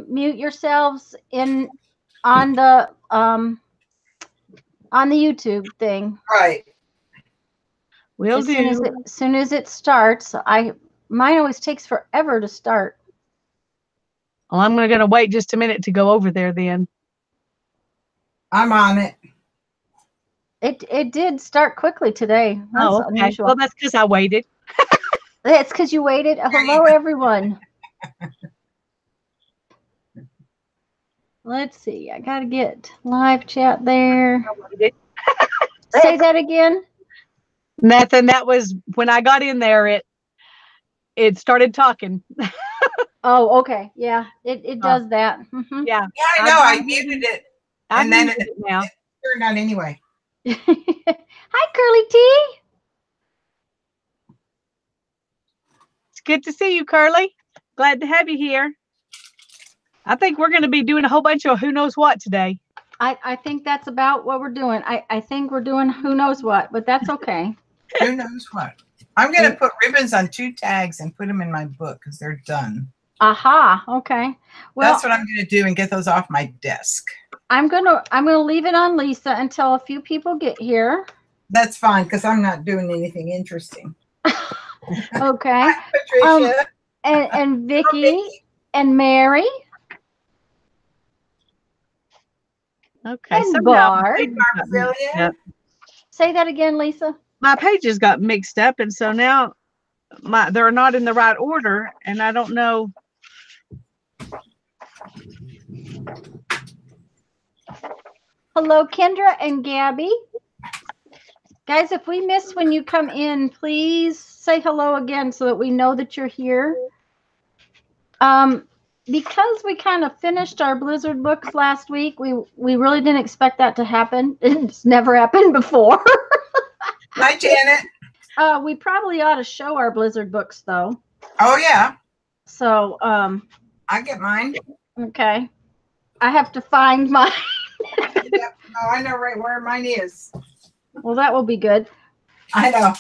mute yourselves on the YouTube thing. Right. Will do. As soon as it starts, mine always takes forever to start. Well, I'm going to wait just a minute to go over there then. I'm on it. It did start quickly today. That's unusual. Well, that's because I waited. That's because you waited. Hello, everyone. Let's see. I got to get live chat there. Say that again. Nothing. That was when I got in there. It started talking. Oh, okay. Yeah, it does that. Mm-hmm. Yeah. Yeah, I know. I muted it, and then it turned on anyway. Hi, Curly T. It's good to see you, Curly. Glad to have you here. I think we're going to be doing a whole bunch of who knows what today. I think that's about what we're doing. I think we're doing who knows what, but that's okay. Who knows what? I'm going to put ribbons on 2 tags and put them in my book because they're done. Aha. Okay. Well, that's what I'm going to do and get those off my desk. I'm gonna leave it on Lisa until a few people get here. That's fine because I'm not doing anything interesting. Okay. Hi, Patricia. And Vicky and Mary. Okay. And Barb. Yep. Say that again, Lisa. My pages got mixed up, and so now they're not in the right order, and I don't know. Hello, Kendra and Gabby. Guys, if we miss when you come in, please say hello again so that we know that you're here. Because we kind of finished our Blizzard books last week, we really didn't expect that to happen. It's never happened before. Hi, Janet. We probably ought to show our Blizzard books, though. Oh, yeah. So, I get mine. Okay. I have to find mine. Yep. Oh, I know right where mine is. Well, that will be good. I know.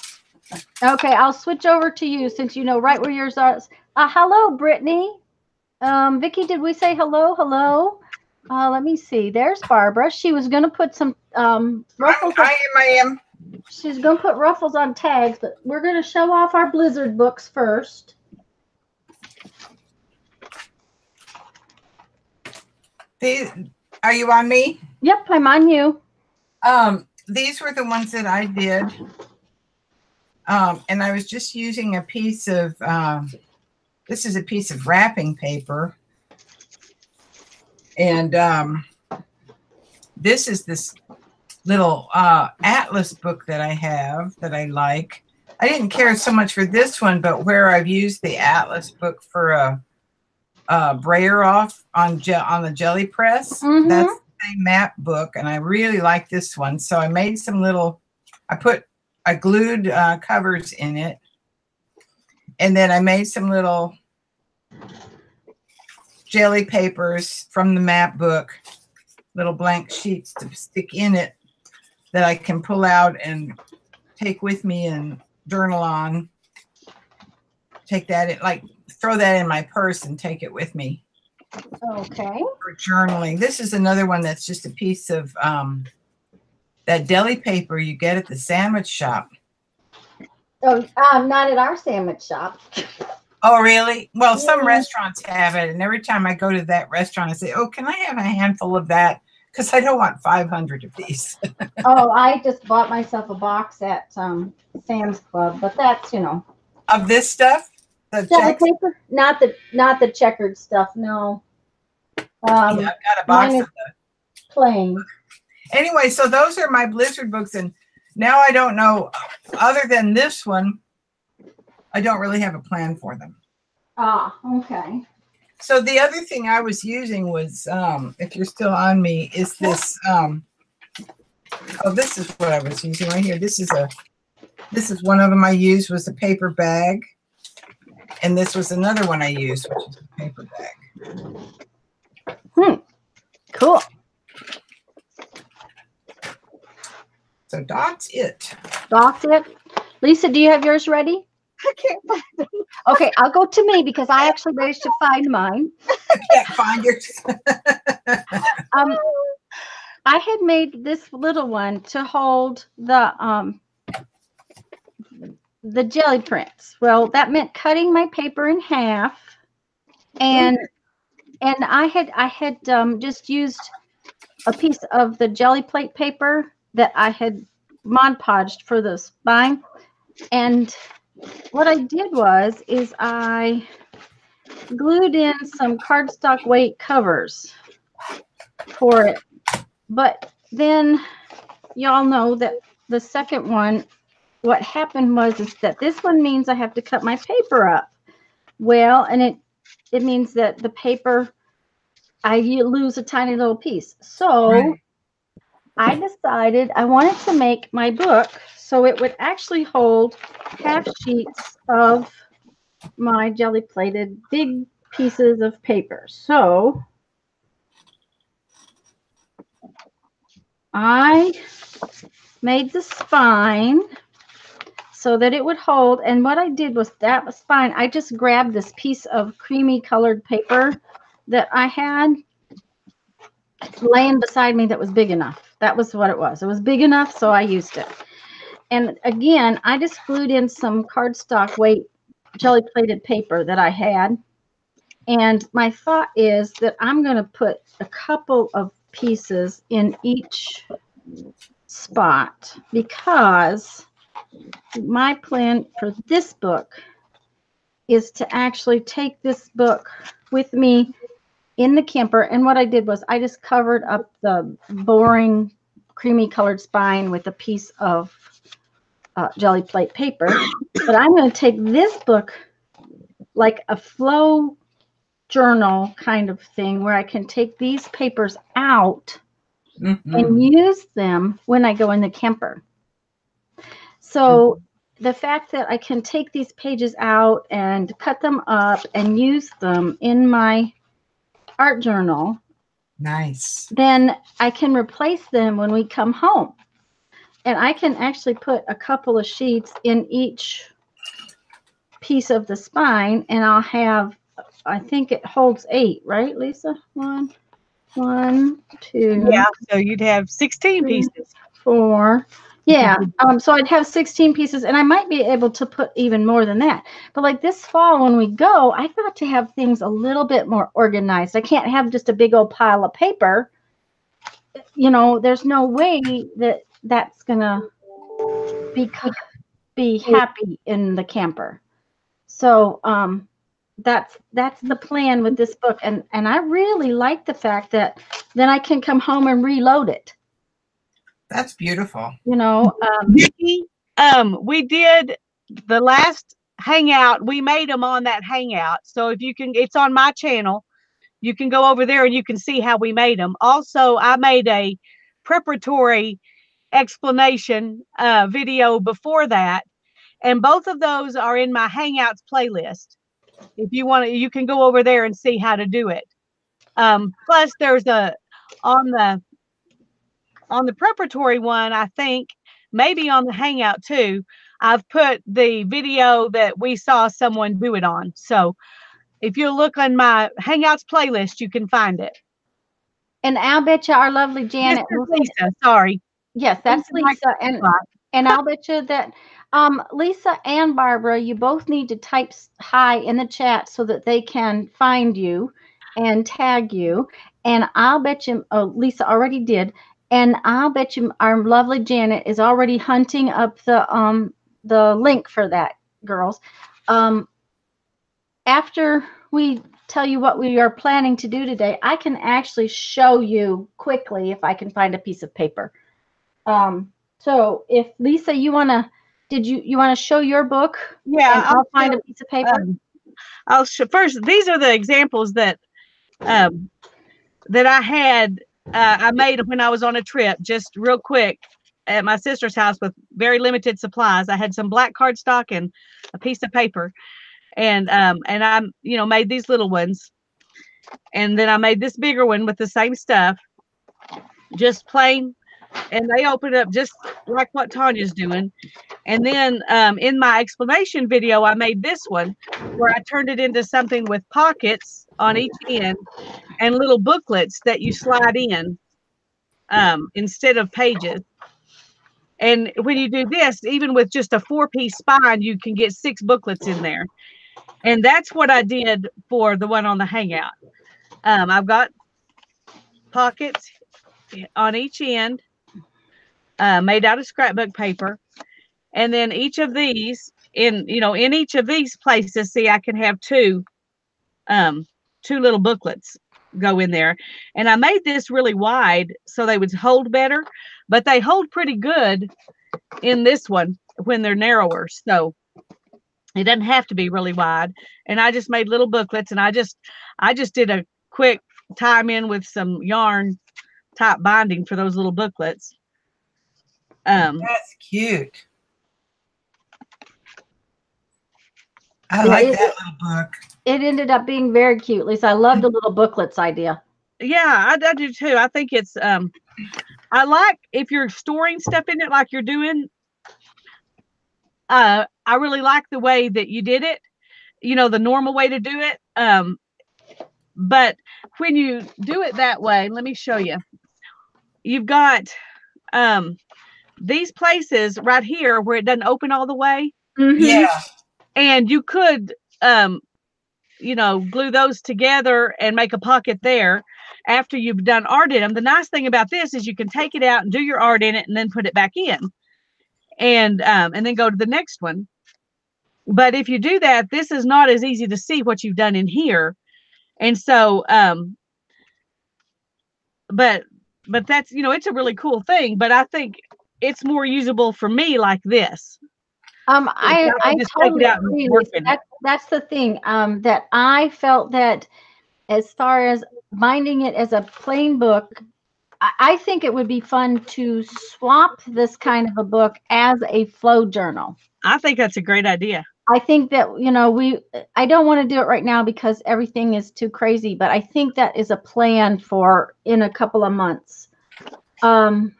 Okay, I'll switch over to you since you know right where yours are. Hello, Brittany. Vicky, did we say hello? Hello. Let me see. There's Barbara. She was going to put some ruffles. I am. She's going to put ruffles on tags, but we're going to show off our Blizzard books first. Are you on me? Yep, I'm on you. These were the ones that I did. And I was just using a piece of, this is a piece of wrapping paper. And this is this little atlas book that I have that I like. I didn't care so much for this one, but where I've used the atlas book for a brayer off on the jelly press. Mm-hmm. That's the same map book, and I really like this one. So I made some little, I glued covers in it, and then I made some little jelly papers from the map book, little blank sheets to stick in it that I can pull out and take with me and journal on. Take that in, like throw that in my purse and take it with me. Okay. For journaling. This is another one that's just a piece of that deli paper you get at the sandwich shop. Oh, not at our sandwich shop. Oh, really? Well, some restaurants have it, and every time I go to that restaurant, I say, "Oh, can I have a handful of that?" Because I don't want 500 of these. Oh, I just bought myself a box at Sam's Club, but that's of this stuff. The paper, not the checkered stuff. No. Yeah, I've got a box of the plain. Anyway, so those are my Blizzard books, and now I don't know. Other than this one, I don't really have a plan for them. Ah, okay. So the other thing I was using was, if you're still on me, is this. Oh, this is what I was using right here. This is one of them I used was a paper bag. And this was another one I used, which is a paper bag. Cool. So that's it. That's it. Lisa, do you have yours ready? I can't find them. Okay, I'll go to me because I actually managed to find mine. Can't find yours. Um, I had made this little one to hold the jelly prints. Well, that meant cutting my paper in half, and I had just used a piece of the jelly plate paper that I had Mod Podged for the spine. And what I did is I glued in some cardstock weight covers for it. But then y'all know that the second one, what happened is that this one means I have to cut my paper up. Well, and it means that the paper, I lose a tiny little piece. So Right. I decided I wanted to make my book so it would actually hold half sheets of my jelly plated big pieces of paper. So I made the spine so that it would hold. And what I did was that spine, I just grabbed this piece of creamy colored paper that I had laying beside me that was big enough. That was what it was. It was big enough, so I used it. And again, I just glued in some cardstock weight jelly plated paper that I had. And my thought is that I'm going to put a couple of pieces in each spot because my plan for this book is to actually take this book with me in the camper. And what I did was I just covered up the boring creamy colored spine with a piece of jelly plate paper. But I'm going to take this book like a flow journal kind of thing where I can take these papers out and use them when I go in the camper. So the fact that I can take these pages out and cut them up and use them in my art journal, Nice. then I can replace them when we come home. And I can actually put a couple of sheets in each piece of the spine, and I'll have, I think it holds 8, right, Lisa? 1, 2. Yeah, so you'd have 16 3, pieces. 4. Yeah. So I'd have 16 pieces, and I might be able to put even more than that. But like this fall when we go, I got to have things a little bit more organized. I can't have just a big old pile of paper. You know, there's no way that that's gonna be happy in the camper. So that's the plan with this book, and I really like the fact that then I can come home and reload it. That's beautiful. You know, Vicki, we did the last hangout. We made them on that hangout. So if you can, it's on my channel. You can go over there and you can see how we made them. Also, I made a preparatory explanation video before that. And both of those are in my Hangouts playlist. If you want to, you can go over there and see how to do it. Plus, there's on the preparatory one, I think, maybe on the Hangout too, I've put the video that we saw someone do it on. So if you look on my Hangouts playlist, you can find it. and I'll bet you our lovely Janet. This is Lisa, sorry. Yes, that's Lisa, and I'll bet you that Lisa and Barbara, you both need to type hi in the chat so that they can find you and tag you. And I'll bet you, oh, Lisa already did, and I'll bet you our lovely Janet is already hunting up the link for that, girls. After we tell you what we are planning to do today, I can actually show you quickly if I can find a piece of paper. So if Lisa, you wanna, you wanna show your book? Yeah, and I'll find a piece of paper. I'll first. These are the examples that that I had. I made when I was on a trip, just real quick, at my sister's house with very limited supplies. I had some black cardstock and a piece of paper, and I made these little ones, and then I made this bigger one with the same stuff, just plain and they open up just like what Tanya's doing. And then in my explanation video, I made this one where I turned it into something with pockets on each end and little booklets that you slide in instead of pages. And when you do this, even with just a 4-piece spine, you can get 6 booklets in there. And that's what I did for the one on the hangout. I've got pockets on each end made out of scrapbook paper. And then each of these in each of these places, see, I can have 2 little booklets go in there. And I made this really wide so they would hold better, but they hold pretty good in this one when they're narrower. So it doesn't have to be really wide. And I just made little booklets, and I just did a quick tie 'em in with some yarn type binding for those little booklets. That's cute. I like that little book. It ended up being very cute. Lisa, I love the little booklets idea. Yeah, I do too. I think it's I like if you're storing stuff in it like you're doing. I really like the way that you did it, the normal way to do it. But when you do it that way, let me show you. You've got these places right here where it doesn't open all the way. Mm-hmm. Yeah. And you could, glue those together and make a pocket there after you've done art in them. The nice thing about this is you can take it out and do your art in it and then put it back in. And then go to the next one. But if you do that, this is not as easy to see what you've done in here. And so, but that's, it's a really cool thing, but I think it's more usable for me like this. I totally agree. That's the thing. That I felt that as far as binding it as a plain book, I think it would be fun to swap this kind of a book as a flow journal. I think that's a great idea. I think that, I don't want to do it right now because everything is too crazy, but I think that is a plan for in a couple of months. The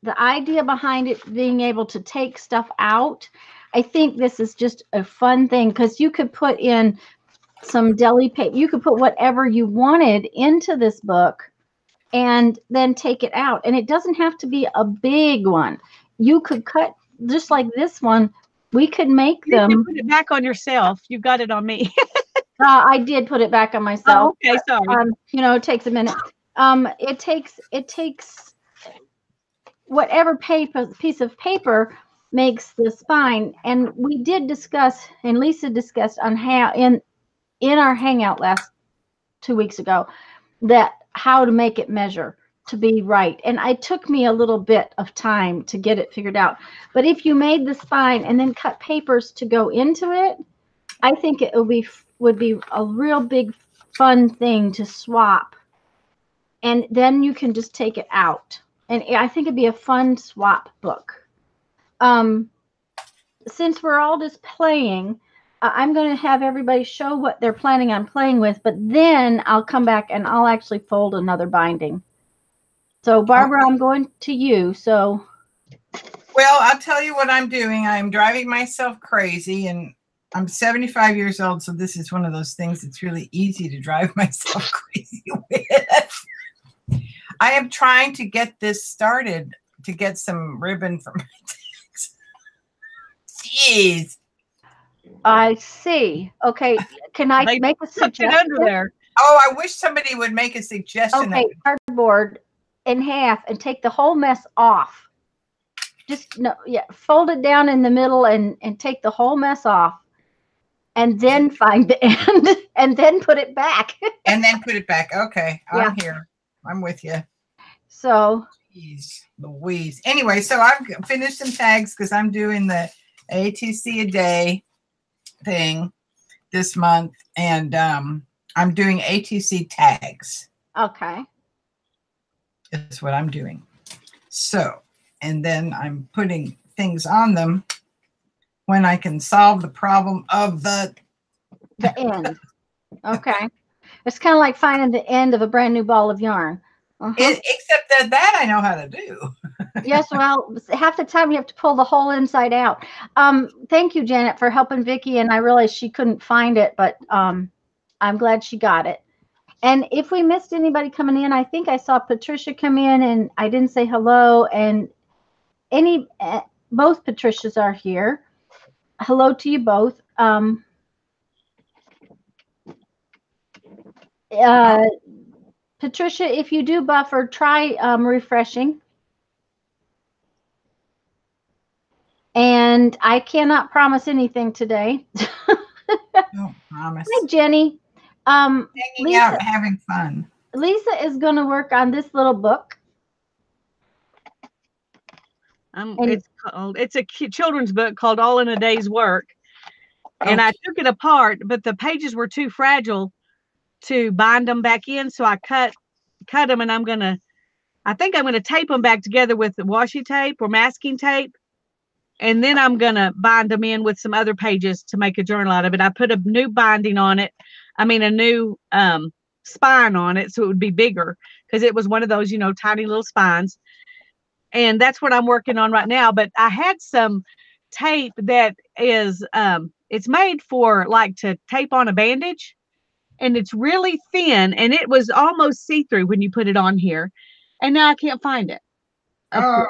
idea behind it being able to take stuff out, I think this is just a fun thing because you could put in some deli paper, you could put whatever you wanted into this book and then take it out. And it doesn't have to be a big one. You could cut just like this one. We could make them. You put it back on yourself. You got it on me. I did put it back on myself. Oh, okay, sorry. It takes a minute. It takes whatever piece of paper makes the spine. And we did discuss, and Lisa discussed on how in our hangout 2 weeks ago, that how to make it measure to be right. And it took me a little bit of time to get it figured out. But if you made the spine and then cut papers to go into it, I think it would be a real big fun thing to swap. And then you can just take it out. And I think it'd be a fun swap book. Since we're all just playing, I'm going to have everybody show what they're planning on playing with, but then I'll come back and I'll actually fold another binding. So, Barbara, I'm going to you. So, well, I'll tell you what I'm doing. I'm driving myself crazy, and I'm 75 years old, so this is one of those things that's really easy to drive myself crazy with. I am trying to get this started to get some ribbon for my tags. Jeez. I see. Okay. Can I make a suggestion? Under there. Oh, I wish somebody would make a suggestion. Okay, cardboard in half and take the whole mess off. Just fold it down in the middle and take the whole mess off. And then find the end and then put it back. And then put it back. Okay. I'm here. I'm with you. So. Jeez Louise. Anyway, so I've finished some tags because I'm doing the ATC a day thing this month, and I'm doing ATC tags. Okay. That's what I'm doing. So, and then I'm putting things on them when I can solve the problem of the end. Okay. It's kind of like finding the end of a brand new ball of yarn. Except that I know how to do. Yes, well, half the time you have to pull the whole inside out. Thank you, Janet, for helping Vicky, and I realized she couldn't find it, but I'm glad she got it. And if we missed anybody coming in, I think I saw Patricia come in, and I didn't say hello. And both Patricias are here. Hello to you both. Patricia, if you do buffer, try refreshing. And I cannot promise anything today. Don't promise. Hi, Jenny. Hanging Lisa, out, having fun. Lisa is going to work on this little book. It's a children's book called All in a Day's Work. And I took it apart, but the pages were too fragile to bind them back in. So I cut them, and I think I'm going to tape them back together with the washi tape or masking tape. And then I'm going to bind them in with some other pages to make a journal out of it. I put a new binding on it. I mean, a new spine on it, so it would be bigger, because it was one of those, tiny little spines. And that's what I'm working on right now. But I had some tape that is, it's made for like to tape on a bandage, and it's really thin, and it was almost see-through when you put it on here. And now I can't find it. Oh.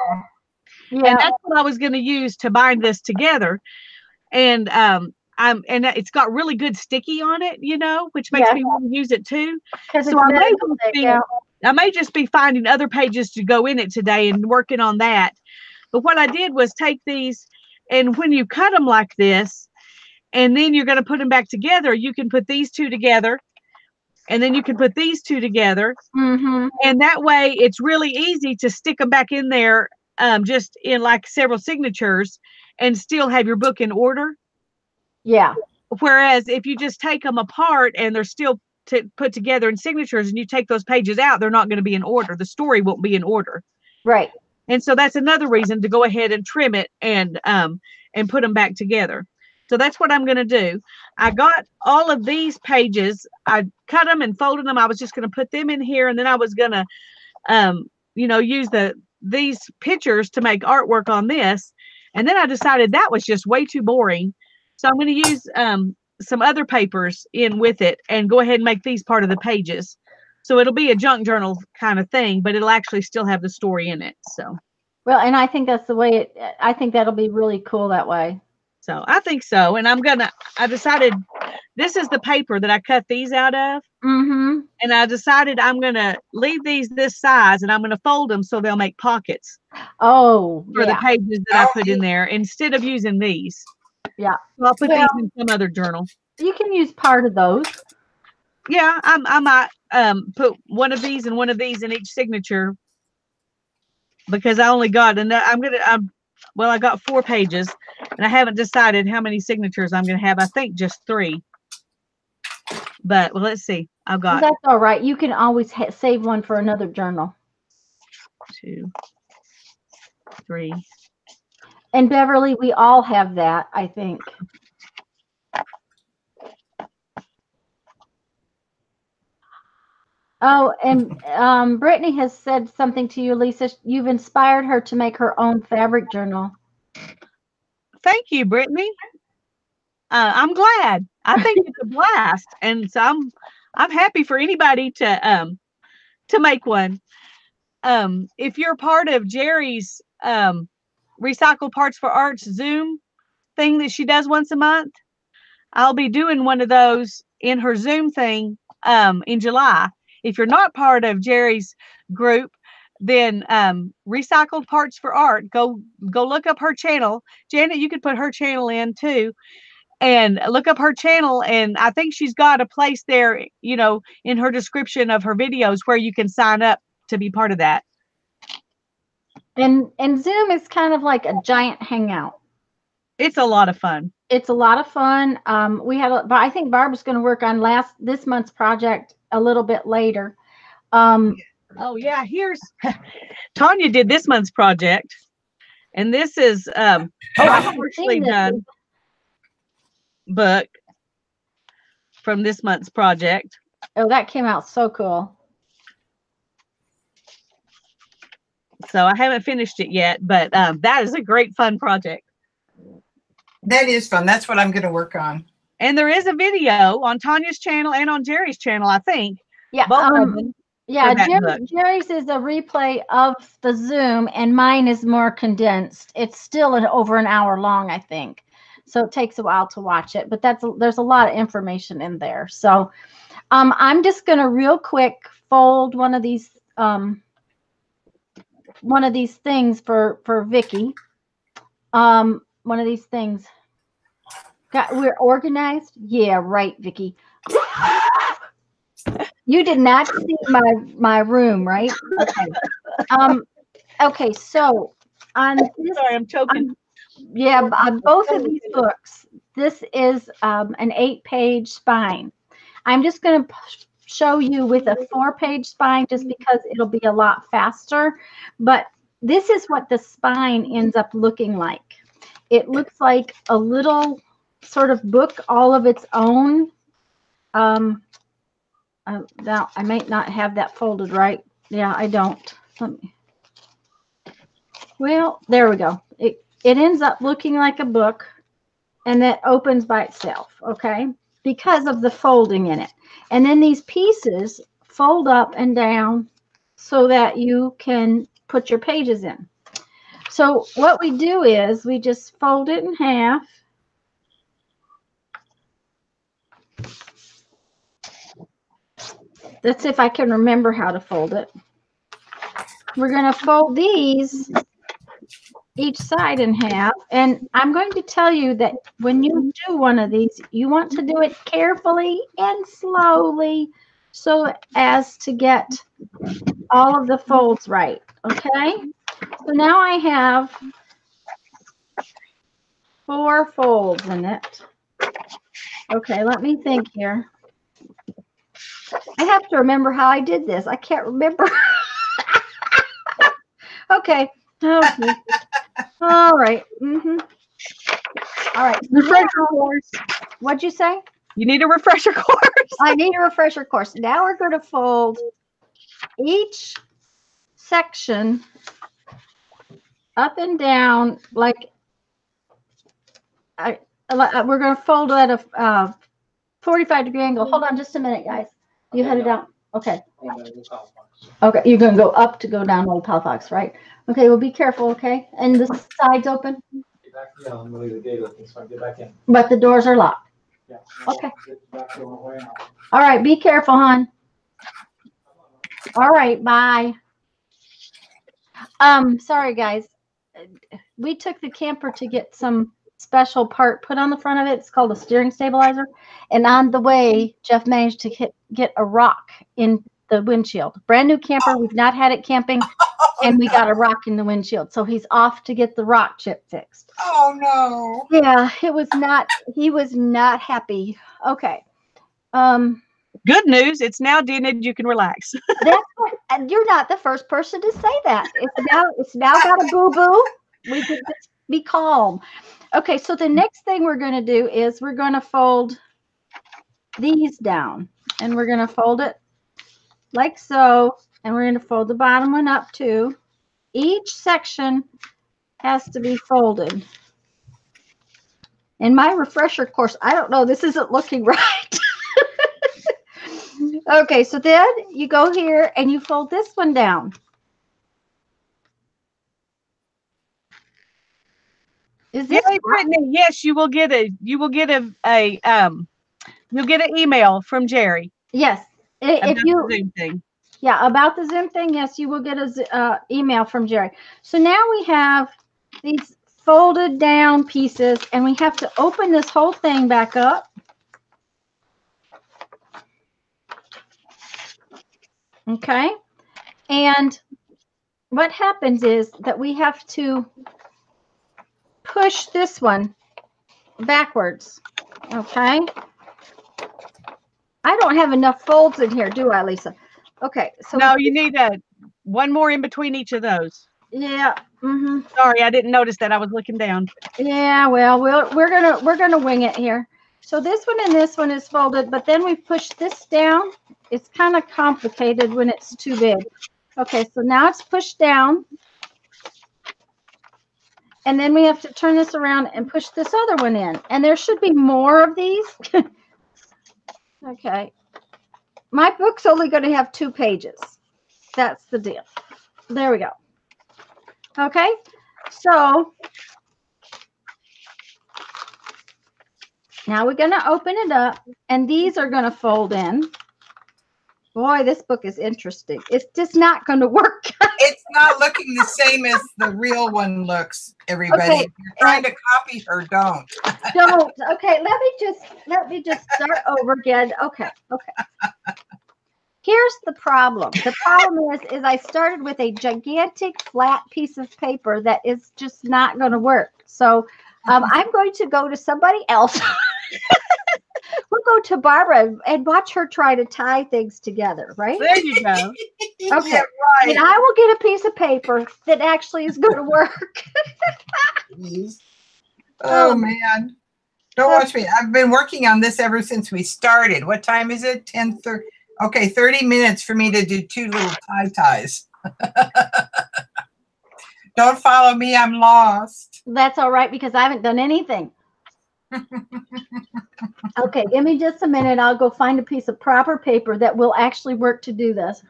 Yeah. And that's what I was going to use to bind this together. And it's got really good sticky on it, which makes me want to use it too. So I may just be finding other pages to go in it today and working on that. But what I did was take these, and when you cut them like this, and then you're going to put them back together, you can put these two together, and then you can put these two together. Mm-hmm. And that way it's really easy to stick them back in there, just in like several signatures, and still have your book in order. Yeah. Whereas if you just take them apart and they're still put together in signatures, and you take those pages out, they're not going to be in order. The story won't be in order. Right. And so that's another reason to go ahead and trim it and put them back together. So that's what I'm going to do. I got all of these pages. I cut them and folded them. I was just going to put them in here, and then I was going to, use these pictures to make artwork on this. And then I decided that was just way too boring. So I'm going to use some other papers in with it and go ahead and make these part of the pages. So it'll be a junk journal kind of thing, but it'll actually still have the story in it. So, well, and I think that's the way I think that'll be really cool that way. So I think so. And I decided this is the paper that I cut these out of. Mm-hmm. And I decided I'm going to leave these this size, and I'm going to fold them so they'll make pockets. Oh, for the pages that I put in there instead of using these. Yeah. So I'll put these in some other journal. You can use part of those. Yeah, I might put one of these and one of these in each signature, because I only got, and I got 4 pages, and I haven't decided how many signatures I'm going to have. I think just 3. But let's see. I've got. That's all right. You can always save one for another journal. 2, 3. And Beverly, we all have that, I think. Oh, and Brittany has said something to you, Lisa. You've inspired her to make her own fabric journal. Thank you, Brittany. I'm glad. I think it's a blast, and so I'm happy for anybody to make one. If you're part of Jerry's Recycle Parts for Arts Zoom thing that she does once a month, I'll be doing one of those in her Zoom thing in July. If you're not part of Jerry's group, then Recycled Parts for Art, go look up her channel. Janet, you could put her channel in too, and look up her channel. And I think she's got a place there, in her description of her videos where you can sign up to be part of that. And Zoom is kind of like a giant hangout. It's a lot of fun. It's a lot of fun. I think Barbara's going to work on this month's project a little bit later. Oh yeah, here's Tanya did this month's project, and this is a partially done book from this month's project. Oh, that came out so cool. So I haven't finished it yet, but that is a great fun project. That is fun. That's what I'm going to work on. And there is a video on Tanya's channel and on Jerry's channel, I think. Yeah. Both of them. Yeah, that book. Jerry's is a replay of the Zoom, and mine is more condensed. It's still over an hour long, I think. So it takes a while to watch it, but there's a lot of information in there. So I'm just gonna real quick fold one of these things for Vicky. One of these things. We're organized? Yeah, right, Vicky. You did not see my room, right? Okay. Okay, so on this, Sorry, I'm choking. Yeah, on both of these books, this is an 8-page spine. I'm just going to show you with a 4-page spine just because it'll be a lot faster. But this is what the spine ends up looking like. It looks like a little sort of book all of its own. Now, I might not have that folded right. Yeah, I don't. Well, there we go. It ends up looking like a book, and that opens by itself, okay, because of the folding in it. And then these pieces fold up and down so that you can put your pages in. So what we do is we just fold it in half. Let's see if I can remember how to fold it. We're going to fold these each side in half, and I'm going to tell you that when you do one of these, you want to do it carefully and slowly so as to get all of the folds right. Okay, so now I have 4 folds in it. Okay, let me think here. I have to remember how I did this. I can't remember. Okay. All right. All right. Refresher course. What'd you say? You need a refresher course. I need a refresher course. Now we're going to fold each section up and down like we're going to fold at a 45-degree angle. Hold on just a minute, guys. You had it out. Okay. Okay, you're going to go up to go down Old Pal Fox, right? Okay, well, be careful, okay? And the sides open? Yeah, I'm going to leave the gate open so I can get back in. But the doors are locked. Yeah. Okay. All right, be careful, hon. All right, bye. Sorry, guys. We took the camper to get some special part put on the front of it. It's called a steering stabilizer. And on the way, Jeff managed to get a rock in the windshield. Brand new camper. We've not had it camping, and we got a rock in the windshield. So he's off to get the rock chip fixed. Oh no. Yeah, he was not happy. Okay. Good news. It's now dented. You can relax. And you're not the first person to say that. It's now got a boo-boo. We can just be calm. Okay, so the next thing we're going to do is we're going to fold these down. And we're going to fold it like so. And we're going to fold the bottom one up too. Each section has to be folded. In my refresher course, I don't know, this isn't looking right. Okay, so then you go here and you fold this one down. Is this Brittany? Yes, you'll get an email from Jerry. Yes. If you Zoom thing. Yeah, about the Zoom thing, yes, you will get a email from Jerry. So now we have these folded down pieces, and we have to open this whole thing back up. Okay. And what happens is that we have to push this one backwards. Okay. I don't have enough folds in here, do I, Lisa? Okay. So no, you need one more in between each of those. Yeah. Sorry, I didn't notice that. I was looking down. Yeah. Well, we're gonna wing it here. So this one and this one is folded, but then we push this down. It's kind of complicated when it's too big. Okay, so now it's pushed down. And then we have to turn this around and push this other one in. And there should be more of these. Okay. My book's only going to have 2 pages. That's the deal. There we go. Okay. So now we're going to open it up. And these are going to fold in. Boy, this book is interesting. It's just not going to work. It's not looking the same as the real one looks, everybody. Okay. If you're trying to copy her, don't. Don't. Okay, let me just start over again. Okay. Here's the problem. The problem is I started with a gigantic flat piece of paper that is just not going to work. So I'm going to go to somebody else. We'll go to Barbara and watch her try to tie things together, right? There you go. Okay. Yeah, And right. I will get a piece of paper that actually is going to work. Jeez. Oh, man. Don't watch me. I've been working on this ever since we started. What time is it? 10:30. Okay, 30 minutes for me to do 2 little ties. Don't follow me. I'm lost. That's all right because I haven't done anything. Okay, give me just a minute. I'll go find a piece of proper paper that will actually work to do this.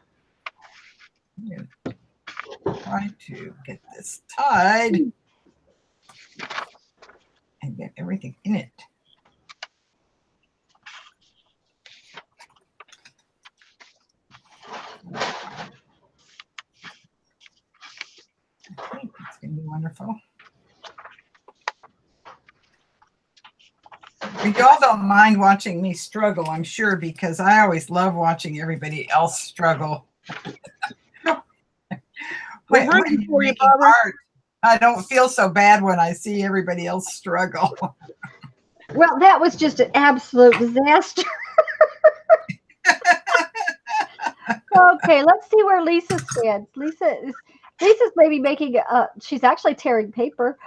Try to get this tied and get everything in it. I think it's going to be wonderful. But y'all don't mind watching me struggle, I'm sure, because I always love watching everybody else struggle. We're rooting for you, making Barbara. art, I don't feel so bad when I see everybody else struggle. Well, that was just an absolute disaster. Okay, let's see where Lisa stands. Lisa's maybe making she's actually tearing paper.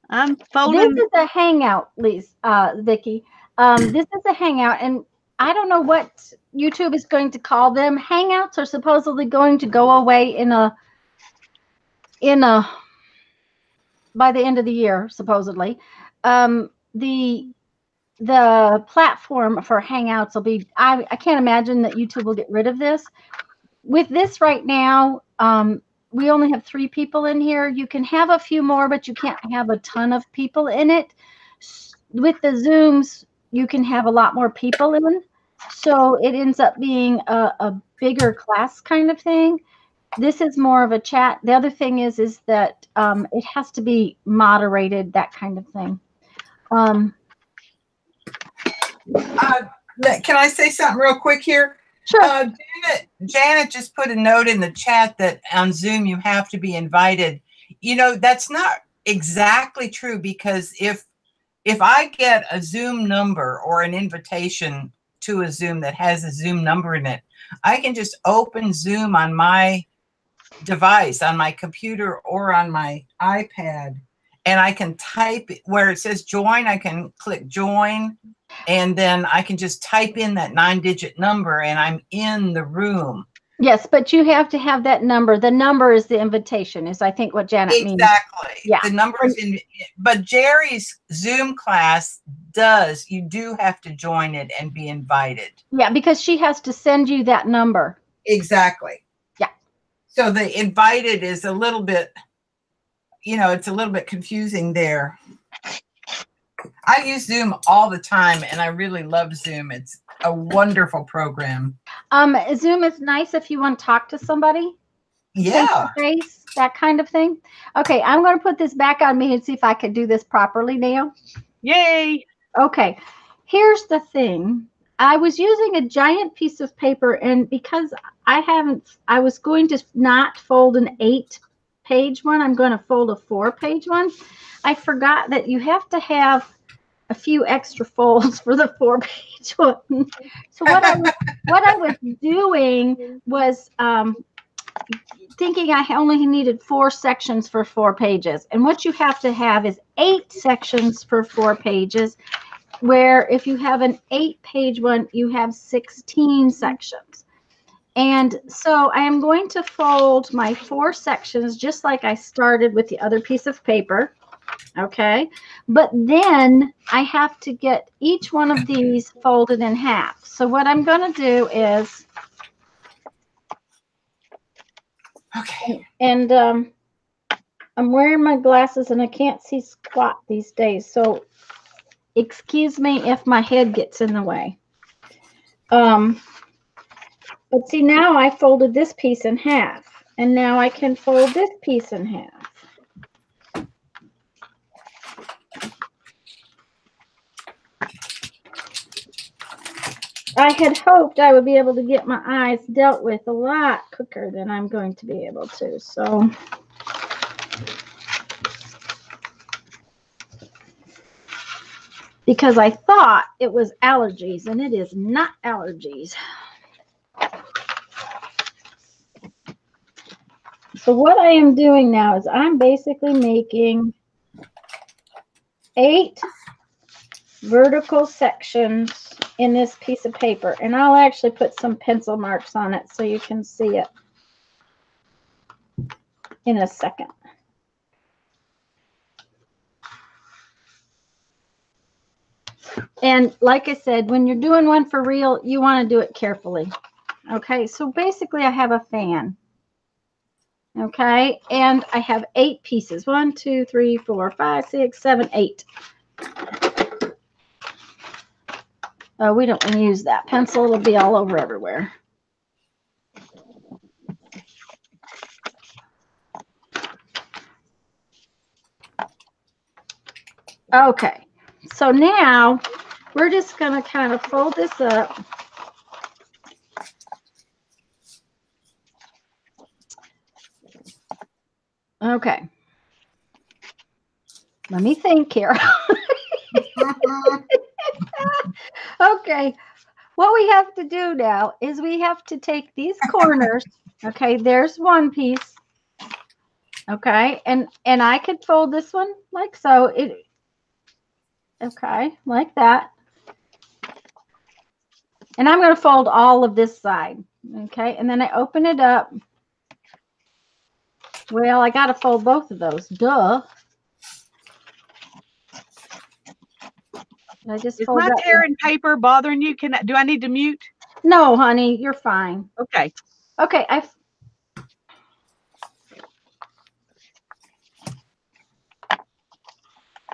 I'm This folding. is a hangout, Lisa, Vicky. This is a hangout, and I don't know what YouTube is going to call them. Hangouts are supposedly going to go away in a by the end of the year, supposedly. The platform for Hangouts will be, I can't imagine that YouTube will get rid of this. With this right now, we only have 3 people in here. You can have a few more, but you can't have a ton of people in it. With the Zooms, you can have a lot more people in. So it ends up being a bigger class kind of thing. This is more of a chat. The other thing is that it has to be moderated, that kind of thing. Can I say something real quick here? Sure. Janet just put a note in the chat that on Zoom you have to be invited. You know, that's not exactly true, because if I get a Zoom number or an invitation to a Zoom that has a Zoom number in it, I can just open Zoom on my device, on my computer or on my iPad, and I can type where it says join. I can click join, and then I can just type in that 9-digit number and I'm in the room. Yes, but you have to have that number. The number is the invitation, is I think what Janet means. Exactly. Yeah. The number is in, but Jerry's Zoom class does, you do have to join it and be invited. Yeah, because she has to send you that number. Exactly. Yeah. So the invited is a little bit, you know, it's a little bit confusing there. I use Zoom all the time, and I really love Zoom. It's a wonderful program. Zoom is nice if you want to talk to somebody. Yeah. Face, that kind of thing. Okay, I'm going to put this back on me and see if I can do this properly now. Yay. Okay, here's the thing. I was using a giant piece of paper, and because I was going to not fold an 8-page one, I'm going to fold a 4-page one. I forgot that you have to have a few extra folds for the 4-page one. So what I was doing was thinking I only needed 4 sections for 4 pages. And what you have to have is 8 sections for 4 pages, where if you have an 8-page one, you have 16 sections. And so I am going to fold my 4 sections just like I started with the other piece of paper. Okay, but then I have to get each one of these folded in half. So what I'm going to do is, Okay. and I'm wearing my glasses and I can't see squat these days, so excuse me if my head gets in the way. But see, now I folded this piece in half, and now I can fold this piece in half. I had hoped I would be able to get my eyes dealt with a lot quicker than I'm going to be able to. So because I thought it was allergies, and it is not allergies. So what I am doing now is I'm basically making 8 vertical sections in this piece of paper, and I'll actually put some pencil marks on it so you can see it in a second. And like I said, when you're doing one for real, you want to do it carefully. Okay, so basically I have a fan. Okay, and I have 8 pieces. 1, 2, 3, 4, 5, 6, 7, 8. Oh, we don't want to use that pencil. It'll be all over everywhere. Okay, so now we're just going to kind of fold this up. Okay. Let me think here. Okay. What we have to do now is we have to take these corners. Okay, there's one piece. Okay, and I could fold this one like so. Okay, like that. And I'm going to fold all of this side. Okay, and then I open it up. Well, I got to fold both of those. Duh. I just Is fold my that tearing paper bothering you? Do I need to mute? No, honey, you're fine. Okay. Okay,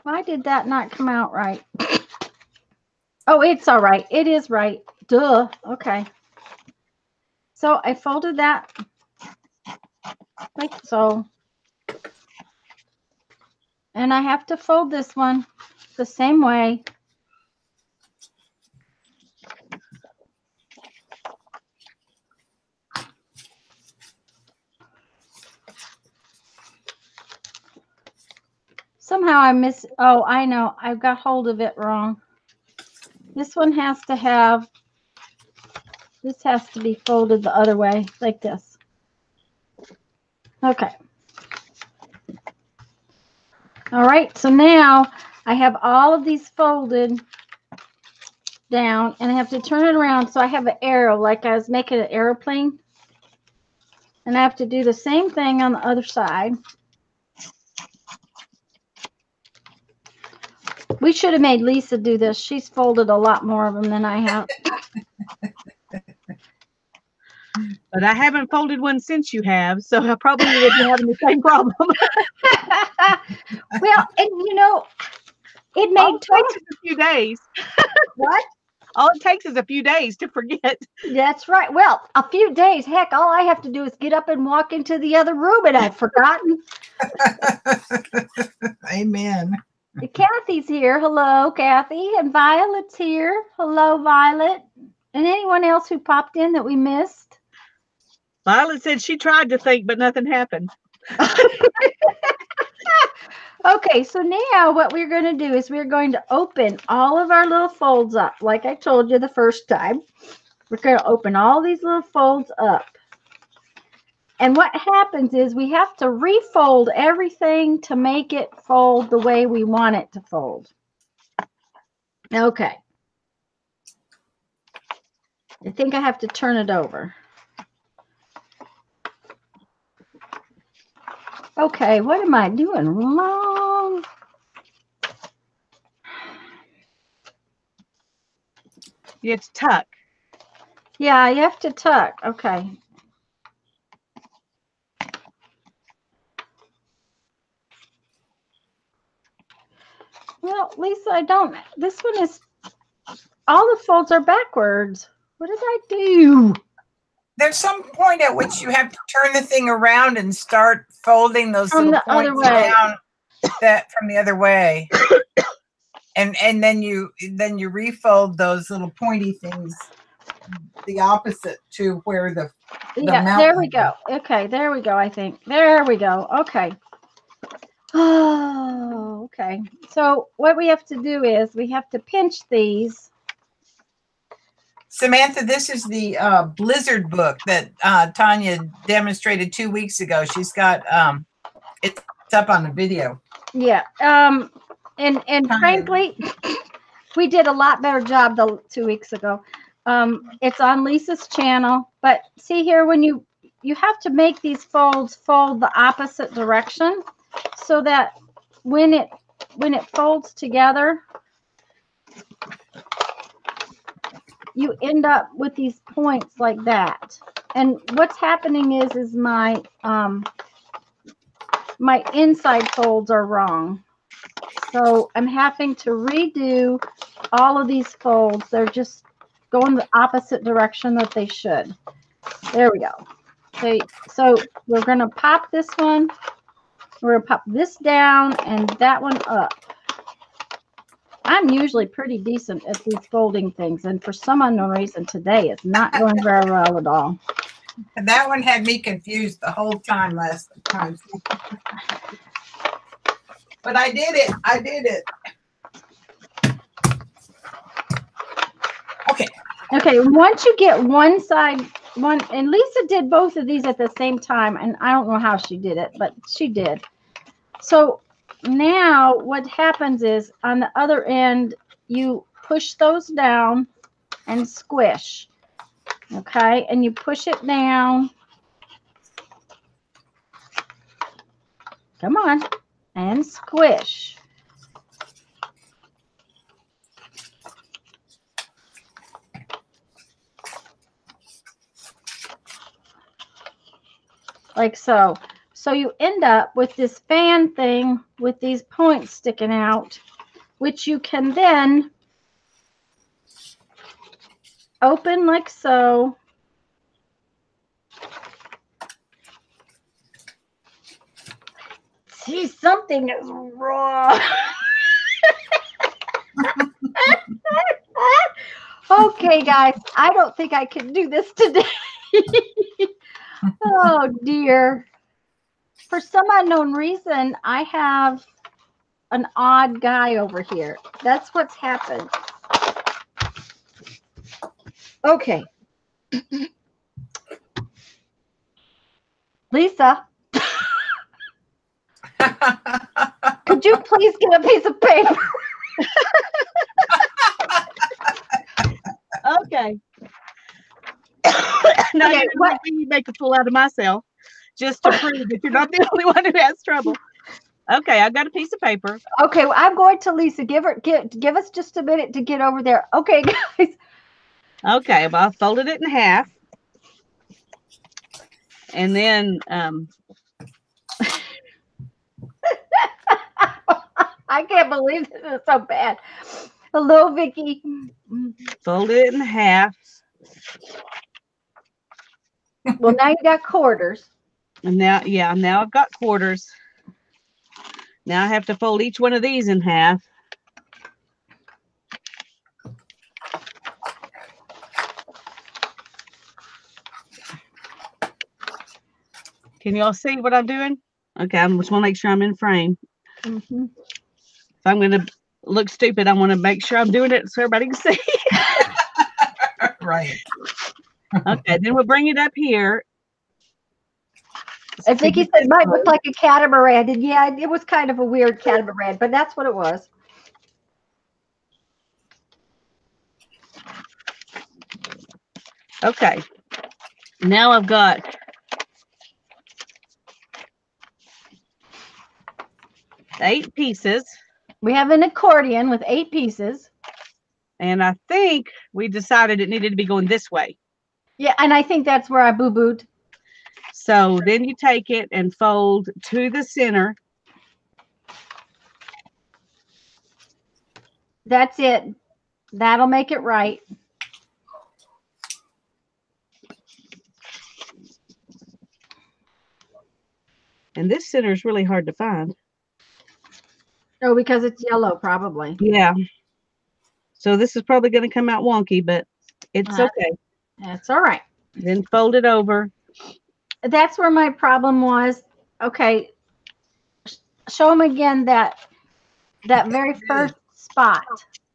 why did that not come out right? Oh, it's all right. It is right. Duh. Okay. So I folded that like so. And I have to fold this one the same way. Somehow I miss, oh, I know, I've got hold of it wrong. This one has to have, this has to be folded the other way, like this. Okay. All right, so now I have all of these folded down, and I have to turn it around so I have an arrow, like I was making an airplane. And I have to do the same thing on the other side. We should have made Lisa do this. She's folded a lot more of them than I have. But I haven't folded one since you have, so I probably would be having the same problem. Well, and you know, it All made it takes is a few days. what? All it takes is a few days to forget. That's right. Well, a few days. Heck, all I have to do is get up and walk into the other room, and I've forgotten. Amen. Kathy's here. Hello, Kathy. And Violet's here. Hello, Violet. And anyone else who popped in that we missed? Violet said she tried to think, but nothing happened. Okay, so now what we're going to do is we're going to open all of our little folds up. Like I told you the first time, we're going to open all these little folds up. And what happens is we have to refold everything to make it fold the way we want it to fold. Okay. I think I have to turn it over. Okay, what am I doing wrong? You have to tuck. Yeah, you have to tuck. Okay. Well, Lisa, I don't. This one is, all the folds are backwards. What did I do? There's some point at which you have to turn the thing around and start folding those From little the other points way. down that from the other way. And then you refold those little pointy things the opposite to where the Yeah, mount there we would be. go. Okay, there we go, I think. There we go. Okay. Oh, okay. So what we have to do is we have to pinch these. Samantha, this is the Blizzard book that Tanya demonstrated 2 weeks ago. She's got it's up on the video. Yeah. And Tanya. frankly, we did a lot better job 2 weeks ago. It's on Lisa's channel, but see here, when you have to make these folds fold the opposite direction so that when it folds together, you end up with these points like that. And what's happening is my my inside folds are wrong. So I'm having to redo all of these folds. They're just going the opposite direction that they should. There we go. Okay, so we're going to pop this one. We're going to pop this down and that one up. I'm usually pretty decent at these folding things, and for some unknown reason today it's not going very well at all. And that one had me confused the whole time last time. But I did it. I did it. Okay. Okay, once you get one side, and Lisa did both of these at the same time, and I don't know how she did it, but she did. So now what happens is on the other end, you push those down and squish. Okay, and you push it down. Come on, and squish. Like so. So you end up with this fan thing with these points sticking out, which you can then open like so. See, something is wrong. Okay, guys, I don't think I can do this today. Oh, dear. For some unknown reason, I have an odd guy over here. That's what's happened. Okay. Lisa, could you please get a piece of paper? Okay. Now Okay, you make a fool out of myself just to prove that you're not the only one who has trouble. Okay, I've got a piece of paper. Okay, well, I'm going to Lisa. Give us just a minute to get over there. Okay, guys. Okay, well, I folded it in half. And then I can't believe this is so bad. Hello, Vicki. folded it in half. Well, now you got quarters. And now, yeah, now I've got quarters. Now I have to fold each one of these in half. Can you all see what I'm doing? Okay, I just want to make sure I'm in frame. Mm-hmm. If I'm going to look stupid, I want to make sure I'm doing it so everybody can see. Right. Okay, then we'll bring it up here. I think he said it might look like a catamaran. And yeah, it was kind of a weird catamaran, but that's what it was. Okay. Now I've got 8 pieces. We have an accordion with 8 pieces. And I think we decided it needed to be going this way. Yeah, and I think that's where I boo-booed. So then you take it and fold to the center. That's it. That'll make it right. And this center is really hard to find. Oh, because it's yellow, probably. Yeah. So this is probably going to come out wonky, but it's okay. That's all right. Then fold it over. That's where my problem was. Okay. Show them again that very first spot.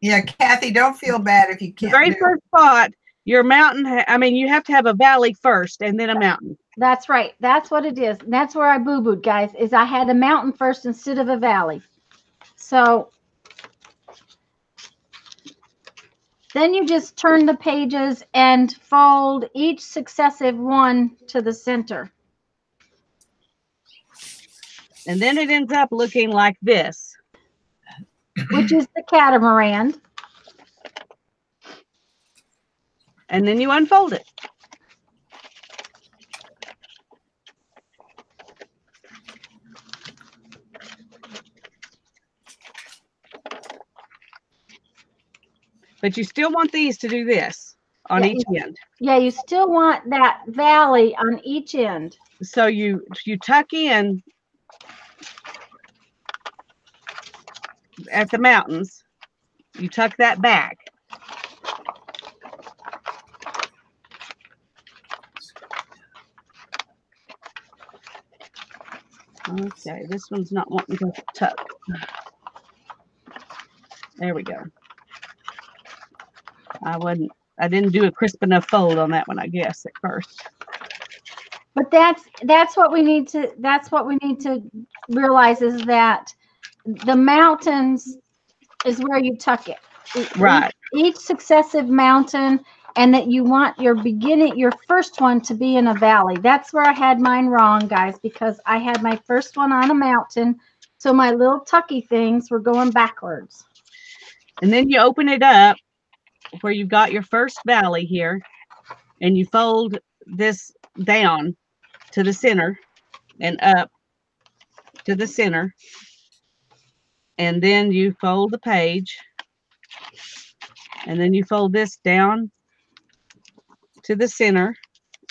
Yeah, Kathy, don't feel bad if you The can't. very first spot, your mountain, I mean, you have to have a valley first and then a mountain. That's right. That's what it is. That's where I boo-booed, guys, is I had a mountain first instead of a valley. So then you just turn the pages and fold each successive one to the center. And then it ends up looking like this. Which is the catamaran. And then you unfold it. But you still want these to do this on each end. Yeah, you still want that valley on each end. So you tuck in at the mountains. You tuck that back. Okay, this one's not wanting to tuck. There we go. I didn't do a crisp enough fold on that one, I guess, at first. But that's what we need to realize is that the mountains is where you tuck it. Right. Each successive mountain, and that you want your first one to be in a valley. That's where I had mine wrong, guys, because I had my first one on a mountain. So my little tucky things were going backwards. And then you open it up where you've got your first valley here, and you fold this down to the center and up to the center. And then you fold the page, and then you fold this down to the center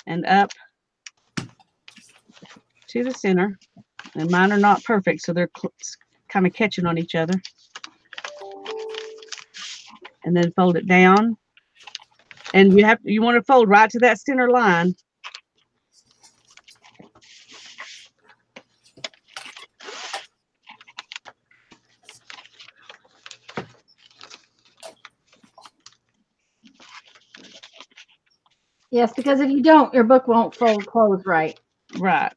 and up to the center. And mine are not perfect, so they're kind of catching on each other. And then fold it down. And you want to fold right to that center line. Yes, because if you don't, your book won't close right. Right.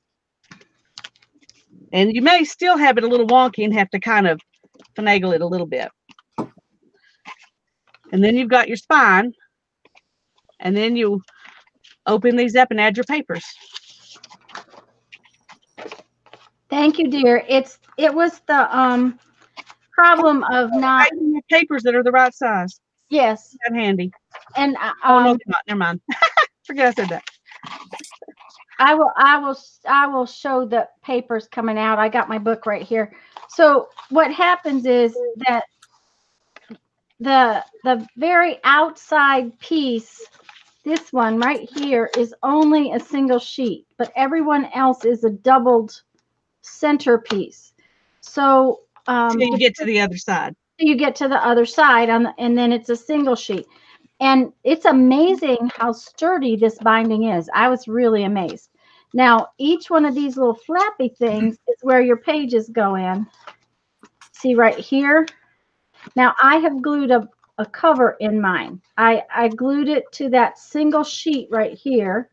And you may still have it a little wonky and have to kind of finagle it a little bit. And then you've got your spine. And then you open these up and add your papers. Thank you, dear. It was the problem of not Papers that are the right size. yes. That handy. And Oh no, they're not. Never mind. Forget I said that. I will show the papers coming out. I got my book right here. So what happens is that the very outside piece, this one right here, is only a single sheet, but everyone else is a doubled centerpiece. So you get to the other side. You get to the other side and then it's a single sheet. And it's amazing how sturdy this binding is. I was really amazed. Now, each one of these little flappy things is where your pages go in. See right here? Now, I have glued a cover in mine. I glued it to that single sheet right here.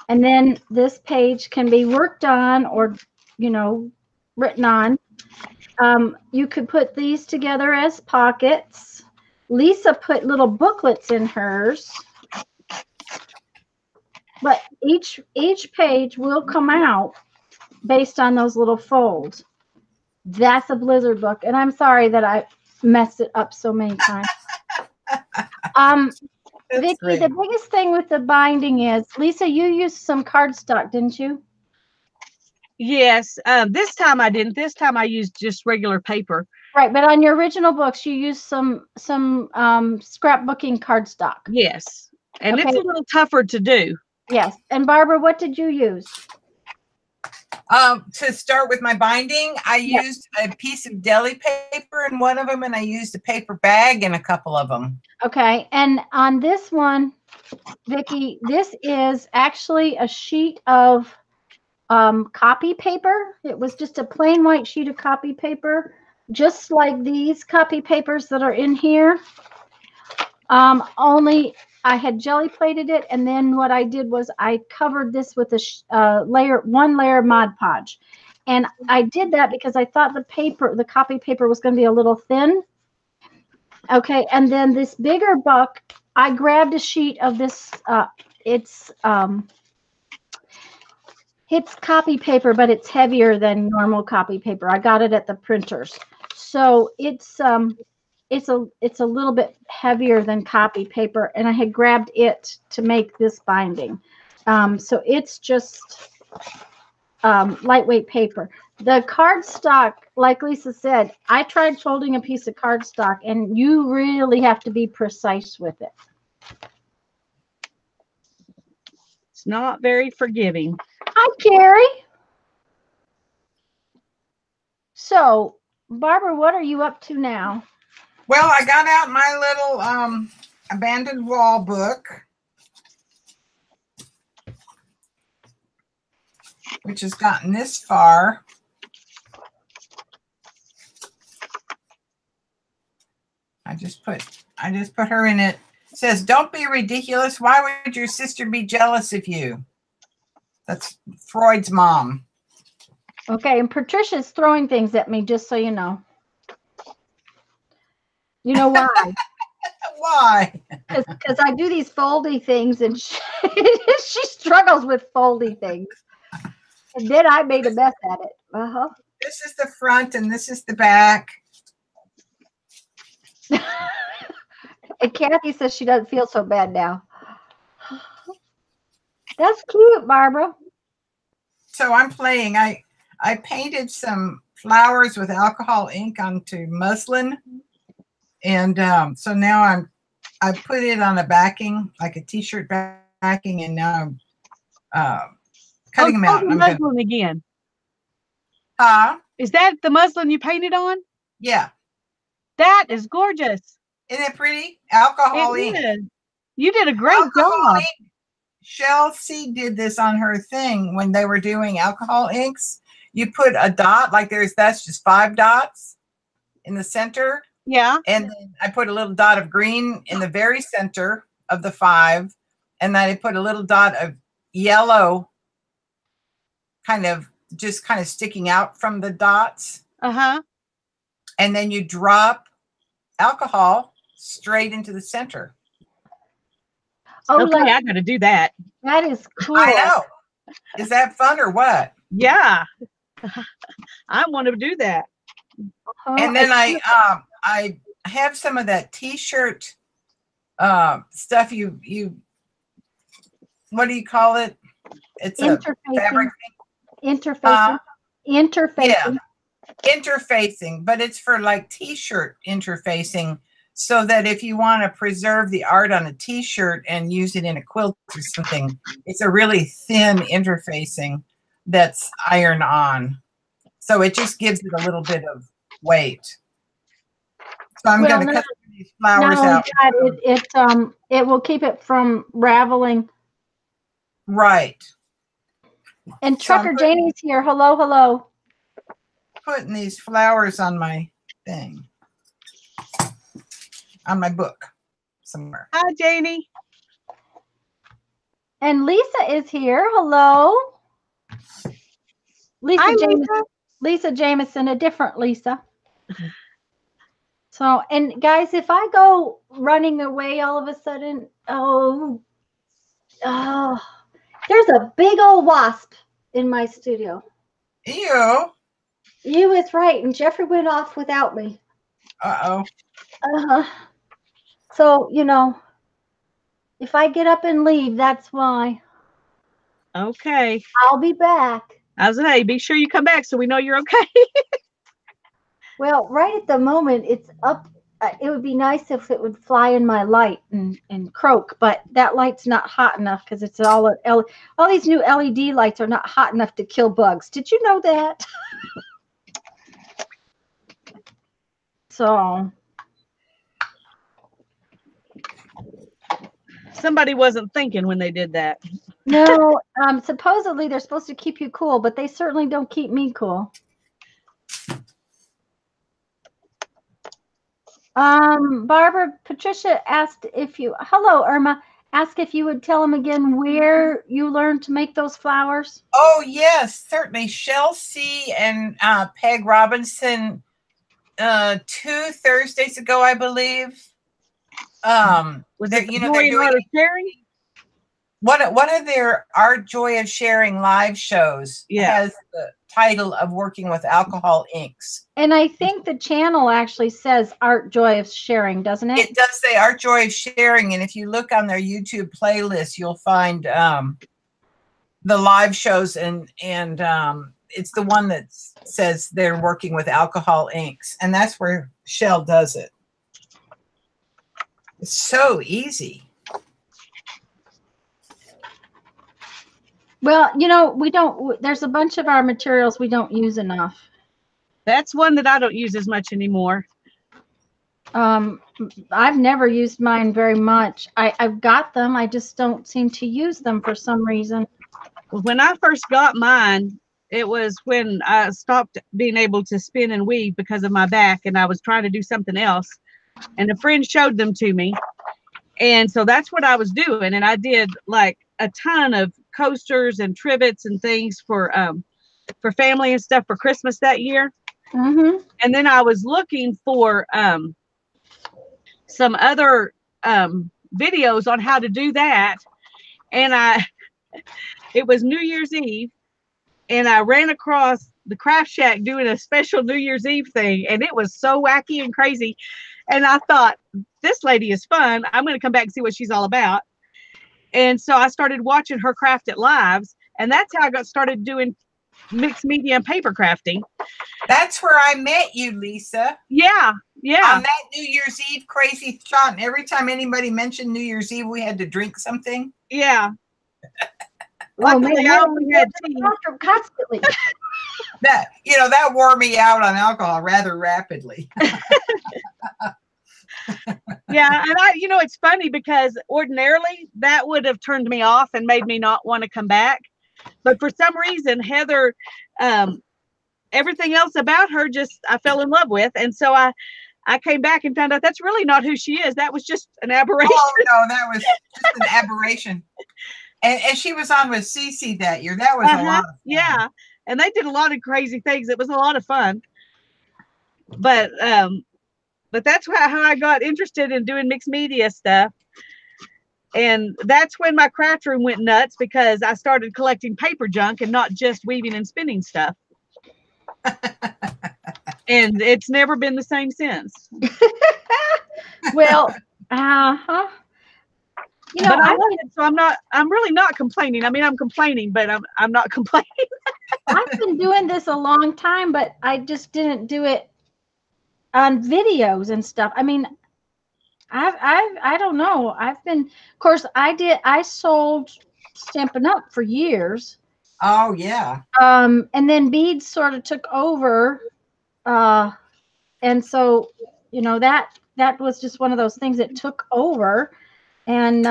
And then this page can be worked on or, you know, written on. You could put these together as pockets. Lisa put little booklets in hers. But each page will come out based on those little folds. That's a Blizzard book, and I'm sorry that I messed it up so many times. That's Vicki, great. the biggest thing with the binding is, Lisa, you used some cardstock, didn't you? Yes. This time I didn't. This time I used just regular paper. Right, but on your original books, you used some scrapbooking cardstock. Yes. And Okay. it's a little tougher to do. Yes. And Barbara, what did you use? To start with my binding, I used a piece of deli paper in one of them, and I used a paper bag in a couple of them. Okay. And on this one, Vicki, this is actually a sheet of copy paper. It was just a plain white sheet of copy paper, just like these copy papers that are in here. Only I had jelly plated it, and then what I did was I covered this with a one layer of Mod Podge. And I did that because I thought the copy paper was going to be a little thin. Okay, and then this bigger book, I grabbed a sheet of this. It's copy paper, but it's heavier than normal copy paper. I got it at the printers, so it's a little bit heavier than copy paper, and I had grabbed it to make this binding. So it's just lightweight paper. The cardstock, like Lisa said, I tried folding a piece of cardstock, and you really have to be precise with it. It's not very forgiving. Hi, Carrie. So, Barbara, what are you up to now? Well, I got out my little abandoned wall book, which has gotten this far. I just put her in it. It says, "Don't be ridiculous. Why would your sister be jealous of you?" That's Freud's mom. Okay, and Patricia's throwing things at me, just so you know. You know why? Why? Because I do these foldy things, and she struggles with foldy things. And then I made a mess at it. Uh-huh. This is the front, and this is the back. And Kathy says she doesn't feel so bad now. That's cute, Barbara. So I'm playing. I painted some flowers with alcohol ink onto muslin, and so now I put it on a backing, like a t-shirt backing, and now I'm cutting them out. The muslin again. Is Is that the muslin you painted on? Yeah. That is gorgeous. Isn't it pretty? Alcohol ink. Is. You did a great Alcohol job. ink. Chelsea did this on her thing when they were doing alcohol inks. You put a dot, like that's just 5 dots in the center. Yeah. And then I put a little dot of green in the very center of the 5. And then I put a little dot of yellow kind of sticking out from the dots. Uh-huh. And then you drop alcohol straight into the center. Oh, Okay, I got to do that. That is cool. I know. Is that fun or what? Yeah. I want to do that. And then I have some of that t-shirt stuff you what do you call it? It's a fabric thing. Interfacing. Interfacing. Yeah. Interfacing, but it's for like t-shirt interfacing, so that if you want to preserve the art on a t-shirt and use it in a quilt or something, it's a really thin interfacing that's iron on. So it just gives it a little bit of weight. So I'm going to cut these flowers out. It will keep it from raveling. Right. And Trucker Janie's here. Hello, hello. Putting these flowers on my thing. On my book somewhere. Hi, Janie. And Lisa is here. Hello. Lisa Hi, Jameson. Lisa. Lisa Jameson, a different Lisa. So, and guys, if I go running away all of a sudden, oh, there's a big old wasp in my studio. Ew. You is right, and Jeffrey went off without me. Uh-oh. Uh-huh. So, you know, if I get up and leave, that's why. Okay. I'll be back. I was hey, be sure you come back so we know you're okay. Well, right at the moment, it's up. It would be nice if it would fly in my light and croak, but that light's not hot enough because it's all these new LED lights are not hot enough to kill bugs. Did you know that? So Somebody wasn't thinking when they did that. no, supposedly they're supposed to keep you cool, but they certainly don't keep me cool. Barbara, Patricia asked if you, hello, Irma, asked if you would tell them again where you learned to make those flowers. Oh, yes, certainly. Shel C. and Peg Robinson 2 Thursdays ago, I believe. Was they're, it you know, Joy they're and doing Art of Sharing? one of their Art Joy of Sharing live shows has the title of Working with Alcohol Inks. And I think the channel actually says Art Joy of Sharing, doesn't it? It does say Art Joy of Sharing, and if you look on their YouTube playlist, you'll find the live shows, and it's the one that says they're working with alcohol inks, and that's where Shel does it. It's so easy. Well, you know, there's a bunch of our materials we don't use enough. That's one that I don't use as much anymore. I've never used mine very much. I've got them. I just don't seem to use them for some reason. When I first got mine, it was when I stopped being able to spin and weave because of my back, and I was trying to do something else. And a friend showed them to me. And so that's what I was doing. And I did like a ton of coasters and trivets and things for family and stuff for Christmas that year. Mm-hmm. And then I was looking for some other videos on how to do that. And it was New Year's Eve, and I ran across the Craft Shack doing a special New Year's Eve thing, and it was so wacky and crazy. And I thought, this lady is fun. I'm going to come back and see what she's all about. And so I started watching her craft it lives, and that's how I got started doing mixed media and paper crafting. That's where I met you, Lisa. Yeah. On that New Year's Eve crazy shot, and every time anybody mentioned New Year's Eve, we had to drink something. Yeah. Luckily, I only had tea. Constantly. That wore me out on alcohol rather rapidly. Yeah, and it's funny because ordinarily that would have turned me off and made me not want to come back. But for some reason, Heather, everything else about her I fell in love with. And so I came back and found out that's really not who she is. That was just an aberration. Oh, no, that was just an aberration. And she was on with Cece that year. That was a lot of fun. Yeah, and they did a lot of crazy things. It was a lot of fun. But that's how I got interested in doing mixed media stuff. And that's when my craft room went nuts, because I started collecting paper junk and not just weaving and spinning stuff. And it's never been the same since. Well, but I love it, so I'm really not complaining. I mean, I'm complaining, but I'm not complaining. I've been doing this a long time, but I just didn't do it on videos and stuff. I mean, I don't know. I've been, of course, I sold Stampin' Up! For years. Oh, yeah. And then beads sort of took over. And so, that was just one of those things that took over. And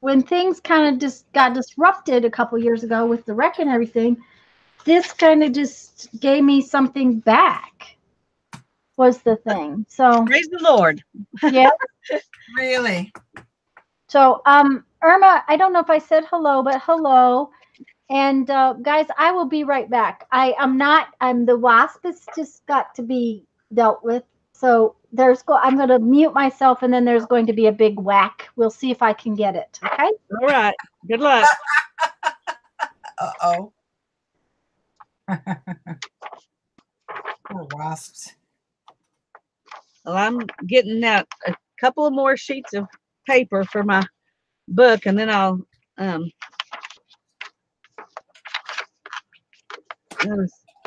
when things kind of just got disrupted a couple years ago with the wreck and everything, this kind of just gave me something back. was the thing. So Praise the Lord. yeah. Really? So Irma, I don't know if I said hello, but hello. And guys, I will be right back. I'm the wasp has just got to be dealt with. So I'm going to mute myself, and then there's going to be a big whack. We'll see if I can get it. Okay. All right. Good luck. Uh-oh. Poor wasps. Well, I'm getting out a couple of more sheets of paper for my book, and then I'll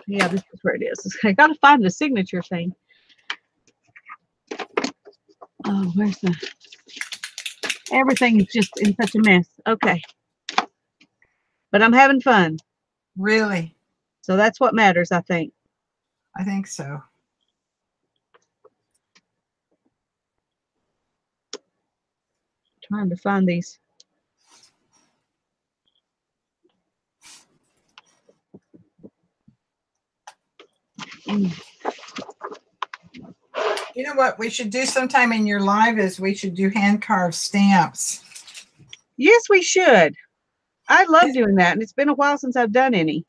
yeah, this is where it is. I gotta find the signature thing. Oh, where's the everything is just in such a mess. Okay. But I'm having fun. Really? So that's what matters, I think. I think so. Trying to find these. You know what we should do sometime in your live is we should do hand carved stamps. Yes, we should. I love doing that, and it's been a while since I've done any.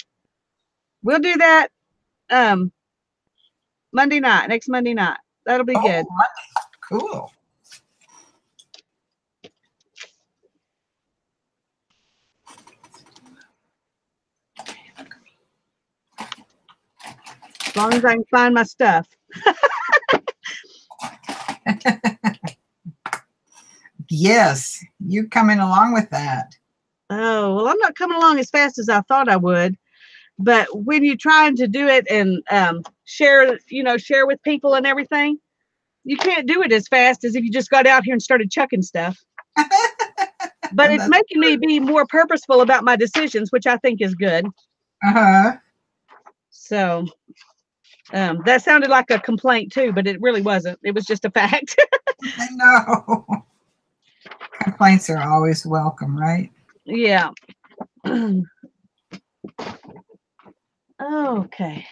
We'll do that Monday night, next Monday night. That'll be good. Cool. As long as I can find my stuff. Yes, you coming along with that. Oh, well, I'm not coming along as fast as I thought I would. But when you're trying to do it and share with people and everything, you can't do it as fast as if you just got out here and started chucking stuff. But it's making me be more purposeful about my decisions, which I think is good. Uh-huh. So that sounded like a complaint too, but it really wasn't. It was just a fact. I know. Complaints are always welcome, right? Yeah. Okay.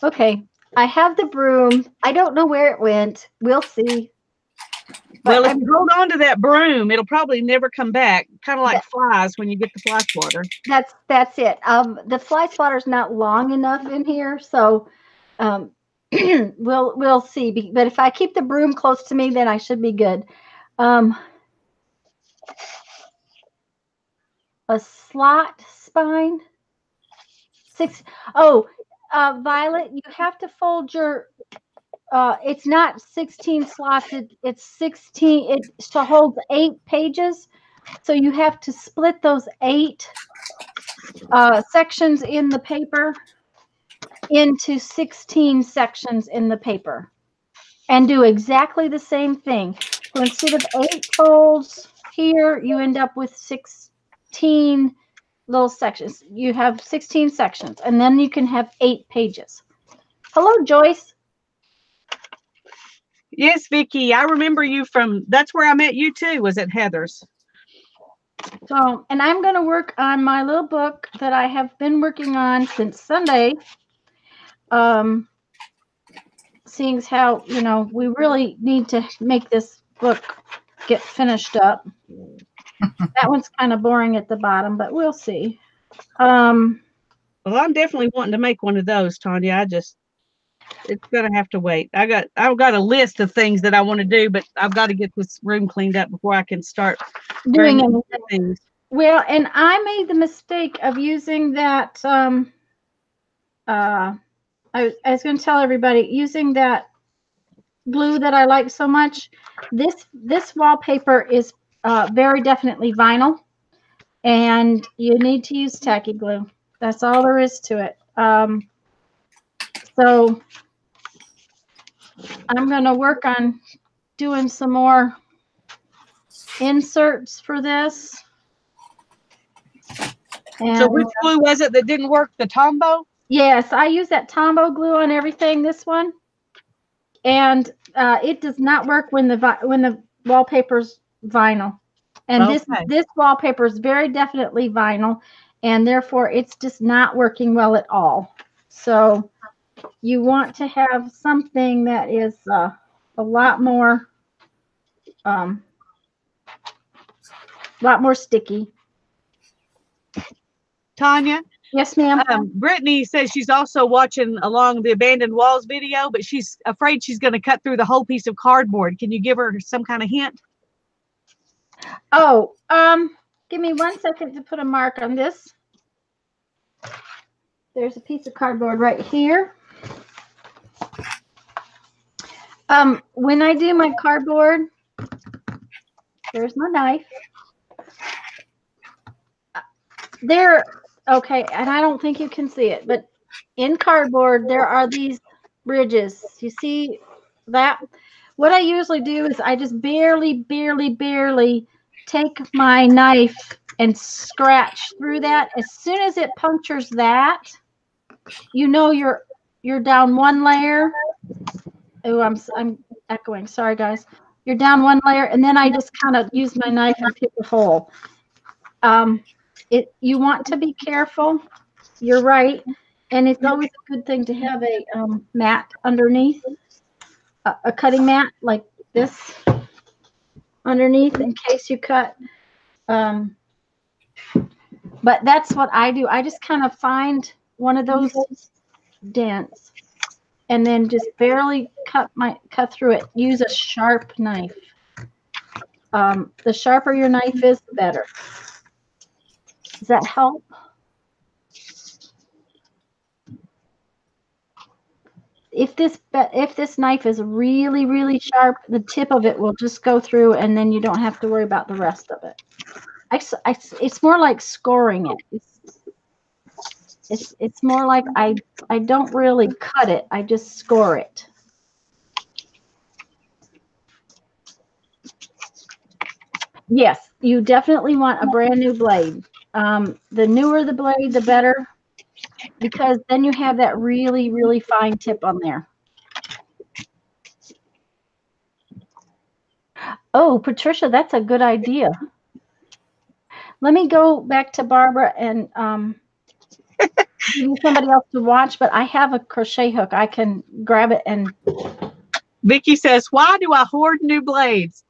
Okay. I have the broom. I don't know where it went. We'll see. Well, if you hold on to that broom, it'll probably never come back. Kind of like flies when you get the fly swatter. That's it. The fly swatter's not long enough in here, so we'll see. But if I keep the broom close to me, then I should be good. A slot spine. Violet, you have to fold your. It's not 16 slots. It's 16. It holds 8 pages, so you have to split those 8 sections in the paper into 16 sections in the paper, and do exactly the same thing. So instead of 8 folds here, you end up with 16 little sections. You have 16 sections, and then you can have 8 pages. Hello, Joyce. Yes, Vicki, I remember you from, that's where I met you too, was at Heather's. So, and I'm going to work on my little book that I have been working on since Sunday. Seeing as how, we really need to make this book get finished up. That one's kind of boring at the bottom, but we'll see. Well, I'm definitely wanting to make one of those, Tanya. It's gonna have to wait. I've got a list of things that I want to do, but I've got to get this room cleaned up before I can start doing things. Well, and I made the mistake of using that. I was going to tell everybody, using that glue that I like so much. This wallpaper is very definitely vinyl, and you need to use tacky glue. That's all there is to it. So I'm going to work on doing some more inserts for this. And, so which glue was it that didn't work? The Tombow? Yes, I use that Tombow glue on everything. This one, and it does not work when the wallpaper's vinyl. And okay. this wallpaper is very definitely vinyl, and therefore it's just not working well at all. So you want to have something that is a lot more sticky. Tanya, Yes, ma'am. Brittany says she's also watching along the abandoned walls video, but she's afraid she's going to cut through the whole piece of cardboard. Can you give her some kind of hint? Oh, give me 1 second to put a mark on this. There's a piece of cardboard right here. When I do my cardboard, there's my knife. Okay, and I don't think you can see it, but in cardboard, there are these ridges. You see that? What I usually do is I just barely take my knife and scratch through that. As soon as it punctures that, you know you're down one layer. Oh, I'm echoing. Sorry, guys. You're down one layer, and then I just kind of use my knife and pick a hole. You want to be careful. You're right, and it's always a good thing to have a mat underneath, a cutting mat like this underneath in case you cut. But that's what I do. I just kind of find one of those dents and then just barely cut through it. Use a sharp knife. The sharper your knife is, the better. Does that help? If this knife is really sharp, the tip of it will just go through, and then you don't have to worry about the rest of it. It's more like scoring it. It's more like I don't really cut it. I just score it. Yes, you definitely want a brand new blade. The newer the blade, the better, because then you have that really fine tip on there. Oh, Patricia, that's a good idea. Let me go back to Barbara and give you somebody else to watch, but I have a crochet hook. I can grab it and... Vicki says, why do I hoard new blades?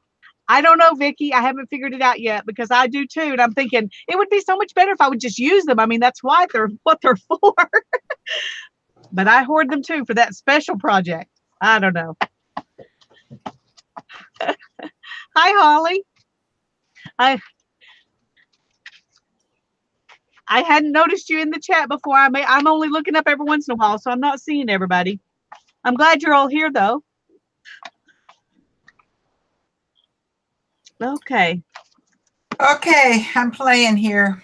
I don't know, Vicki. I haven't figured it out yet, because I do too. And I'm thinking it would be so much better if I would just use them. I mean, that's what they're for. But I hoard them too for that special project. I don't know. Hi, Holly. I hadn't noticed you in the chat before. I'm only looking up every once in a while, so I'm not seeing everybody. I'm glad you're all here, though. Okay. Okay, I'm playing here.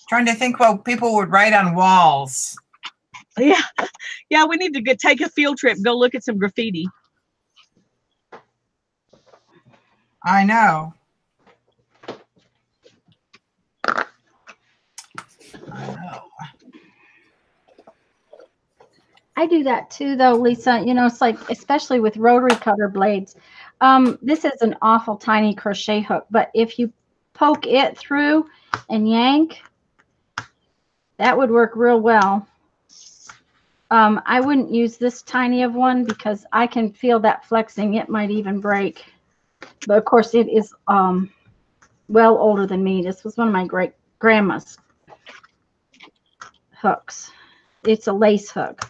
Trying to think what people would write on walls. Yeah, we need to take a field trip, go look at some graffiti. I know. I do that too, though, Lisa. You know, it's like, especially with rotary cutter blades. This is an awful tiny crochet hook, but if you poke it through and yank, that would work real well. I wouldn't use this tiny of one because I can feel that flexing. It might even break. But of course, it is well older than me. This was one of my great grandma's hooks. It's a lace hook.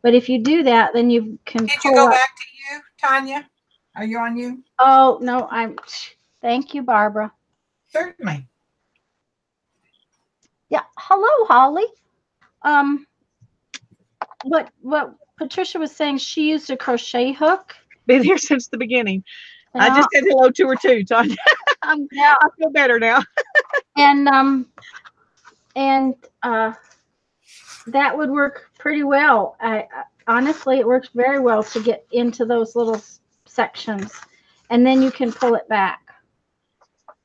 But if you do that, then you can Did pull you go up. back to you, Tanya? Are you on you? Oh, no, thank you, Barbara. Certainly. Yeah. Hello, Holly. What Patricia was saying, she used a crochet hook. Been here since the beginning. Yeah. I just said hello to her too, Tanya. I feel better now. and that would work pretty well. Honestly, it works very well to get into those little sections, and then you can pull it back.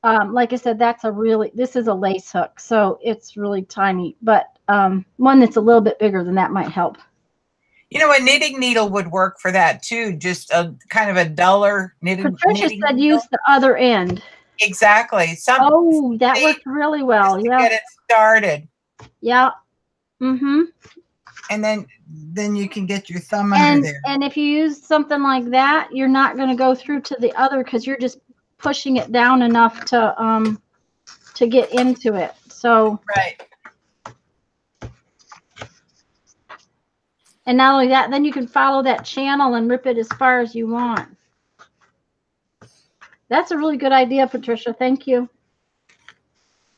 Like I said, this is a lace hook, so it's really tiny, but one that's a little bit bigger than that might help. You know, a knitting needle would work for that too. Just a kind of a duller knitting. Patricia said use the other end. Exactly. Oh, that worked really well. Just to get it started. Yeah. Mm-hmm. And then you can get your thumb under there. And if you use something like that, you're not going to go through to the other because you're just pushing it down enough to get into it. So Right. and not only that, then you can follow that channel and rip it as far as you want. That's a really good idea, Patricia. Thank you.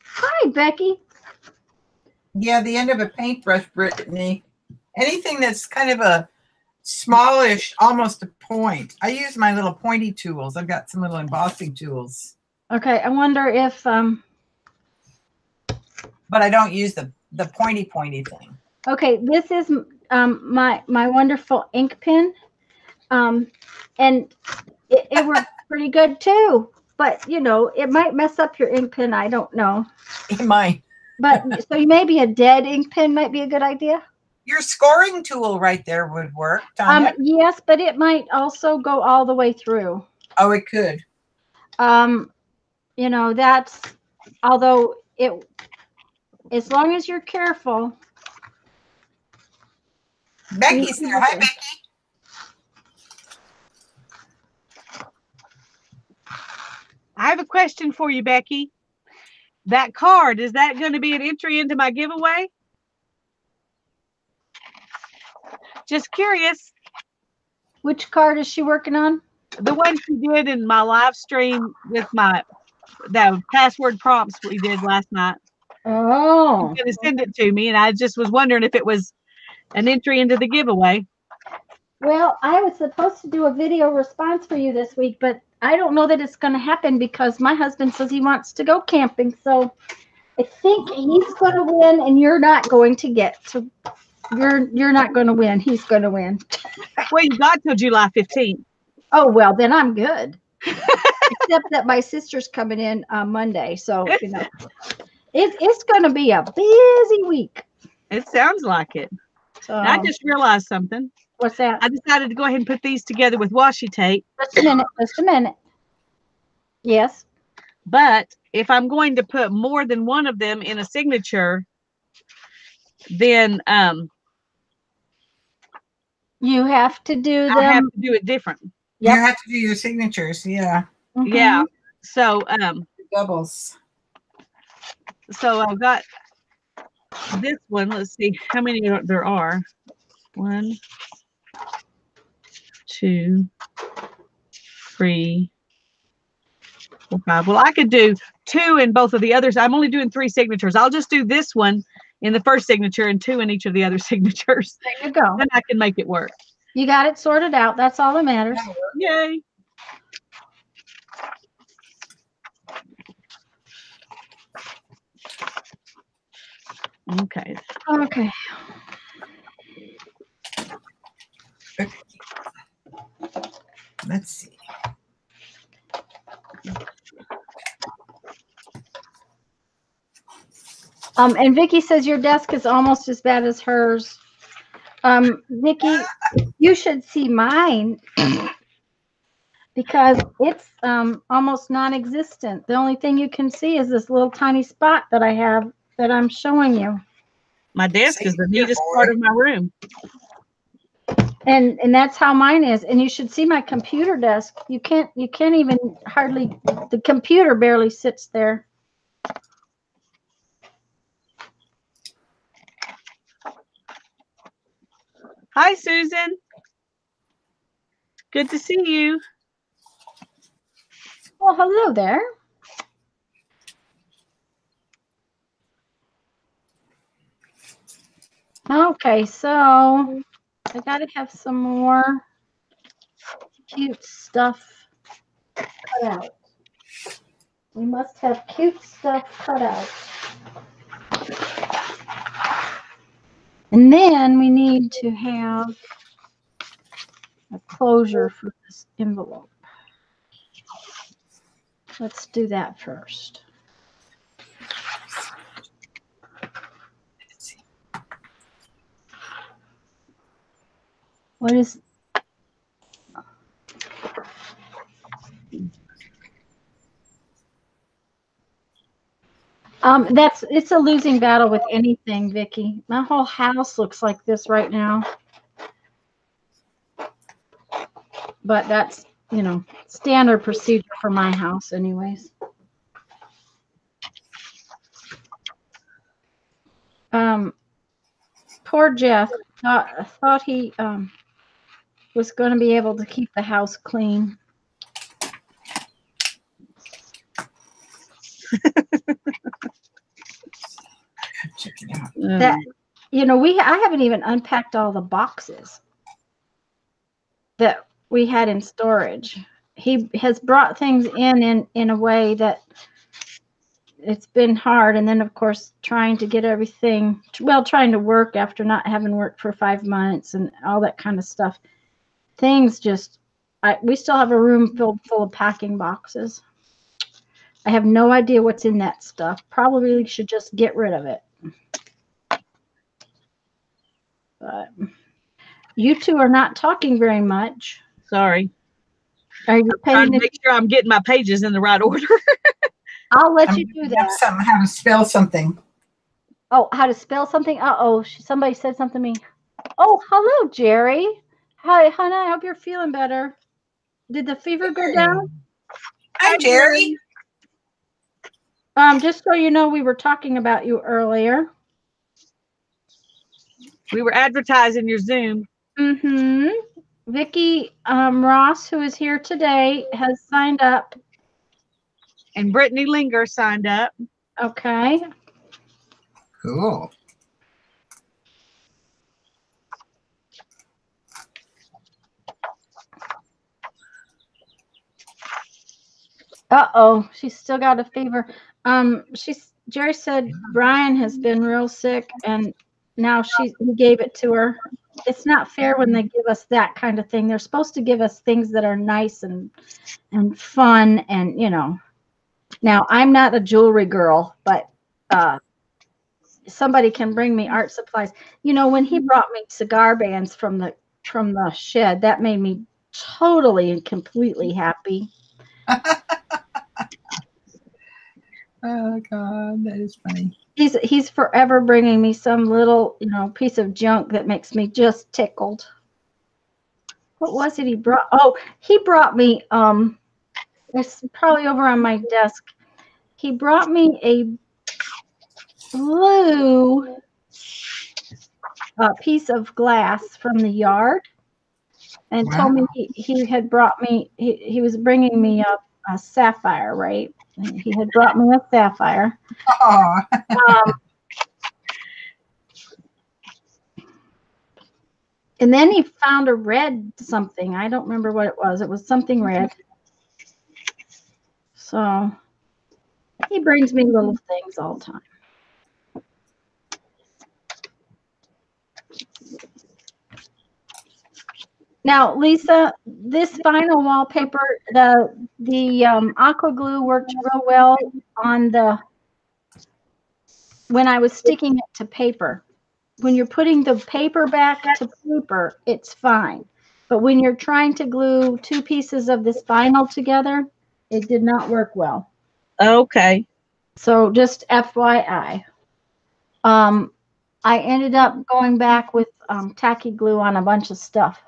Hi, Becky. Yeah, the end of a paintbrush, Brittany. Anything that's kind of a smallish, almost a point. I use my little pointy tools. I've got some little embossing tools. Okay, I wonder if But I don't use the pointy thing. okay, this is my wonderful ink pen. And it works pretty good too. But you know, it might mess up your ink pen. I don't know. It might. But so maybe a dead ink pen might be a good idea. Your scoring tool right there would work, Tanya. Yes, but it might also go all the way through. Oh, it could. You know, that's although it as long as you're careful. Becky's there. Hi, Becky. I have a question for you, Becky. That card, is that going to be an entry into my giveaway? Just curious. Which card is she working on? The one she did in my live stream with the password prompts we did last night. Oh. She's going to send it to me, and I just was wondering if it was an entry into the giveaway. Well, I was supposed to do a video response for you this week, but I don't know that it's going to happen because my husband says he wants to go camping. So I think he's going to win, and you're not going to get to. You're not going to win. He's going to win. Well, you got till July 15th. Oh well, then I'm good. Except that my sister's coming in on Monday, so you know it's going to be a busy week. It sounds like it. So And I just realized something. what's that? I decided to go ahead and put these together with washi tape. Just a minute. Just a minute. Yes. But if I'm going to put more than one of them in a signature, then You have to do them. I have to do it different. Yep. You have to do your signatures. Yeah. Mhm. Yeah. So Doubles. so I've got this one. Let's see how many there are. 1, 2, 3, 4, 5. Well, I could do 2 in both of the others. I'm only doing 3 signatures. I'll just do this one in the first signature and 2 in each of the other signatures. There you go. Then I can make it work. You got it sorted out. That's all that matters. Yay. Okay. Okay. Let's see. And Vicky says your desk is almost as bad as hers. Vicky, you should see mine because it's almost non-existent. The only thing you can see is this little tiny spot that I have that I'm showing you. My desk is the neatest part of my room. And that's how mine is. And you should see my computer desk. You can't even hardly, the computer barely sits there. Hi, Susan. Good to see you. Well, hello there. Okay, so I gotta have some more cute stuff cut out. We must have cute stuff cut out. And then we need to have a closure for this envelope. Let's do that first. What is It's a losing battle with anything, Vicky. My whole house looks like this right now. But that's, standard procedure for my house anyways. Poor Jeff thought he was going to be able to keep the house clean. Check it out. That I haven't even unpacked all the boxes that we had in storage. He has brought things in a way that it's been hard, and then of course trying to get everything, trying to work after not having worked for 5 months and all that kind of stuff. Things just, we still have a room filled full of packing boxes. I have no idea what's in that stuff. Probably should just get rid of it. But you two are not talking very much. Sorry. Are you trying to make sure I'm getting my pages in the right order? I'll let you do that. How to spell something. Oh, how to spell something? Uh-oh, somebody said something to me. Oh, hello, Jerry. Hi, honey. I hope you're feeling better. Did the fever go down? Hi, Jerry. Just so you know, we were talking about you earlier. We were advertising your Zoom. Mm-hmm. Vicky Ross, who is here today, has signed up. And Brittany Linger signed up. Okay. Cool. Uh-oh, she's still got a fever. Jerry said Brian has been real sick, and now he gave it to her. It's not fair when they give us that kind of thing. They're supposed to give us things that are nice and fun, and Now I'm not a jewelry girl, but somebody can bring me art supplies. When he brought me cigar bands from the shed, that made me totally and completely happy. Oh God, that is funny. He's forever bringing me some little, piece of junk that makes me just tickled. What was it he brought? Oh, he brought me, it's probably over on my desk. He brought me a blue piece of glass from the yard and told me he had brought me, he was bringing me a sapphire, right? He had brought me a sapphire. And then he found a red something. I don't remember what it was. It was something red. So he brings me little things all the time. Now, Lisa, this vinyl wallpaper, the aqua glue worked real well on when I was sticking it to paper. When you're putting the paper back to paper, it's fine. But when you're trying to glue 2 pieces of this vinyl together, it did not work well. Okay. So just FYI. I ended up going back with tacky glue on a bunch of stuff.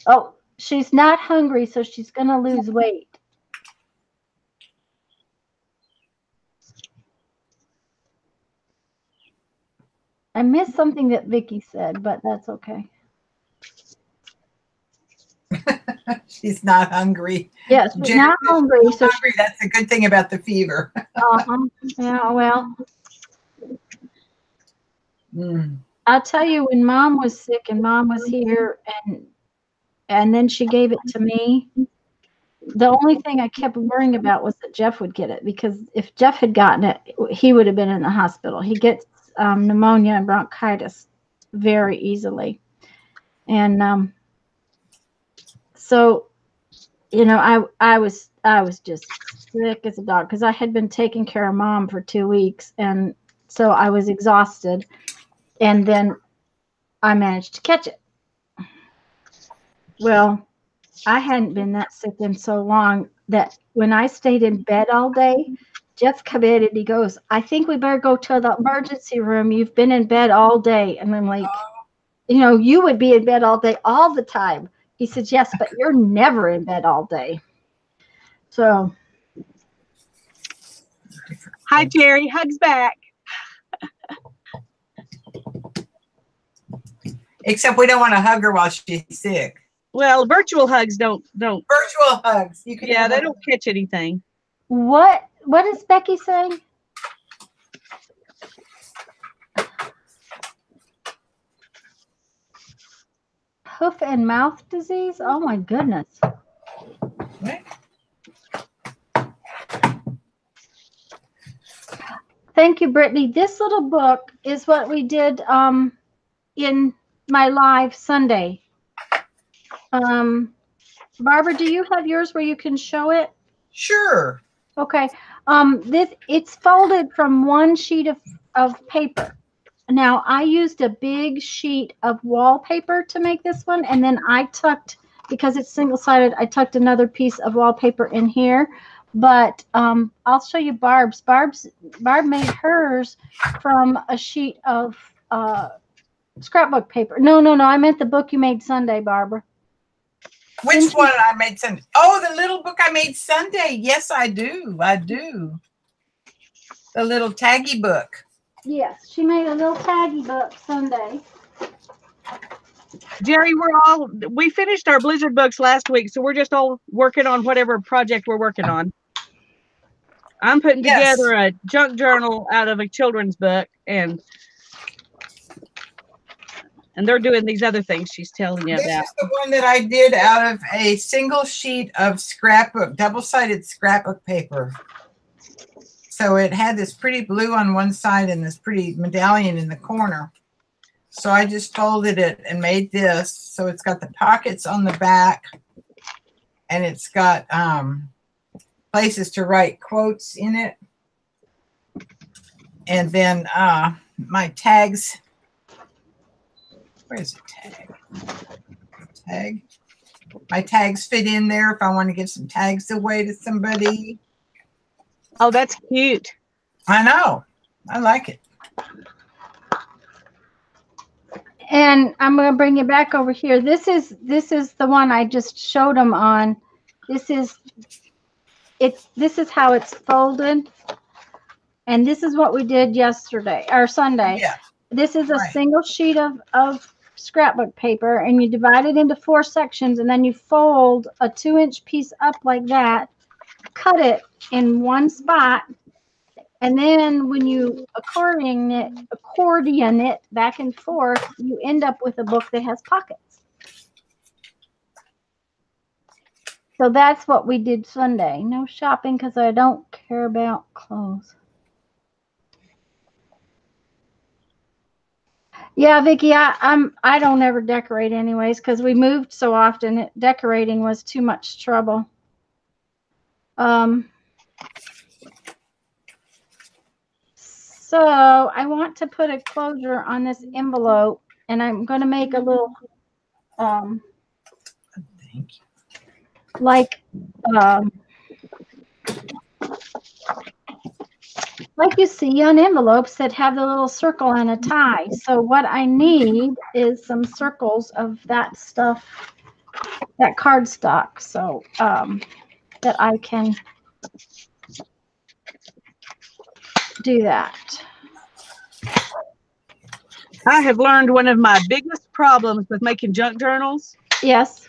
Oh, she's not hungry, so she's going to lose weight. I missed something that Vicky said, but that's okay. She's not hungry. Yes, she's not hungry. So hungry. That's a good thing about the fever. Yeah, well. Mm. I'll tell you, when Mom was sick and Mom was here and then she gave it to me, the only thing I kept worrying about was that Jeff would get it, because if Jeff had gotten it, he would have been in the hospital. He gets pneumonia and bronchitis very easily. And so, I was just sick as a dog because I had been taking care of Mom for 2 weeks, and so I was exhausted. And then I managed to catch it. Well, I hadn't been that sick in so long that when I stayed in bed all day, Jeff come in and he goes, I think we better go to the emergency room. You've been in bed all day. And I'm like, you would be in bed all day all the time. He said, yes, but you're never in bed all day. So. Hi, Jerry. Hugs back. Except we don't want to hug her while she's sick. Well, virtual hugs don't. Virtual hugs. You can. Yeah, they don't catch anything. What is Becky saying? Hoof and mouth disease? Oh my goodness. What? Thank you, Brittany. This little book is what we did in my live Sunday. Barbara, do you have yours where you can show it? Sure. Okay. It's folded from one sheet of paper. Now, I used a big sheet of wallpaper to make this one, and then I tucked, because it's single-sided, I tucked another piece of wallpaper in here. But I'll show you Barb's. Barb made hers from a sheet of scrapbook paper. No, I meant the book you made Sunday, Barbara. Which one I made Sunday? Oh, the little book I made Sunday. Yes, I do. The little taggy book. Yes, she made a little taggy book Sunday. Jerry, we finished our Blizzard books last week, so we're just all working on whatever project we're working on. I'm putting together a junk journal out of a children's book, and they're doing these other things she's telling you about. This is the one that I did out of a single sheet of scrapbook, double-sided scrapbook paper. So it had this pretty blue on one side and this pretty medallion in the corner. So I just folded it and made this. So it's got the pockets on the back, and it's got places to write quotes in it. And then my tags. Where's the tag? My tags fit in there if I want to give some tags away to somebody. Oh, that's cute. I know. I like it. And I'm going to bring you back over here. This is the one I just showed them on. This is how it's folded. And this is what we did yesterday or Sunday. Yeah. This is a single sheet of scrapbook paper, and you divide it into 4 sections, and then you fold a 2-inch piece up like that, cut it in one spot, and then when you accordion it back and forth, you end up with a book that has pockets. So that's what we did Sunday. No shopping because I don't care about clothes. Yeah, Vicki, I don't ever decorate anyways because we moved so often. Decorating was too much trouble. So I want to put a closure on this envelope, and I'm going to make a little, Thank you. like you see on envelopes that have the little circle and a tie. So what I need is some circles of that stuff, that cardstock, so that I can do that. I have learned one of my biggest problems with making junk journals. Yes.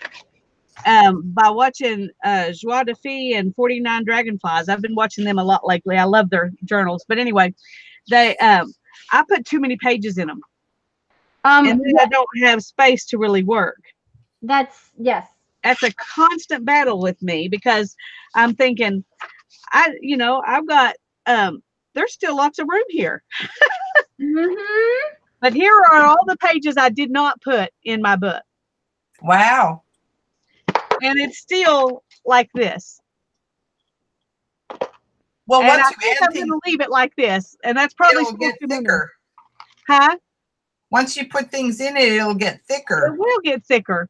By watching Joie de Fille and 49 Dragonflies. I've been watching them a lot lately. I love their journals. But anyway, I put too many pages in them. And then I don't have space to really work. That's That's a constant battle with me because I'm thinking, I've got, there's still lots of room here. Mm-hmm. But here are all the pages I did not put in my book. Wow. And it's still like this. Well, And once I you think add I'm things, going to leave it like this. And that's probably it'll get thicker. Huh? Once you put things in it, it'll get It thicker. will get thicker.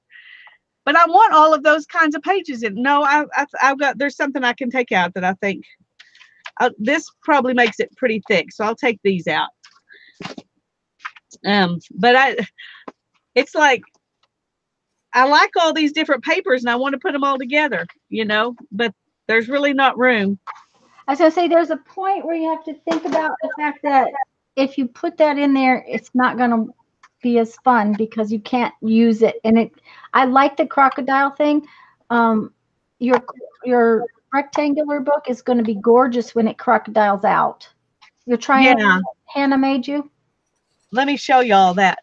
but I want all of those kinds of pages in. No, I've got, there's something I can take out that I think, this probably makes it pretty thick. So I'll take these out. But it's like, I like all these different papers and I want to put them all together, you know, but there's really not room. I was going to say, there's a point where you have to think about the fact that if you put that in there, it's not going to be as fun because you can't use it. And I like the crocodile thing. Your rectangular book is going to be gorgeous when it crocodiles out. You're trying Hannah made you? Let me show y'all that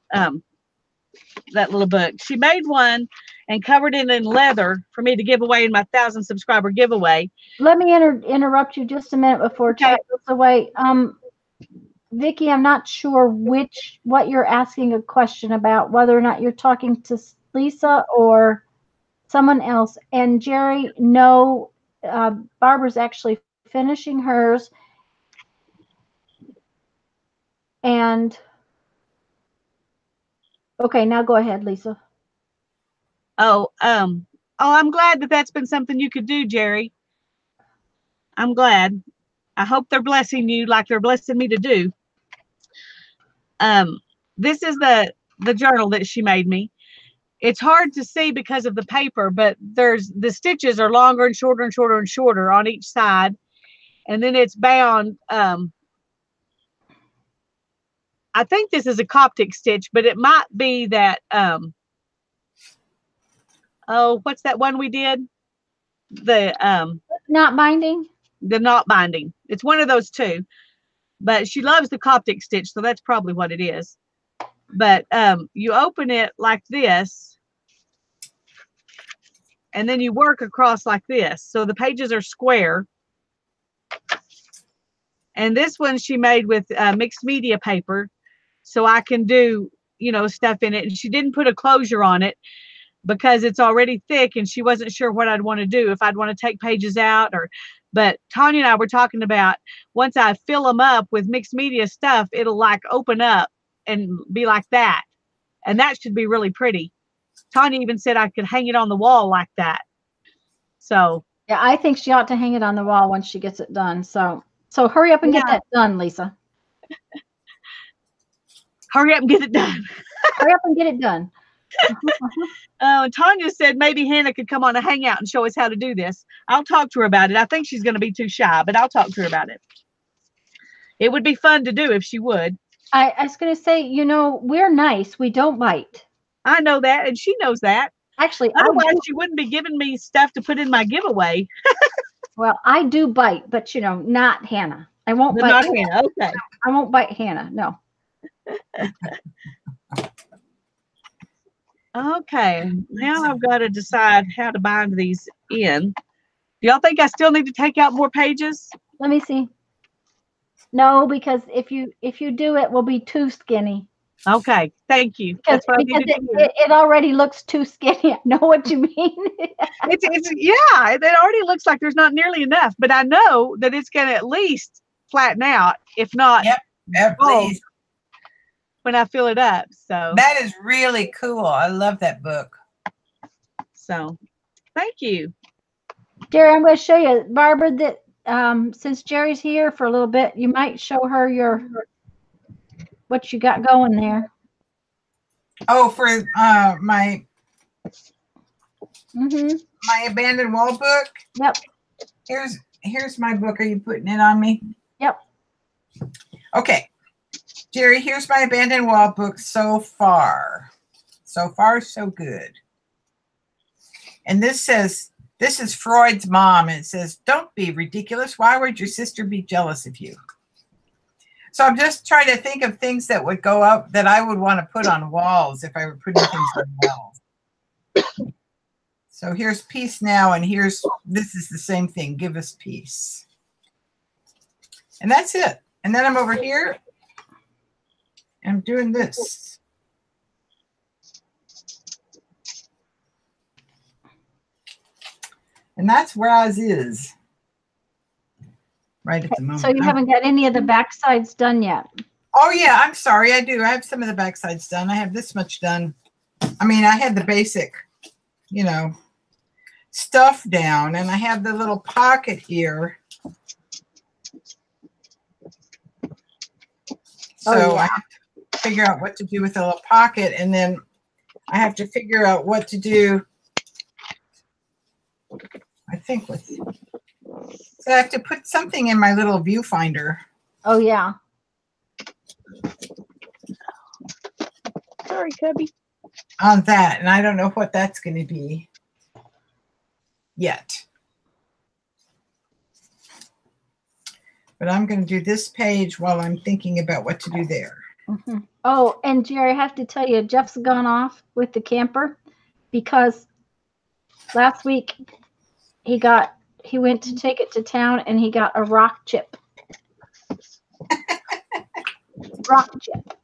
that little book. She made one and covered it in leather for me to give away in my 1,000 subscriber giveaway. Let me interrupt you just a minute before chat goes away. Vicki, I'm not sure what you're asking a question about, whether or not you're talking to Lisa or someone else. And Jerry, no, Barbara's actually finishing hers. And okay, now go ahead, Lisa. Oh, I'm glad that that's been something you could do, Jerry. I'm glad. I hope they're blessing you like they're blessing me to do. This is the journal that she made me. It's hard to see because of the paper, but the stitches are longer and shorter and shorter and shorter on each side. And then it's bound. I think this is a Coptic stitch, but it might be that, oh, what's that one we did? The knot binding. The knot binding. It's one of those two. But she loves the Coptic stitch, so that's probably what it is. But you open it like this, and then you work across like this. So the pages are square. And this one she made with mixed media paper, so I can do, you know, stuff in it. And she didn't put a closure on it because it's already thick, and she wasn't sure what I'd want to do, if I'd want to take pages out or. But Tanya and I were talking about, once I fill them up with mixed media stuff, it'll like open up and be like that. And that should be really pretty. Tanya even said I could hang it on the wall like that. So yeah, I think she ought to hang it on the wall once she gets it done. So hurry up and get that done, Lisa. Hurry up and get it done. Hurry up and get it done. Tanya said maybe Hannah could come on a hangout and show us how to do this. I'll talk to her about it. I think she's going to be too shy, but I'll talk to her about it. It would be fun to do if she would. I was going to say, you know, we're nice. We don't bite. I know that, and she knows that. Actually, otherwise she wouldn't be giving me stuff to put in my giveaway. Well, I do bite, but you know, not Hannah. I won't bite. Not Hannah. Okay. I won't bite Hannah. No. Okay, now I've got to decide how to bind these in. Do y'all think I still need to take out more pages? Let me see. No, because if you do, it will be too skinny. Okay, thank you. Because it already looks too skinny. I know what you mean. It already looks like there's not nearly enough, but I know that it's going to at least flatten out, if not. Yep, please. When I fill it up. So that is really cool. I love that book. So thank you. Jerry, I'm going to show you, Barbara, that since Jerry's here for a little bit, you might show her what you got going there. Oh, for my my abandoned wall book? Yep. Here's my book. Are you putting it on me? Yep. Okay. Jerry, here's my abandoned wall book so far. So far, so good. And this says, this is Freud's mom. And it says, don't be ridiculous. Why would your sister be jealous of you? So I'm just trying to think of things that would go up that I would want to put on walls if I were putting things on walls. So here's peace now. And this is the same thing. Give us peace. And that's it. And then I'm over here. I'm doing this. And that's where I is right at the moment. So you haven't got any of the back sides done yet? Oh, yeah. I'm sorry. I do. I have some of the back sides done. I have this much done. I mean, I had the basic you know, stuff down, and I have the little pocket here. So Oh, yeah. I have to figure out what to do with the little pocket, and then I have to figure out what to do, I think, with, so I have to put something in my little viewfinder. Oh, yeah. Sorry, Cubby. On that, and I don't know what that's going to be yet. But I'm going to do this page while I'm thinking about what to do there. Mm-hmm. Oh, and Jerry, I have to tell you, Jeff's gone off with the camper because last week he went to take it to town and he got a rock chip. Rock chip.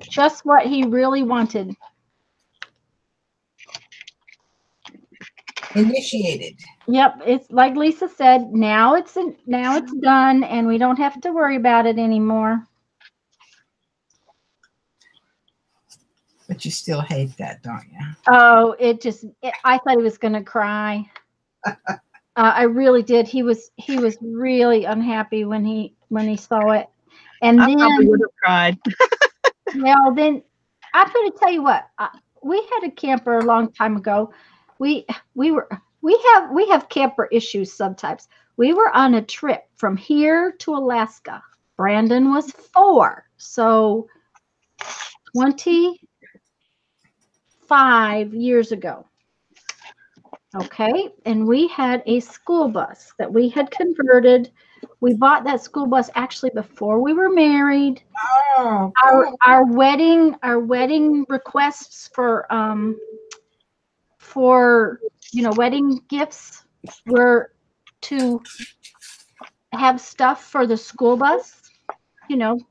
Just what he really wanted. Initiated. Yep, it's like Lisa said, now it's done and we don't have to worry about it anymore. But you still hate that, don't you? Oh, I thought he was going to cry. I really did. He was really unhappy when he saw it. And I then probably would have cried. well, then I'm going to tell you what. We had a camper a long time ago. We have camper issues sometimes. We were on a trip from here to Alaska. Brandon was 4, so 25 years ago. Okay, and we had a school bus that we had converted. We bought that school bus actually before we were married. Oh, cool. Our wedding requests for wedding gifts were to have stuff for the school bus,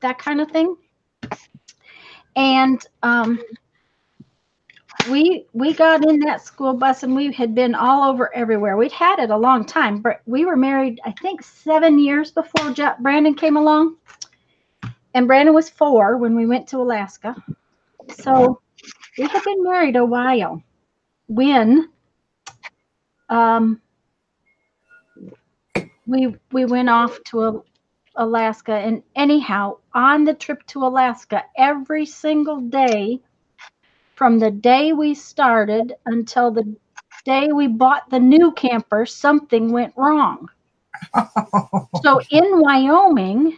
that kind of thing. And we got in that school bus and we had been all over everywhere. We'd had it a long time, but we were married, I think, 7 years before Brandon came along. And Brandon was 4 when we went to Alaska. So we had been married a while when we went off to Alaska. And anyhow, on the trip to Alaska, every single day, from the day we started until the day we bought the new camper, something went wrong. So in Wyoming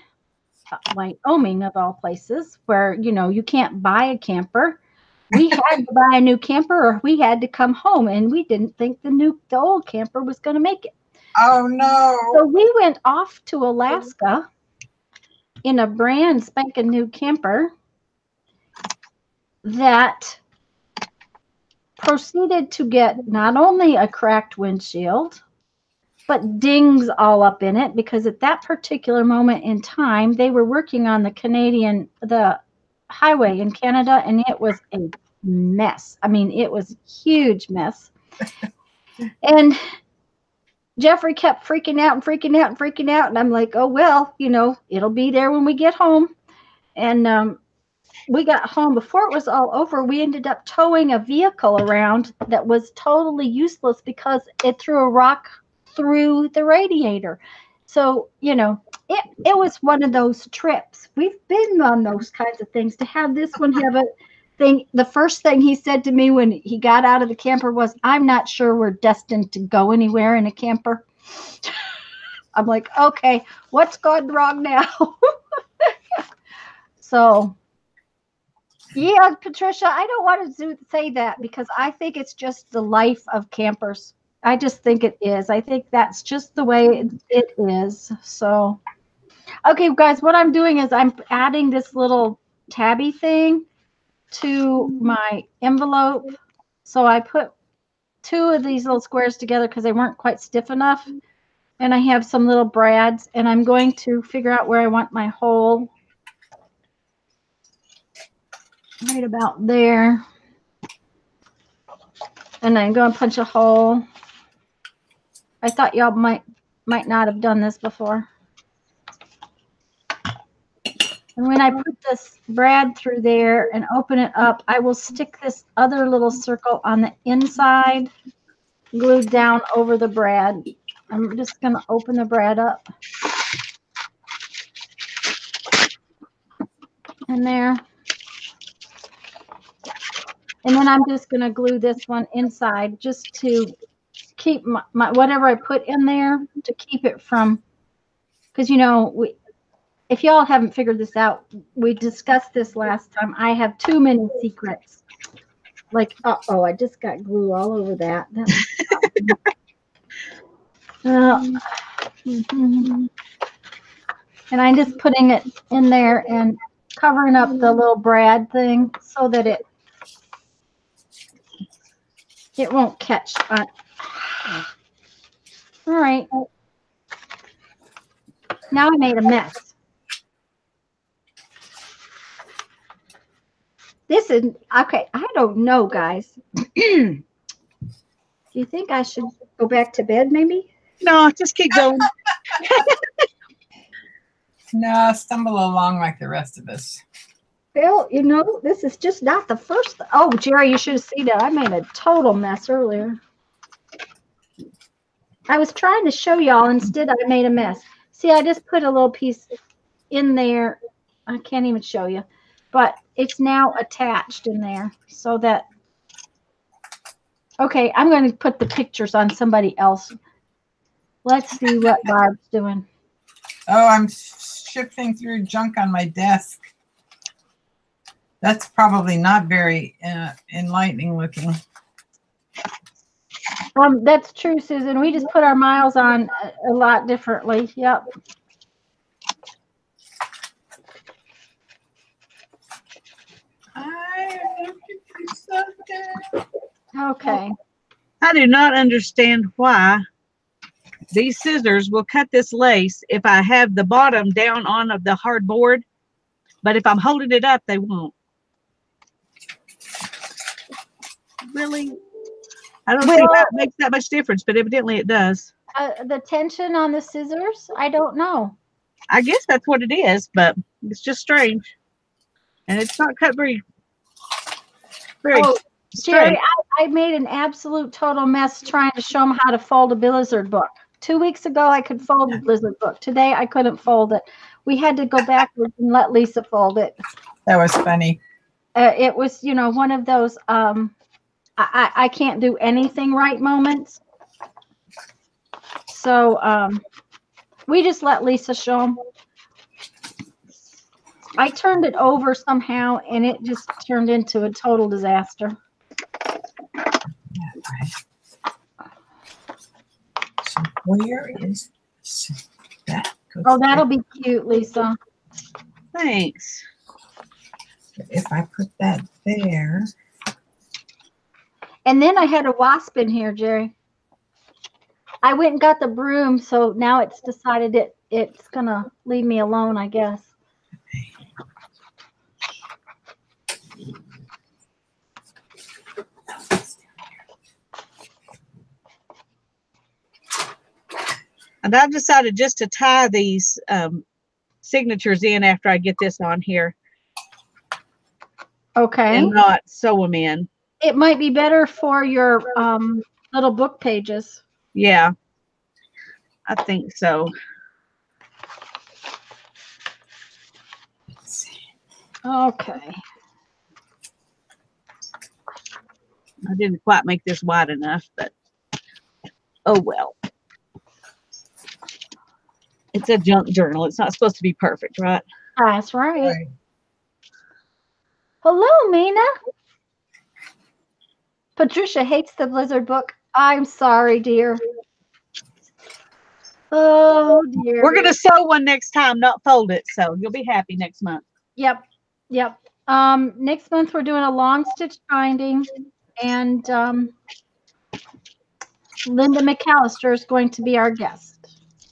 of all places, where you can't buy a camper, we had to buy a new camper or we had to come home, and we didn't think the old camper was going to make it. Oh no. So we went off to Alaska in a brand spanking new camper that proceeded to get not only a cracked windshield, but dings all up in it, because at that particular moment in time, they were working on the highway in Canada, and it was a mess. I mean, it was a huge mess. And Jeffrey kept freaking out and freaking out and freaking out. And I'm like, oh, well, it'll be there when we get home. And we got home before it was all over. We ended up towing a vehicle around that was totally useless because it threw a rock through the radiator. So, it was one of those trips. We've been on those kinds of things. To have this one have a thing, the first thing he said to me when he got out of the camper was, I'm not sure we're destined to go anywhere in a camper. I'm like, okay, what's gone wrong now? So, yeah, Patricia, I don't want to say that because I think it's just the life of campers. I just think it is. I think that's just the way it is. So, okay, guys, what I'm doing is I'm adding this little tabby thing to my envelope. So I put 2 of these little squares together because they weren't quite stiff enough. And I have some little brads, and I'm going to figure out where I want my hole. Right about there. And I'm going to punch a hole. I thought y'all might not have done this before. And when I put this brad through there and open it up, I will stick this other little circle on the inside, glued down over the brad. I'm just going to open the brad up. In there. And then I'm just going to glue this one inside just to keep my whatever I put in there, to keep it from, because you know, if y'all haven't figured this out, we discussed this last time. I have too many secrets. Like, uh-oh, I just got glue all over that. And I'm just putting it in there and covering up the little brad thing so that it won't catch on. All right. Now I made a mess. This is, okay, I don't know, guys. Do you think I should go back to bed maybe? No, just keep going. No, stumble along like the rest of us. Well, you know, this is just not the first. Oh, Jerry, you should have seen that. I made a total mess earlier. I was trying to show y'all. Instead, I made a mess. See, I just put a little piece in there. I can't even show you. But it's now attached in there so that. Okay, I'm going to put the pictures on somebody else. Let's see what Barb's doing. Oh, I'm shifting through junk on my desk. That's probably not very enlightening looking. That's true, Susan. We just put our miles on a lot differently. Yep. Okay. I do not understand why these scissors will cut this lace if I have the bottom down on of the hard board, but if I'm holding it up, they won't. Really? I don't see how it makes that much difference, but evidently it does. The tension on the scissors? I don't know. I guess that's what it is, but it's just strange. And it's not cut very Jerry, straight. I made an absolute total mess trying to show them how to fold a Blizzard book. 2 weeks ago, I could fold a Blizzard book. Today, I couldn't fold it. We had to go backwards and let Lisa fold it. That was funny. It was, you know, one of those I can't do anything right moments. So we just let Lisa show them. I turned it over somehow, and it just turned into a total disaster. So where is that? Oh, that'll be cute, Lisa. Thanks. If I put that there. And then I had a wasp in here, Jerry. I went and got the broom, so now it's decided it's going to leave me alone, I guess. And I've decided just to tie these signatures in after I get this on here. Okay. And not sew them in. It might be better for your little book pages. Yeah, I think so. Okay. I didn't quite make this wide enough, but oh well. It's a junk journal. It's not supposed to be perfect, right? That's right. Hello, Mina. Patricia hates the Blizzard book. I'm sorry, dear. Oh, dear. We're going to sew one next time, not fold it. So you'll be happy next month. Yep. Yep. Next month, we're doing a long stitch binding. And Linda McAllister is going to be our guest.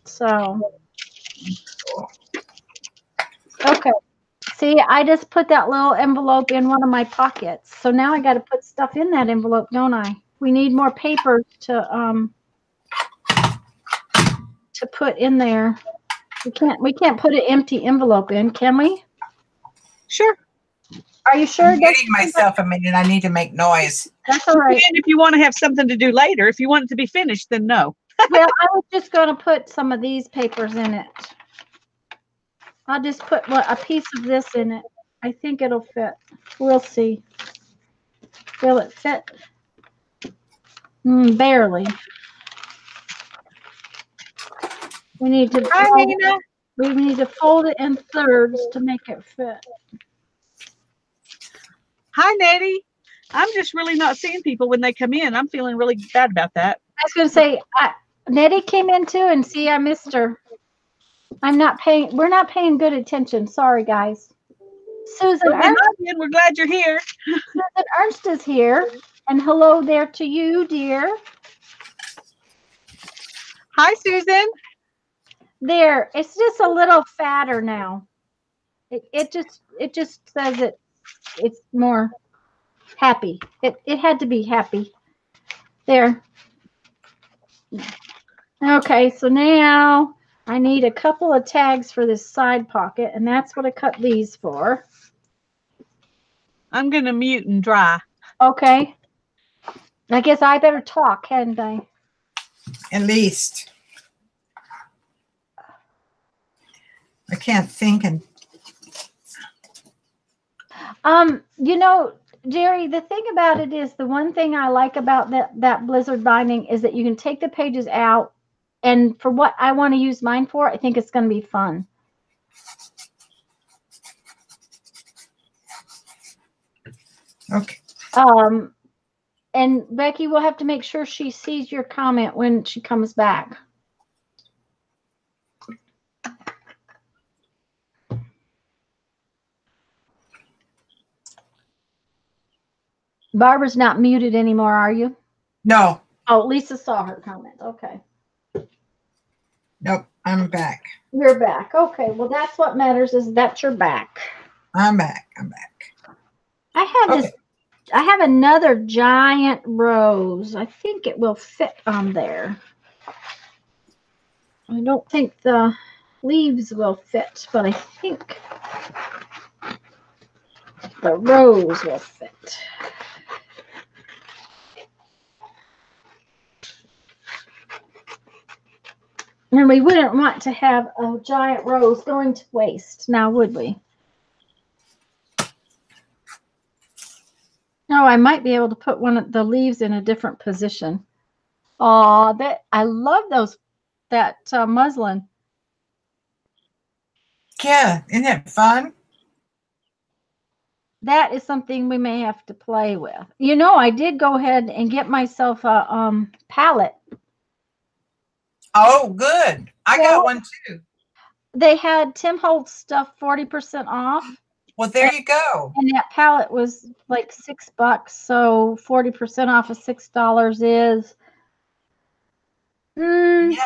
So, okay. See, I just put that little envelope in one of my pockets. So now I got to put stuff in that envelope, don't I? We need more paper to put in there. We can't put an empty envelope in, can we? Sure. Are you sure? I'm muting myself a minute. I need to make noise. That's all right. And if you want to have something to do later, if you want it to be finished, then no. Well, I was just going to put some of these papers in it. I'll just put a piece of this in it. I think it'll fit. We'll see. Will it fit? Barely. We need to Hi, fold Nina. it. We need to fold it in thirds to make it fit. Hi, Nettie. I'm just really not seeing people when they come in. I'm feeling really bad about that. I was going to say, Nettie came in too, and see, I missed her. We're not paying good attention. Sorry, guys. Susan Well, Ernst, we're glad you're here. Susan Ernst is here. And hello there to you, dear. Hi, Susan. There, it's just a little fatter now. It just says it's more happy. It had to be happy. There. Okay, so now I need a couple of tags for this side pocket, and that's what I cut these for. I'm gonna mute and dry. Okay. I guess I better talk, hadn't I? At least. I can't think and You know, Jerry, the thing about it is the one thing I like about that Blizzard binding is that you can take the pages out, and for what I want to use mine for, I think it's going to be fun. okay. And Becky will have to make sure she sees your comment when she comes back. Barbara's not muted anymore, are you? No. Oh, Lisa saw her comment. Okay. Nope. I'm back. You're back. Okay. Well, that's what matters is that you're back. I'm back. I'm back. I have this. I have another giant rose. I think it will fit on there. I don't think the leaves will fit, but I think the rose will fit. And we wouldn't want to have a giant rose going to waste, now would we? No, I might be able to put one of the leaves in a different position. Oh, I love that muslin. Yeah, isn't it fun? That is something we may have to play with. You know, I did go ahead and get myself a palette. Oh, good. I got one too. They had Tim Holtz stuff 40% off. Well, there you go. And that palette was like $6. So 40% off of $6 is. Yeah.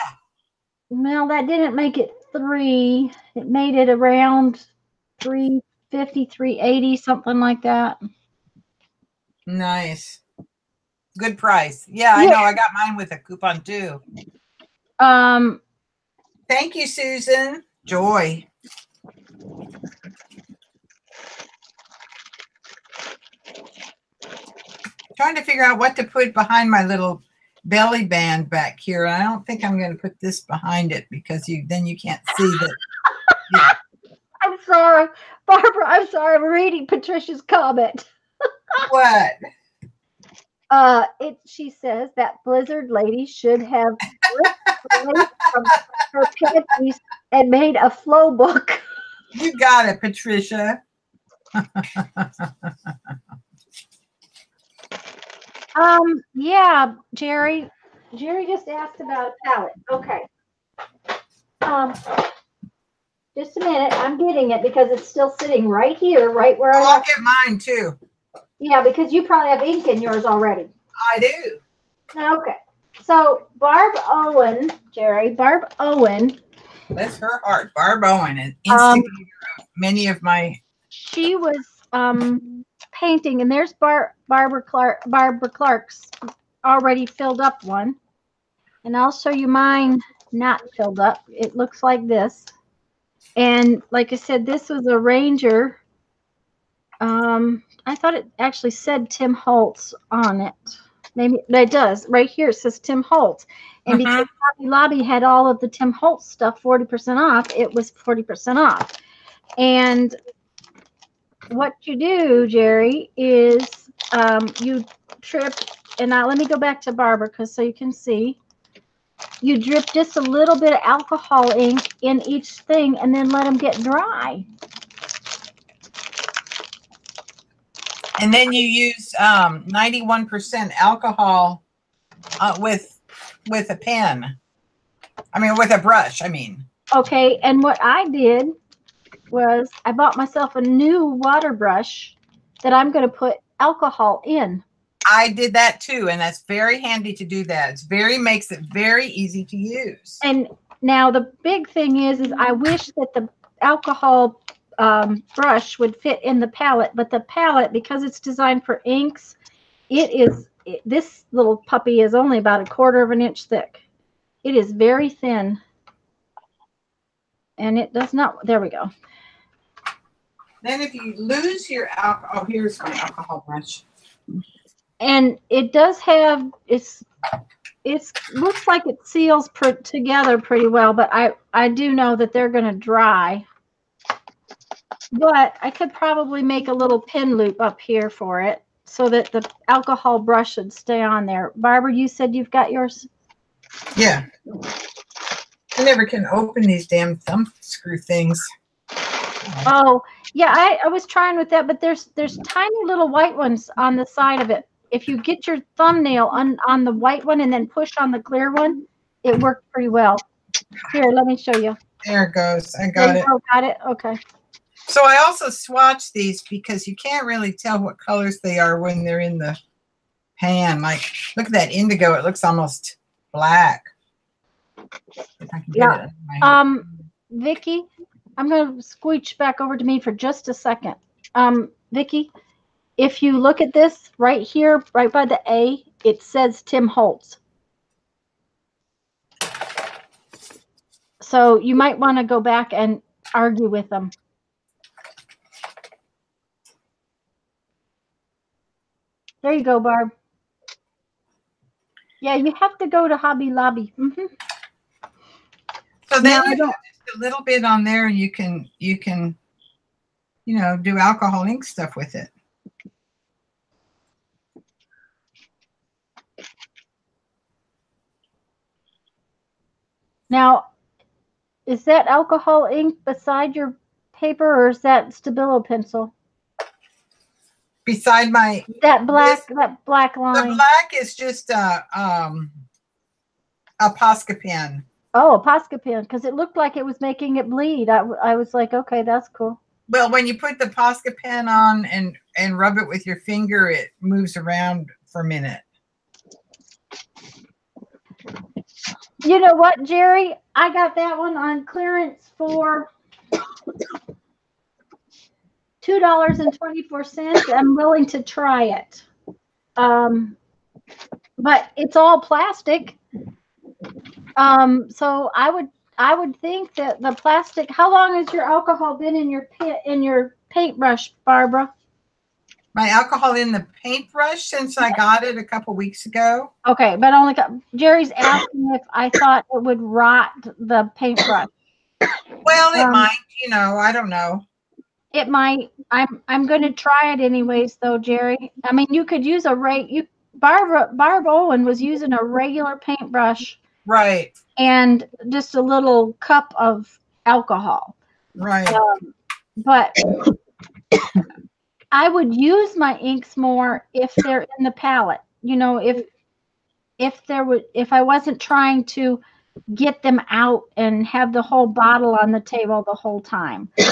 Well, that didn't make it $3. It made it around $3.50, $3.80, something like that. Nice. Good price. Yeah, I know. I got mine with a coupon too. Thank you, Susan. Joy. Trying to figure out what to put behind my little belly band back here. I don't think I'm going to put this behind it because then you can't see that. Yeah. I'm sorry, Barbara. I'm sorry. I'm reading Patricia's comment. What? She says that Blizzard lady should have ripped from her panties and made a flow book. You got it, Patricia. Yeah, Jerry. Jerry just asked about a palette. Okay. Just a minute. I'm getting it because it's still sitting right here, right where Oh, I I'll get mine too. Yeah, because you probably have ink in yours already. I do. Okay. So Barb Owen, Barb Owen. Bless her heart. Barb Owen, an instigator of many of my. She was painting, and there's Barbara Clark's already filled up one. And I'll show you mine not filled up. It looks like this. And like I said, this was a Ranger I thought it actually said Tim Holtz on it. Maybe it does. Right here it says Tim Holtz. And because Hobby Lobby had all of the Tim Holtz stuff 40% off, it was 40% off. And what you do, Jerry, is you trip, and now let me go back to Barbara because so you can see. You drip just a little bit of alcohol ink in each thing and then let them get dry. And then you use 91% alcohol with a pen. I mean, with a brush, I mean. Okay, and what I did was I bought myself a new water brush that I'm going to put alcohol in. I did that too, and that's very handy to do that. Makes it very easy to use. And now the big thing is I wish that the alcohol brush would fit in the palette, but the palette, because it's designed for inks, this little puppy is only about 1/4 of an inch thick. It is very thin, and it does not. There we go. Then if you lose your alcohol, here's my alcohol brush. And it does have it looks like it seals together pretty well, but I do know that they're going to dry. But I could probably make a little pin loop up here for it so that the alcohol brush should stay on there. Barbara, you said you've got yours? Yeah. I never can open these damn thumb screw things. Oh, yeah, I was trying with that, but there's tiny little white ones on the side of it. If you get your thumbnail on the white one and then push on the clear one, it worked pretty well. Here, let me show you. There it goes. I got it. Oh, got it? Okay. So I also swatch these because you can't really tell what colors they are when they're in the pan. Like, look at that indigo. It looks almost black. If I can get it. Vicki, I'm going to scooch back over to me for just a second. Vicki, if you look at this right here, right by the A, it says Tim Holtz. So you might want to go back and argue with them. There you go, Barb. Yeah, you have to go to Hobby Lobby. Mm-hmm. So then you have just a little bit on there, and you can do alcohol ink stuff with it. Now, is that alcohol ink beside your paper, or is that Stabilo pencil? Beside my that black line. The black is just a Posca pen. Oh, a Posca pen, because it looked like it was making it bleed. I was like, okay, that's cool. Well, when you put the Posca pen on and rub it with your finger, it moves around for a minute. You know what, Jerry? I got that one on clearance for $2.24. I'm willing to try it. But it's all plastic. So I would think that the plastic. How long has your alcohol been in your paintbrush, Barbara? My alcohol in the paintbrush since I got it a couple weeks ago. Okay, but Jerry's asking if I thought it would rot the paintbrush. Well, it might. I don't know. It might. I'm going to try it anyways, though, Jerry. I mean, you could use Barb Owen was using a regular paintbrush, right, and just a little cup of alcohol, right. But I would use my inks more if they're in the palette. If I wasn't trying to get them out and have the whole bottle on the table the whole time. You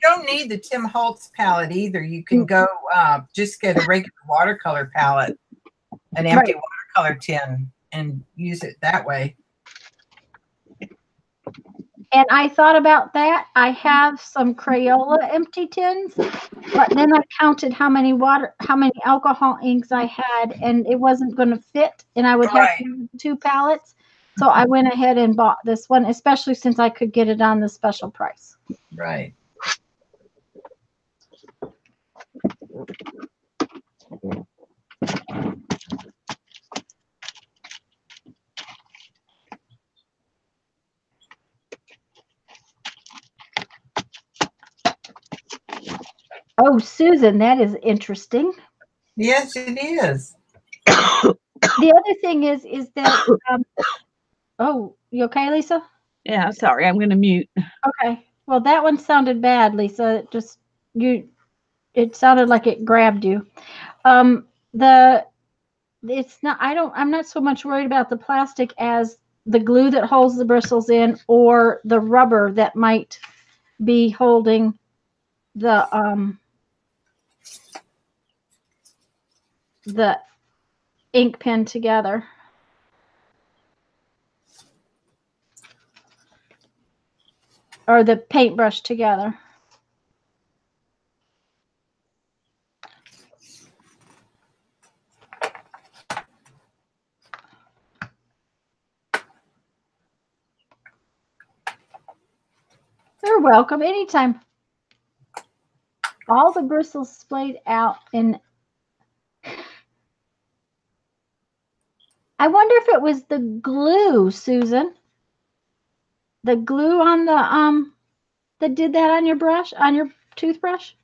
don't need the Tim Holtz palette either. You can go just get a regular watercolor palette, an empty watercolor tin, and use it that way. And I thought about that. I have some Crayola empty tins, but then I counted how many alcohol inks I had, and it wasn't going to fit, and I would have two palettes. So I went ahead and bought this one, especially since I could get it on the special price. Right. Oh, Susan, that is interesting. Yes, it is. The other thing is that oh, you okay, Lisa? Yeah, sorry, I'm going to mute. Okay. Well, that one sounded bad, Lisa. It just it sounded like it grabbed you. The it's not I'm not so much worried about the plastic as the glue that holds the bristles in or the rubber that might be holding the ink pen together. Or the paintbrush together. You're welcome anytime. All the bristles splayed out in. I wonder if it was the glue, Susan. The glue on the that did that on your brush, on your toothbrush.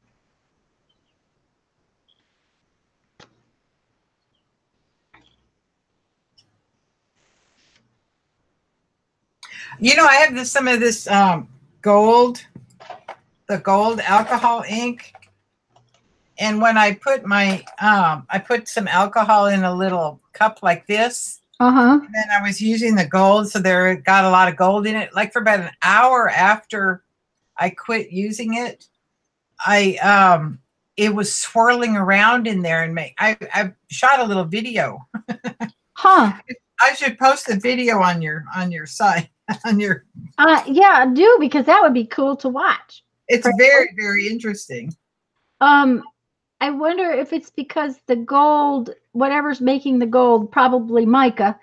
You know, I have some of this gold, the gold alcohol ink. And when I put my, I put some alcohol in a little cup like this. Uh-huh. And then I was using the gold, so there got a lot of gold in it. Like for about an hour after I quit using it, it was swirling around in there, and I shot a little video. Huh. I should post the video on your site on your. Yeah, do, because that would be cool to watch. It's very, very interesting. I wonder if it's because the gold, whatever's making the gold, probably mica,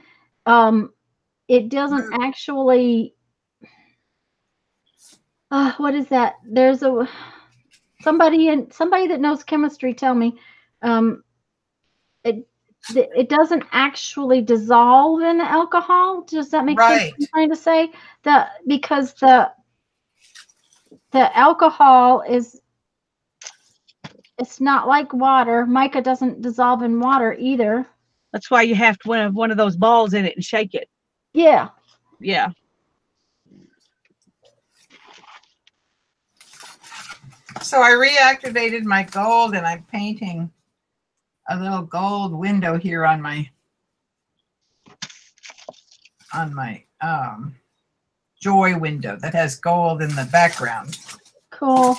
it doesn't actually. What is that? There's somebody that knows chemistry tell me, it doesn't actually dissolve in alcohol. Does that make sense? What I'm trying to say because the alcohol is. It's not like water. Mica doesn't dissolve in water either. That's why you have to have one of those balls in it and shake it. Yeah. Yeah. So I reactivated my gold, and I'm painting a little gold window here on my Joy window that has gold in the background. Cool.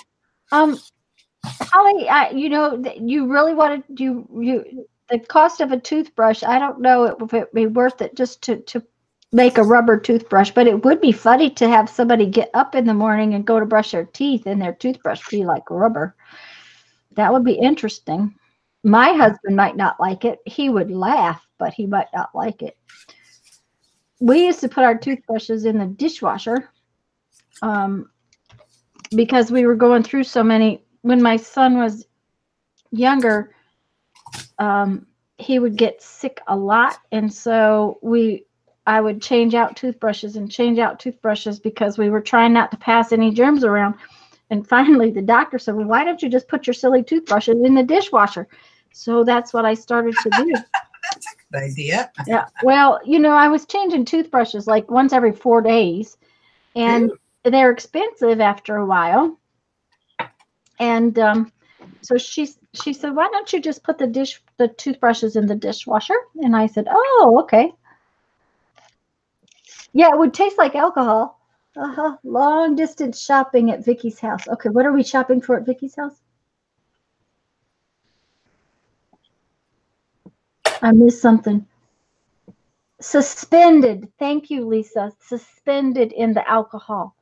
Holly, you know, you really wanted the cost of a toothbrush. I don't know if it would be worth it just to make a rubber toothbrush, but it would be funny to have somebody get up in the morning and go to brush their teeth and their toothbrush be like rubber. That would be interesting. My husband might not like it. He would laugh, but he might not like it. We used to put our toothbrushes in the dishwasher because we were going through so many. When my son was younger, he would get sick a lot, and so I would change out toothbrushes because we were trying not to pass any germs around. And finally, the doctor said, "Well, why don't you just put your silly toothbrushes in the dishwasher?" So that's what I started to do. That's a good idea. Yeah. Well, you know, I was changing toothbrushes like once every 4 days, and they're expensive after a while. And so she said, "Why don't you just put the toothbrushes in the dishwasher?" And I said, "Oh, okay." Yeah, it would taste like alcohol. Long distance shopping at Vicky's house. Okay, what are we shopping for at Vicky's house? I missed something. Suspended. Thank you, Lisa. Suspended in the alcohol.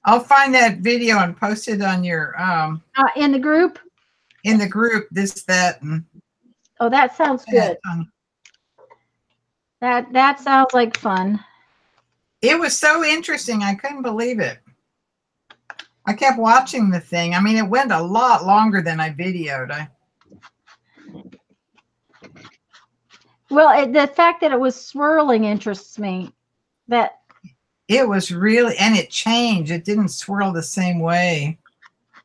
I'll find that video and post it on your in the group. In the group, and oh, that sounds good. That sounds like fun. It was so interesting. I couldn't believe it. I kept watching the thing. I mean, it went a lot longer than I videoed. Well, the fact that it was swirling interests me. That It was really, and it changed. It didn't swirl the same way.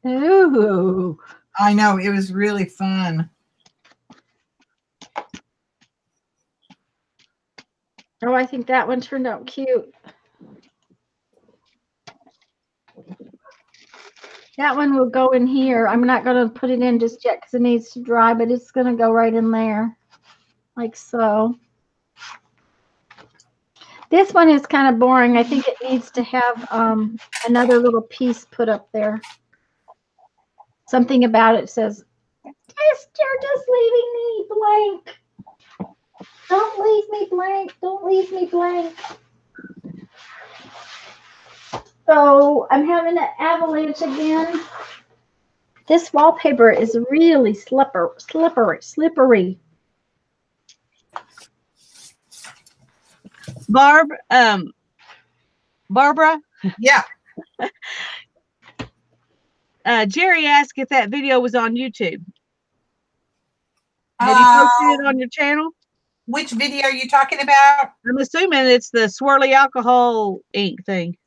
ooh. I know, it was really fun. Oh, I think that one turned out cute. That one will go in here. I'm not going to put it in just yet because it needs to dry, but it's going to go right in there, like so. This one is kind of boring. I think it needs to have another little piece put up there. Something about it says, yes, you're just leaving me blank. Don't leave me blank. Don't leave me blank. So I'm having an avalanche again. This wallpaper is really slippery. Barbara, Yeah. Jerry asked if that video was on YouTube. Have you posted it on your channel? Which video are you talking about? I'm assuming it's the swirly alcohol ink thing.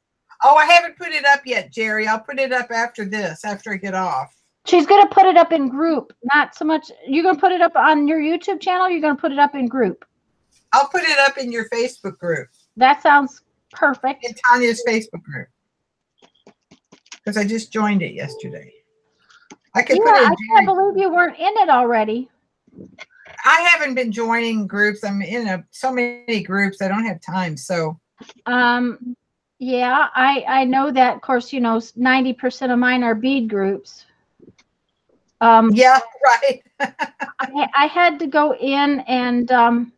Oh, I haven't put it up yet, Jerry. I'll put it up after this, after I get off. She's going to put it up in group, not so much. You're going to put it up on your YouTube channel? Or you're going to put it up in group? I'll put it up in your Facebook group. That sounds perfect. In Tanya's Facebook group. Because I just joined it yesterday. I could put it in I can't believe you weren't in it already. I haven't been joining groups. I'm in so many groups. I don't have time. So yeah, I know that. Of course, 90% of mine are bead groups. yeah, right. I had to go in and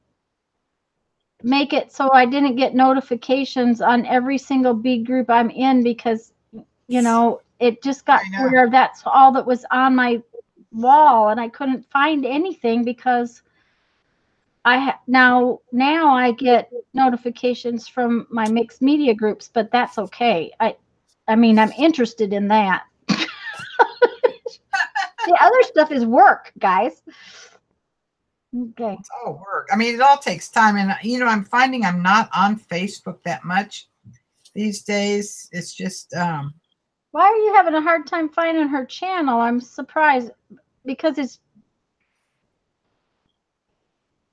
make it so I didn't get notifications on every single bead group I'm in because, it just got to where that's all that was on my wall and I couldn't find anything because now I get notifications from my mixed media groups, but that's okay. I mean, I'm interested in that. The other stuff is work, guys. Okay. It's all work. I mean, it all takes time. And, I'm finding I'm not on Facebook that much these days. It's just. Why are you having a hard time finding her channel? I'm surprised because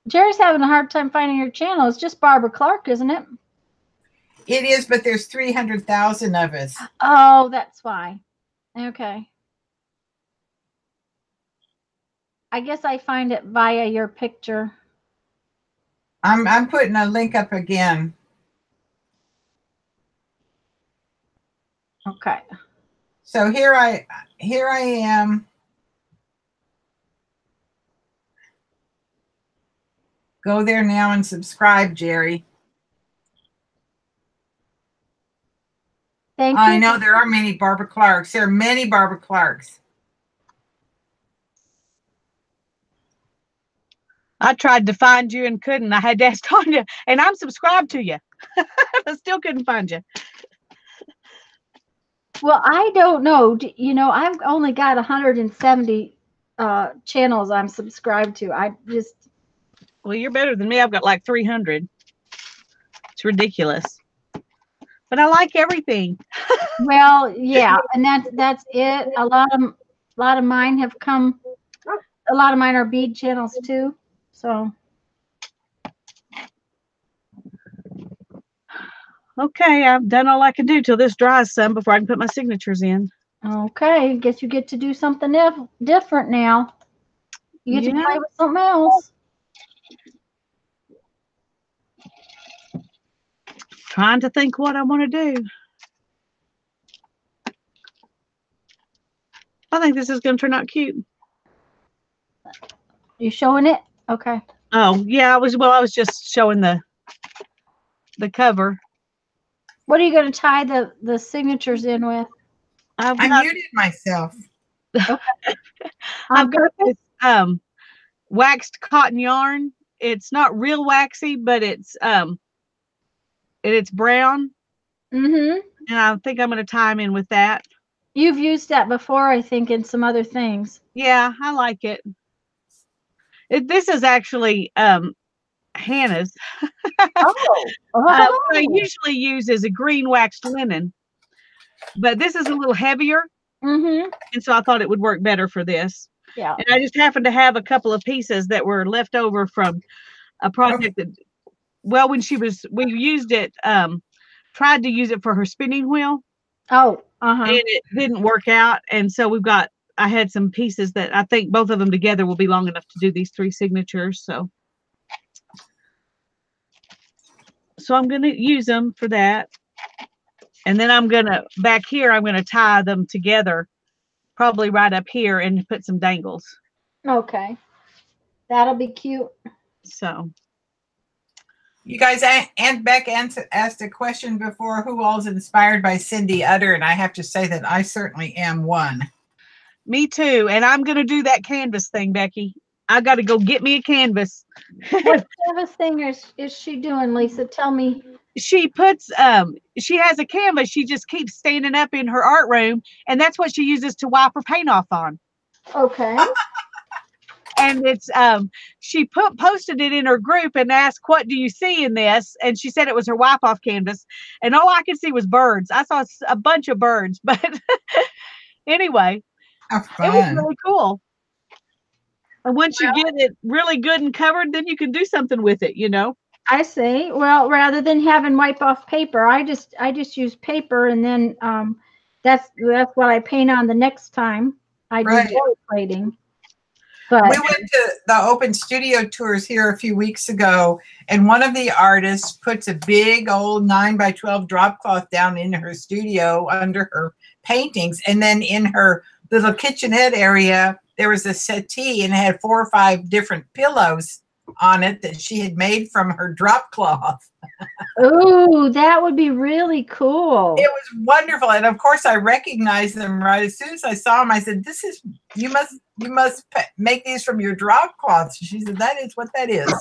Jerry's having a hard time finding your channel. It's just Barbara Clark, isn't it? It is, but there's 300,000 of us. Oh, that's why. Okay. I guess I find it via your picture. I'm putting a link up again. Okay. So here I am. Go there now and subscribe, Jerry. Thank you. I know there are many Barbara Clarks. There are many Barbara Clarks. I tried to find you and couldn't. I had to ask Tanya, and I'm subscribed to you. I still couldn't find you. Well, I don't know. I've only got 170 channels I'm subscribed to. Well, you're better than me. I've got like 300. It's ridiculous. But I like everything. Well, yeah, and that's it. A lot of mine have come. A lot of mine are bead channels too. So. Okay, I've done all I can do till this dries some before I can put my signatures in. Okay, guess you get to do something different now. You get to play with something else. Trying to think what I want to do. I think this is going to turn out cute. You showing it? Okay. Oh, yeah, I was just showing the cover. What are you going to tie the signatures in with? I muted myself. Okay. I've got this waxed cotton yarn. It's not real waxy, but it's brown. Mm-hmm. And I think I'm going to tie them in with that. You've used that before, I think, in some other things. Yeah, I like it. This is actually Hannah's. Oh. What I usually use is a green waxed linen, but this is a little heavier, Mm-hmm. and so I thought it would work better for this. Yeah. And I just happened to have a couple of pieces that were left over from a project that, well, when we used it, tried to use it for her spinning wheel, Oh. and it didn't work out. And so I had some pieces that I think both of them together will be long enough to do these 3 signatures. So I'm going to use them for that. And then back here, I'm going to tie them together, probably right up here, and put some dangles. Okay. That'll be cute. So. You guys, Aunt Beck asked a question before, who all's inspired by Cindy Utter? And I have to say that I certainly am one. Me too. And I'm going to do that canvas thing, Becky. I got to go get me a canvas. What canvas thing is she doing, Lisa? Tell me. She has a canvas. She just keeps standing up in her art room, and that's what she uses to wipe her paint off on. Okay. And it's she posted it in her group and asked, "What do you see in this?" And she said it was her wipe off canvas, and all I could see was birds. I saw a bunch of birds, but anyway, it was really cool. And once you get it really good and covered, then you can do something with it, I see. Well, rather than having wipe off paper, I just use paper, and then that's what I paint on the next time I do gold plating. But we went to the open studio tours here a few weeks ago, and one of the artists puts a big old 9x12 drop cloth down in her studio under her paintings, and then in her little kitchenette area there was a settee, and it had 4 or 5 different pillows on it that she had made from her drop cloth. Oh, that would be really cool. It was wonderful, and of course I recognized them right as soon as I saw them. I said, you must make these from your drop cloths." She said, "That is what that is."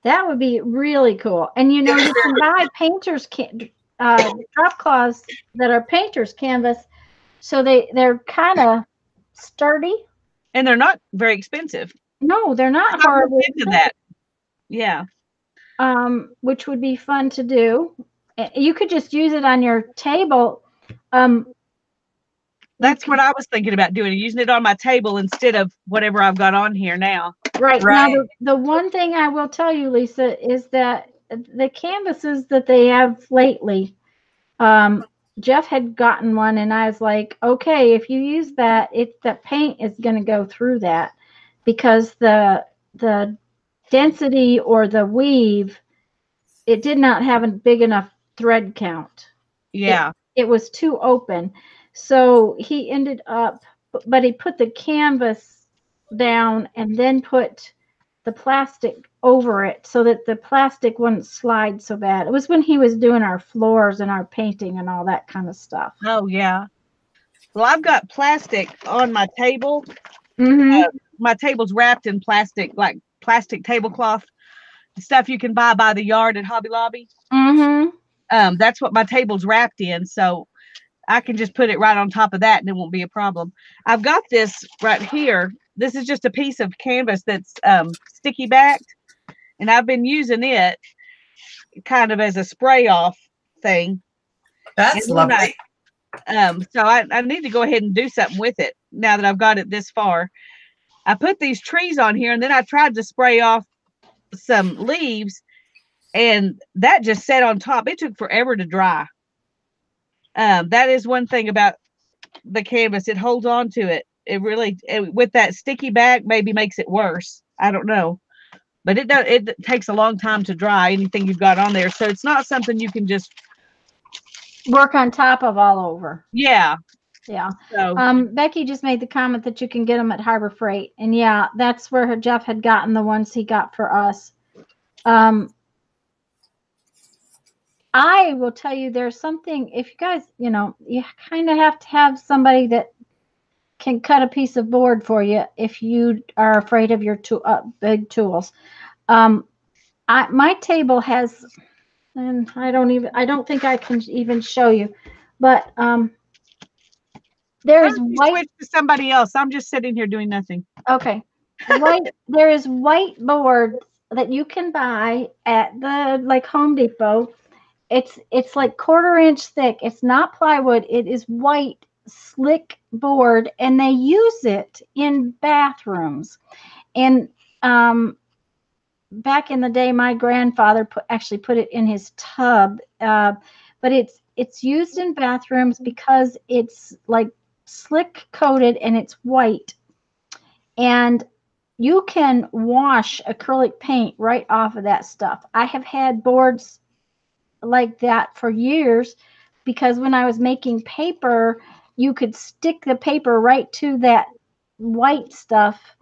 That would be really cool. And you can buy painters drop cloths that are painters canvas, so they're kind of sturdy, and they're not very expensive. No, they're not horrible. Into that, yeah. Which would be fun to do. You could just use it on your table. That's what I was thinking about doing, using it on my table instead of whatever I've got on here now. Right. Now, the one thing I will tell you, Lisa, is that the canvases that they have lately, Jeff had gotten one, and I was like, okay, if you use that, the paint is going to go through that, because the density or the weave, it did not have a big enough thread count. Yeah. It was too open. So he ended up, but he put the canvas down and then put the plastic over it so that the plastic wouldn't slide so bad. It was when he was doing our floors and our painting and all that kind of stuff. Oh, yeah. Well, I've got plastic on my table. Mm-hmm. My table's wrapped in plastic, like plastic tablecloth, stuff you can buy by the yard at Hobby Lobby. Mm-hmm. That's what my table's wrapped in, so I can just put it right on top of that and it won't be a problem. I've got this right here. This is just a piece of canvas that's sticky backed, and I've been using it kind of as a spray off thing. That's lovely. So I need to go ahead and do something with it now that I've got it this far. I put these trees on here, and then I tried to spray off some leaves, and that just sat on top. It took forever to dry. That is one thing about the canvas. It holds on to it. It really, with that sticky back, maybe makes it worse. I don't know. But it takes a long time to dry anything you've got on there. So it's not something you can just work on top of all over. Yeah. Yeah. So, Becky just made the comment that you can get them at Harbor Freight. And yeah, that's where Jeff had gotten the ones he got for us. I will tell you, there's something, if you guys, you kind of have to have somebody that can cut a piece of board for you if you are afraid of your big tools. My table has, and I don't think I can even show you, but There's You white. switch to somebody else. I'm just sitting here doing nothing. Okay. There is white board that you can buy at the like Home Depot. It's like 1/4 inch thick. It's not plywood. It is white slick board, and they use it in bathrooms. And back in the day, my grandfather actually put it in his tub. But it's used in bathrooms because it's like slick coated and it's white. And you can wash acrylic paint right off of that stuff. I have had boards like that for years because when I was making paper, you could stick the paper right to that white stuff,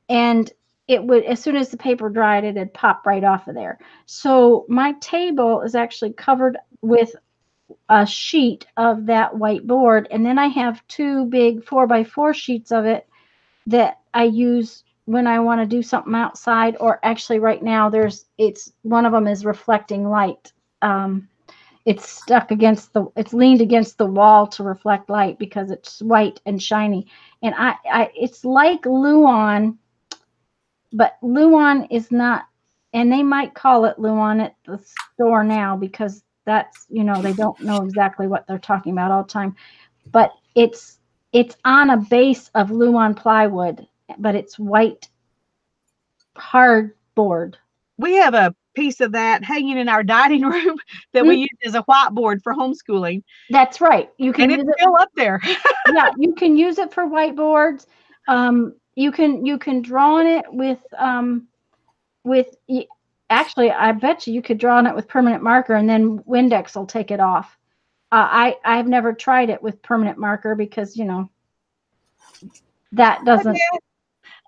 and it would, as soon as the paper dried, it'd pop right off of there. So my table is actually covered with a sheet of that white board, and then I have 2 big 4x4 sheets of it that I use when I want to do something outside, or actually right now it's one of them is reflecting light. It's it's leaned against the wall to reflect light because it's white and shiny. And it's like Luan, but Luan is not, and they might call it Luan at the store now because that's, they don't know exactly what they're talking about all the time. But it's on a base of Luan plywood, but it's white hardboard. We have a piece of that hanging in our dining room that we use as a whiteboard for homeschooling. That's right. You can and use it's still up there. Yeah, you can use it for whiteboards. You can draw on it actually, I bet you could draw on it with permanent marker, and then Windex will take it off. I've never tried it with permanent marker because that doesn't.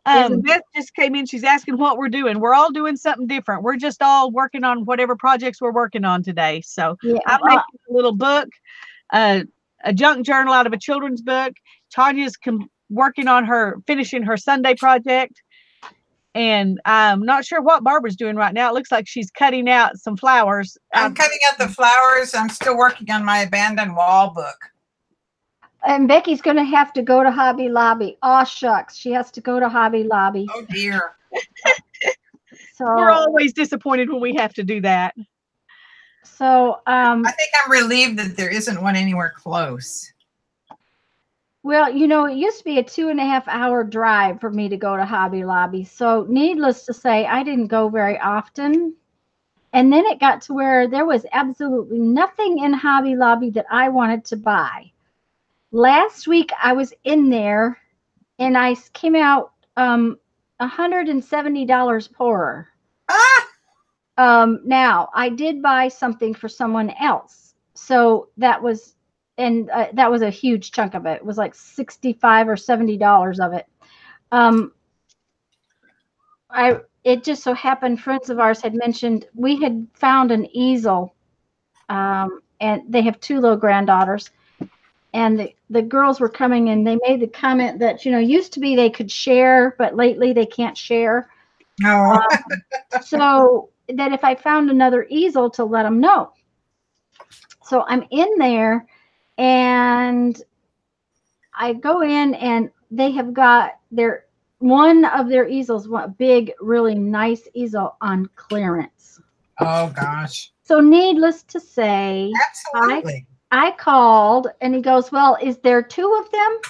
Beth just came in. She's asking what we're doing. We're all doing something different. We're just all working on whatever projects we're working on today. So Yeah, I'm making a little book, a junk journal out of a children's book. Tanya's working on finishing her Sunday project. And I'm not sure what Barbara's doing right now. It looks like she's cutting out some flowers. I'm cutting out the flowers. I'm still working on my abandoned wall book. And Becky's going to have to go to Hobby Lobby. Aw, shucks. She has to go to Hobby Lobby. Oh, dear. So we're always disappointed when we have to do that. So I think I'm relieved that there isn't one anywhere close. Well, it used to be a 2.5-hour drive for me to go to Hobby Lobby. So needless to say, I didn't go very often. And then it got to where there was absolutely nothing in Hobby Lobby that I wanted to buy. Last week I was in there and I came out $170 poorer. Now I did buy something for someone else. So that was a huge chunk of it. It was like $65 or $70 of it. It just so happened friends of ours had mentioned we had found an easel, and they have 2 little granddaughters, and the girls were coming and they made the comment that used to be they could share, but lately they can't share. No. So that if I found another easel to let them know. So I'm in there. And I go in and they have got one of their easels, a big, really nice easel on clearance. Oh, gosh. So needless to say, absolutely. I called and he goes, well, is there 2 of them?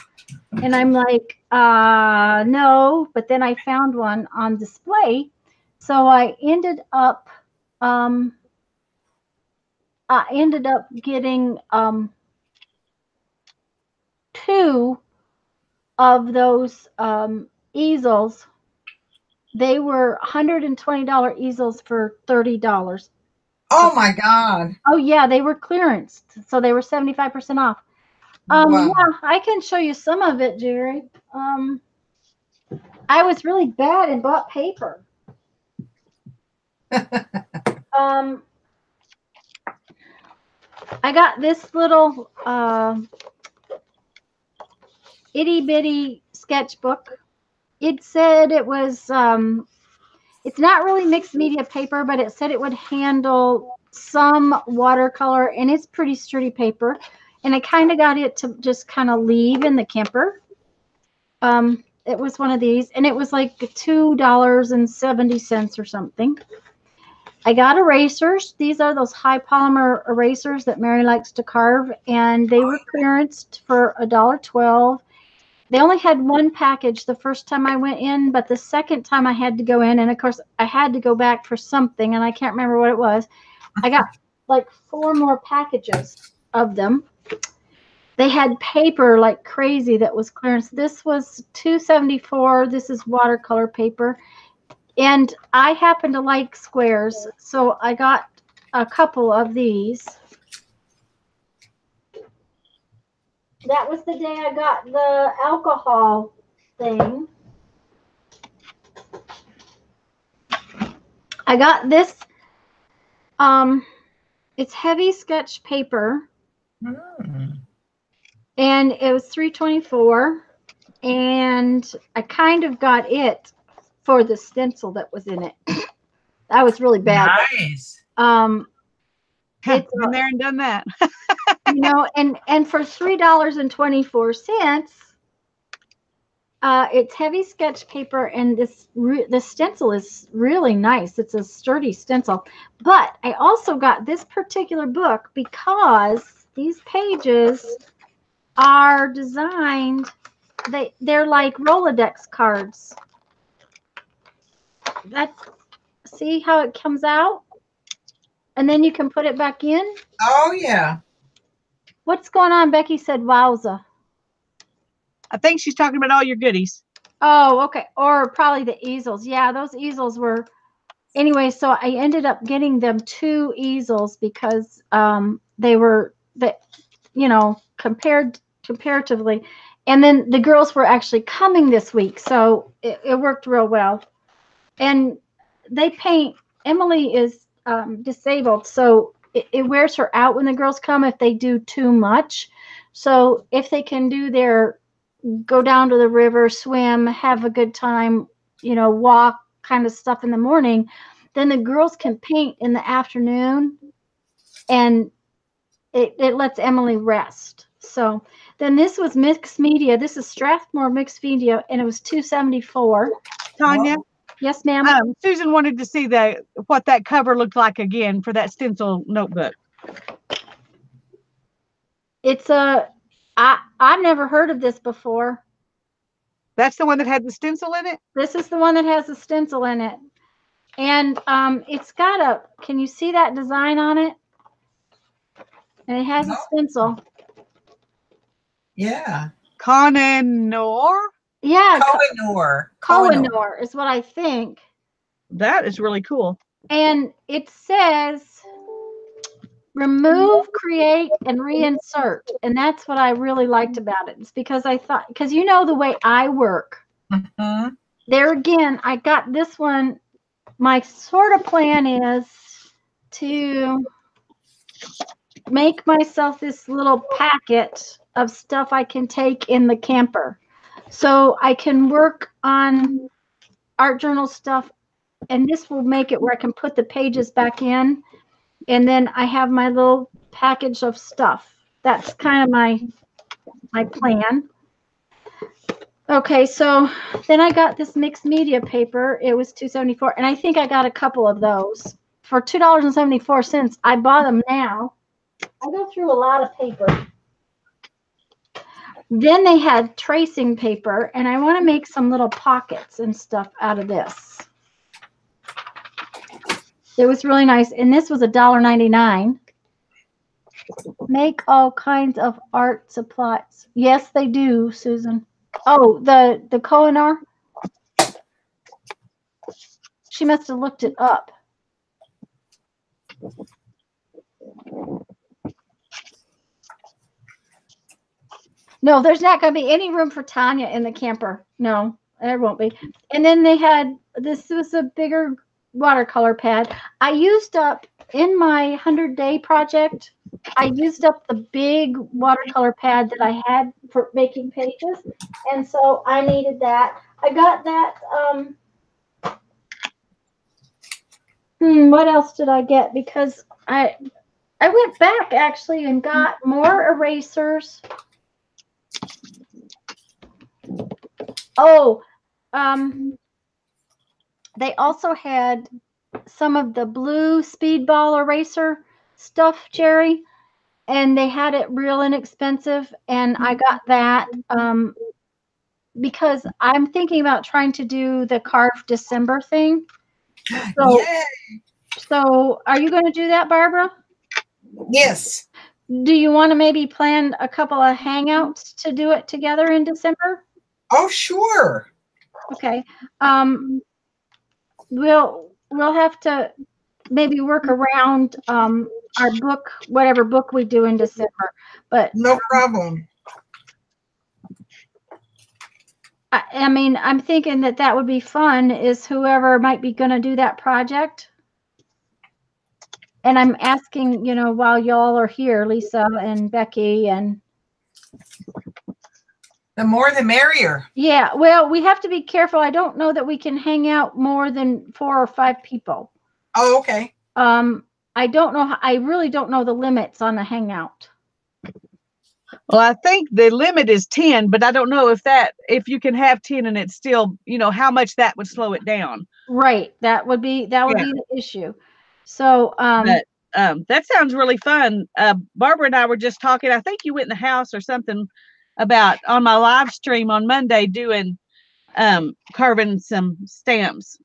And I'm like, no, but then I found one on display. So I ended up getting 2 of those easels. They were $120 easels for $30. Oh my God. Oh yeah, they were clearanced, so they were 75% off. Wow. Yeah, I can show you some of it, Jerry. I was really bad and bought paper. I got this little itty bitty sketchbook. It said it was it's not really mixed media paper, but it said it would handle some watercolor, and it's pretty sturdy paper. and I kind of got it to just kind of leave in the camper. It was one of these, and it was like $2.70 or something. I got erasers. These are those high polymer erasers that Mary likes to carve, and they were clearanced for $1.12. They only had one package the first time I went in, but the second time I had to go in, and of course I had to go back for something, and I can't remember what it was. I got like 4 more packages of them. They had paper like crazy that was clearance. This was $2.74. This is watercolor paper. And I happen to like squares, so I got a couple of these. That was the day I got the alcohol thing. I got this. It's heavy sketch paper. And it was $3.24. And I kind of got it for the stencil that was in it. That was really bad. Nice. Been there and done that. You know, and for $3.24, it's heavy sketch paper, and the stencil is really nice. It's a sturdy stencil. But I also got this particular book because these pages are designed. They're like Rolodex cards. See how it comes out, and then you can put it back in. Oh yeah. What's going on? Becky said, "Wowza." I think she's talking about all your goodies. Oh, okay. Or probably the easels. Yeah, those easels were. Anyway, so I ended up getting them 2 easels because they were comparatively, and then the girls were actually coming this week, so it worked real well. And they paint. Emily is disabled, so it wears her out when the girls come if they do too much. So if they can do go down to the river, swim, have a good time, walk kind of stuff in the morning, then the girls can paint in the afternoon, and it lets Emily rest. So then this was mixed media. This is Strathmore mixed media, and it was $2.74. Tanya? Yes, ma'am. Susan wanted to see what that cover looked like again for that stencil notebook. It's I've never heard of this before. That's the one that had the stencil in it? This is the one that has the stencil in it. And it's got can you see that design on it? And it has a stencil. Yeah. Kohinoor? Yeah. Kohinoor is what I think. That is really cool. And it says remove, create, and reinsert. And that's what I really liked about it. It's because because the way I work. Mm-hmm. There again, I got this one. My sort of plan is to make myself this little packet of stuff I can take in the camper. So I can work on art journal stuff, and this will make it where I can put the pages back in, and then I have my little package of stuff. That's kind of my plan. Okay, so then I got this mixed media paper. It was $2.74, and I think I got a couple of those for $2.74. I bought them now. I go through a lot of paper. Then they had tracing paper, and I want to make some little pockets and stuff out of this. It was really nice, and this was $1.99. Make all kinds of art supplies. Yes, they do, Susan. Oh, the Kohinoor. She must have looked it up. No, there's not going to be any room for Tanya in the camper. No, there won't be. And then they had, this was a bigger watercolor pad. I used up, in my 100-day project, I used up the big watercolor pad that I had for making pages. And so I needed that. I got that. What else did I get? Because I I went back actually and got more erasers. Oh, they also had some of the blue speedball eraser stuff, Jerry, and they had it real inexpensive, and I got that because I'm thinking about trying to do the Carve December thing. So, Yay. so are you going to do that, Barbara? Yes. Do you want to maybe plan a couple of hangouts to do it together in December? Oh, sure. Okay. We'll have to maybe work around our book, whatever book we do in December. But No problem. I mean, I'm thinking that would be fun. Is whoever might be going to do that project. And I'm asking, while y'all are here, Lisa and Becky and. The more the merrier. Yeah, well, we have to be careful. I don't know that we can hang out more than 4 or 5 people. Oh, okay. I don't know. I really don't know the limits on the hangout. Well, I think the limit is 10, but I don't know if you can have 10 and it's still, how much that would slow it down. Right. That would be the issue. So, but that sounds really fun. Barbara and I were just talking. I think you went in the house or something about on my live stream on Monday doing carving some stamps.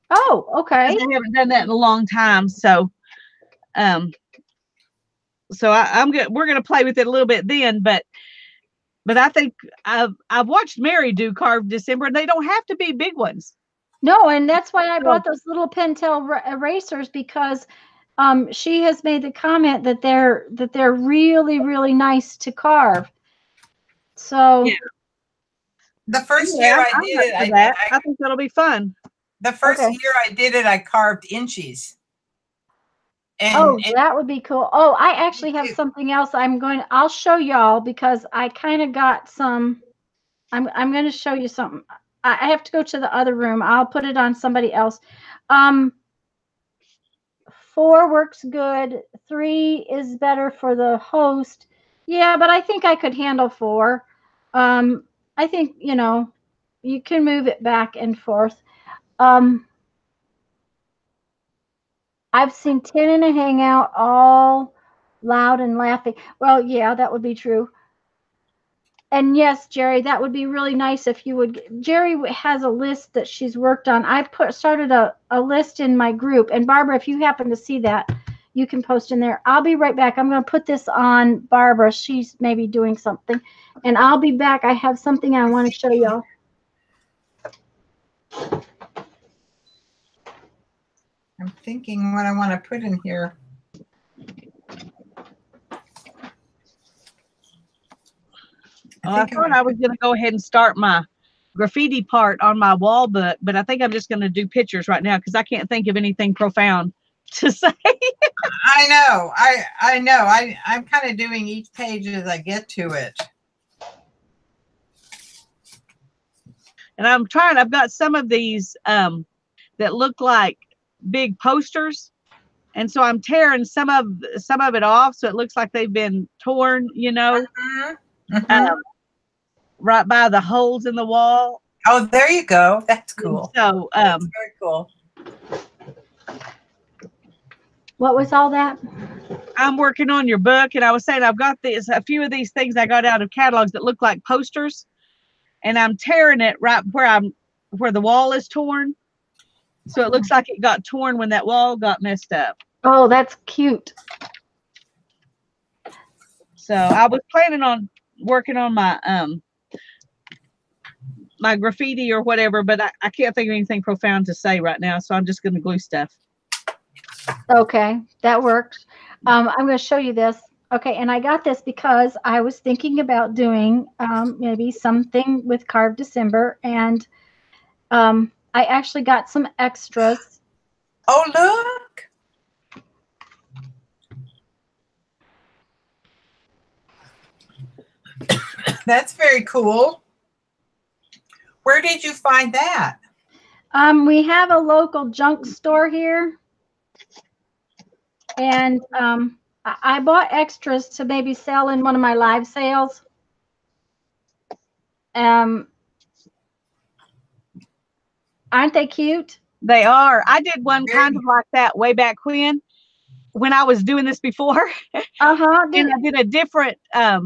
Oh, okay. I haven't done that in a long time, so we're gonna play with it a little bit then, but I think I've watched Mary do Carved December, and they don't have to be big ones. No, and that's why I bought those little Pentel erasers, because she has made the comment that they're really, really nice to carve. So yeah. The first year I did it, I think that'll be fun. The first year I did it, I carved inchies. And that would be cool. Oh, I actually have something else I'll show y'all, because I kind of got some. I'm going to show you something. I have to go to the other room. I'll put it on somebody else. 4 works good. 3 is better for the host. Yeah, but I think I could handle 4. I think, you can move it back and forth. I've seen 10 in a hangout, all loud and laughing. Well, yeah, that would be true. And yes, Jerry, that would be really nice if you would. Jerry has a list that she's worked on. I started a list in my group. And Barbara, if you happen to see that, you can post in there. I'll be right back. I'm going to put this on Barbara. She's maybe doing something. And I'll be back. I have something I want to show y'all. I'm thinking what I want to put in here. I thought I was going to go ahead and start my graffiti part on my wall book, but I think I'm just going to do pictures right now because I can't think of anything profound to say. I know. I know. I'm kind of doing each page as I get to it. And I've got some of these that look like big posters. And so I'm tearing some of it off, so it looks like they've been torn, right by the holes in the wall. Oh, there you go. That's cool. So that's very cool. What was all that? I'm working on your book, and I was saying I've got a few of these things I got out of catalogs that look like posters, and I'm tearing it right where the wall is torn. So it looks like it got torn when that wall got messed up. Oh, that's cute. So I was planning on working on my my graffiti or whatever, but I can't think of anything profound to say right now, so I'm just going to glue stuff. Okay, that works. I'm going to show you this. Okay, and I got this because I was thinking about doing maybe something with Carved December, and I actually got some extras. Oh, look. That's very cool. Where did you find that? We have a local junk store here, and I bought extras to maybe sell in one of my live sales. Aren't they cute? They are. I did one Very kind of like that way back when I was doing this before. Uh-huh. And I did a different A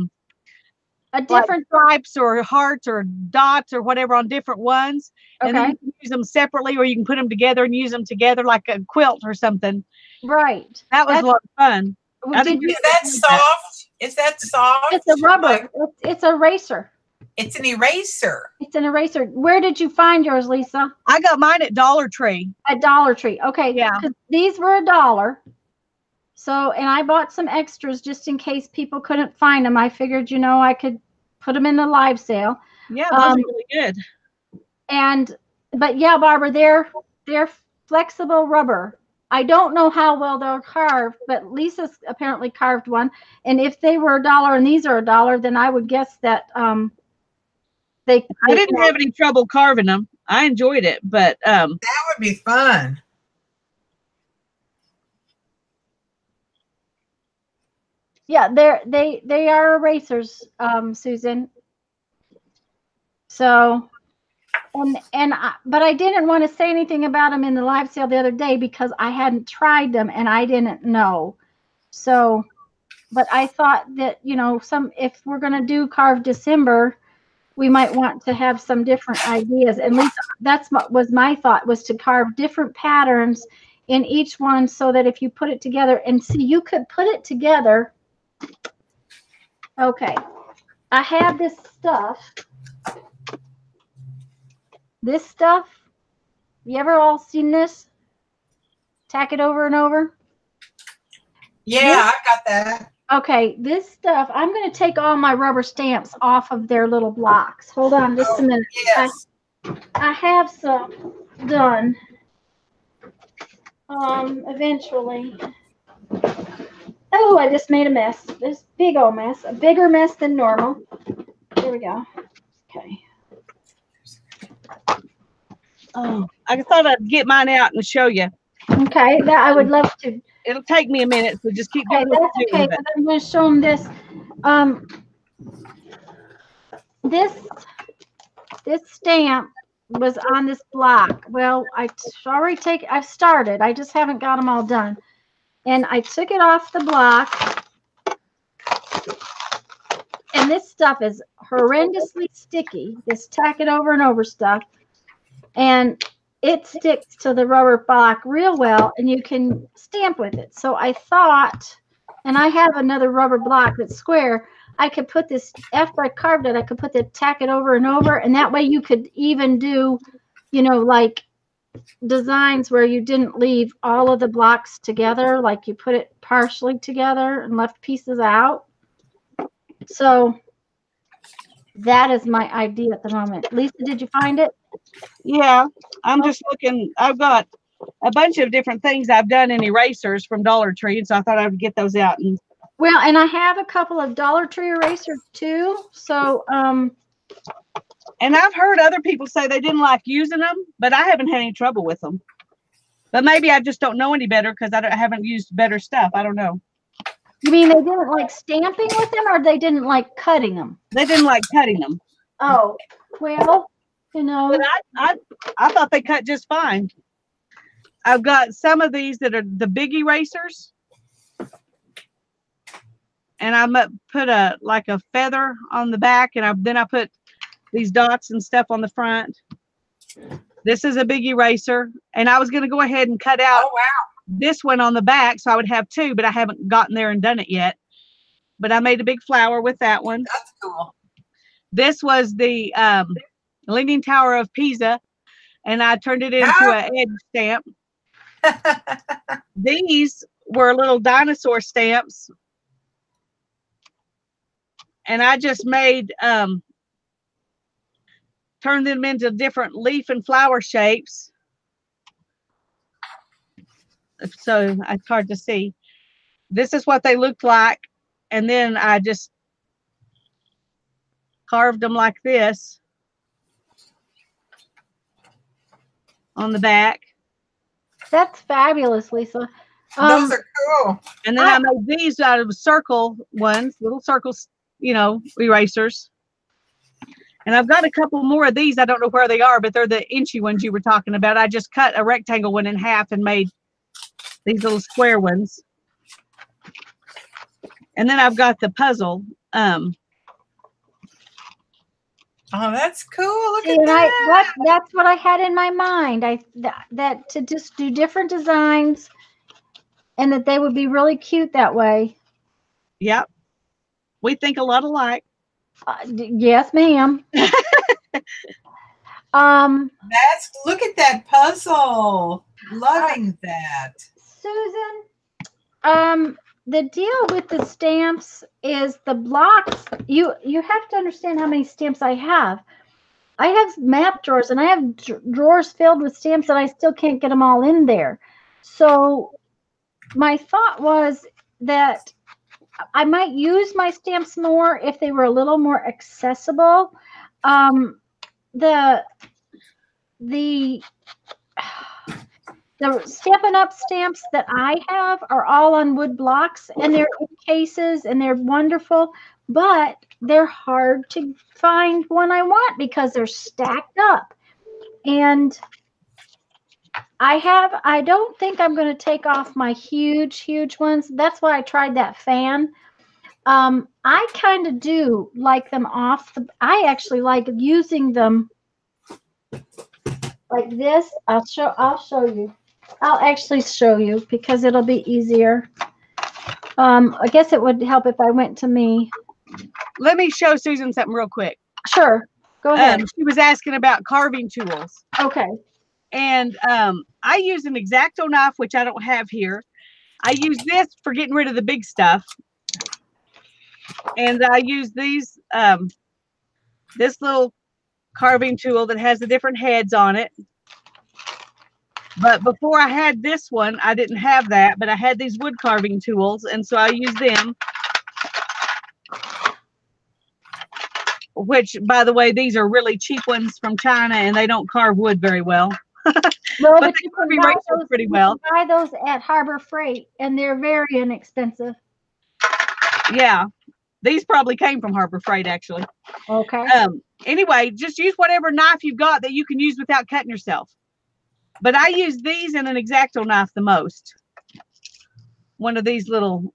like different, stripes or hearts or dots or whatever on different ones. And then okay, you can use them separately, or you can put them together and use them together like a quilt or something. right. That was a lot of fun. I Did think you? Is that soft? Is that soft? It's a rubber. Like, It's a eraser. it's an eraser. It's an eraser. Where did you find yours, Lisa? I got mine at Dollar Tree. At Dollar Tree. Okay. Yeah. 'Cause these were $1. So, and I bought some extras just in case people couldn't find them. I figured, I could put them in the live sale. Yeah, those are really good. But yeah, Barbara, they're flexible rubber. I don't know how well they're carved, but Lisa's apparently carved one. And if they were $1 and these are $1, then I would guess that I didn't have any trouble carving them. I enjoyed it, but That would be fun. yeah, they are erasers, Susan. So, but I didn't want to say anything about them in the live sale the other day because I hadn't tried them and I didn't know. So, but I thought that, if we're going to do Carve December, we might want to have some different ideas. At least that's what was my thought, was to carve different patterns in each one so that if you put it together, and see, you could put it together. Okay. I have this stuff. This stuff, you ever all seen this? Tack it over and over? Yeah, I got that. Okay, this stuff, I'm going to take all my rubber stamps off of their little blocks. Hold on just a minute. Yes. I have some done eventually. Oh, I just made a mess. This big old mess. A bigger mess than normal. Here we go. Okay. oh, I thought I'd get mine out and show you. Okay, that I would love to. It'll take me a minute, so just keep Okay, doing what that's you're okay, doing. but I'm going to show them this. This stamp was on this block. Well, I've started. I just haven't got them all done. And I took it off the block. And this stuff is horrendously sticky. This tack it over and over stuff. And it sticks to the rubber block real well, and you can stamp with it. So I thought, and I have another rubber block that's square, I could put this, after I carved it, I could tack it over and over, and that way you could even do, like designs where you didn't leave all of the blocks together, like you put it partially together and left pieces out. So that is my idea at the moment. Lisa, did you find it? Yeah, I'm just looking. I've got a bunch of different things I've done in erasers from Dollar Tree, and so I thought I would get those out. And Well, and I have a couple of Dollar Tree erasers too. So, and I've heard other people say they didn't like using them, but I haven't had any trouble with them. But maybe I just don't know any better because I haven't used better stuff. I don't know. you mean they didn't like stamping with them, or they didn't like cutting them? They didn't like cutting them. Oh, well, But I thought they cut just fine. I've got some of these that are the big erasers. And I put a feather on the back, and then I put these dots and stuff on the front. This is a big eraser, and I was going to go ahead and cut out this one on the back so I would have two, but I haven't gotten there and done it yet. But I made a big flower with that one. That's cool. This was the Leaning Tower of Pisa, and I turned it into an edge stamp. These were little dinosaur stamps, and I just made turned them into different leaf and flower shapes. So it's hard to see. This is what they looked like, and then I just carved them like this on the back. that's fabulous, Lisa. Those are cool. And then I made these out of circle ones, little circles, erasers. And I've got a couple more of these. I don't know where they are, but they're the inchy ones you were talking about. I just cut a rectangle one in half and made these little square ones. And then I've got the puzzle. Oh, that's cool. Look at that. That's what I had in my mind. That to just do different designs and that they would be really cute that way. Yep. We think a lot alike. Yes, ma'am. Look at that puzzle. Loving that. Susan, the deal with the stamps is the blocks. You have to understand how many stamps I have. I have map drawers and I have drawers filled with stamps and I still can't get them all in there. So my thought was that I might use my stamps more if they were a little more accessible. The Stampin' Up! Stamps that I have are all on wood blocks and they're in cases and they're wonderful, but they're hard to find one I want because they're stacked up. And I don't think I'm going to take off my huge ones. That's why I tried that fan. I kind of do like them I actually like using them like this. I'll show you. I'll actually show you because it'll be easier. I guess it would help if I went to me. Let me show Susan something real quick. Sure. Go ahead. She was asking about carving tools. Okay. And I use an X-Acto knife, which I don't have here. I use this for getting rid of the big stuff. And I use these, this little carving tool that has the different heads on it. But before I had this one, I didn't have that, but I had these wood carving tools, and so I use them. Which, by the way, these are really cheap ones from China, and they don't carve wood very well. No, but they carve erasers pretty well. You can buy those at Harbor Freight, and they're very inexpensive. Yeah, these probably came from Harbor Freight, actually. Okay. Anyway, just use whatever knife you've got that you can use without cutting yourself. But I use these and an X-Acto knife the most. One of these little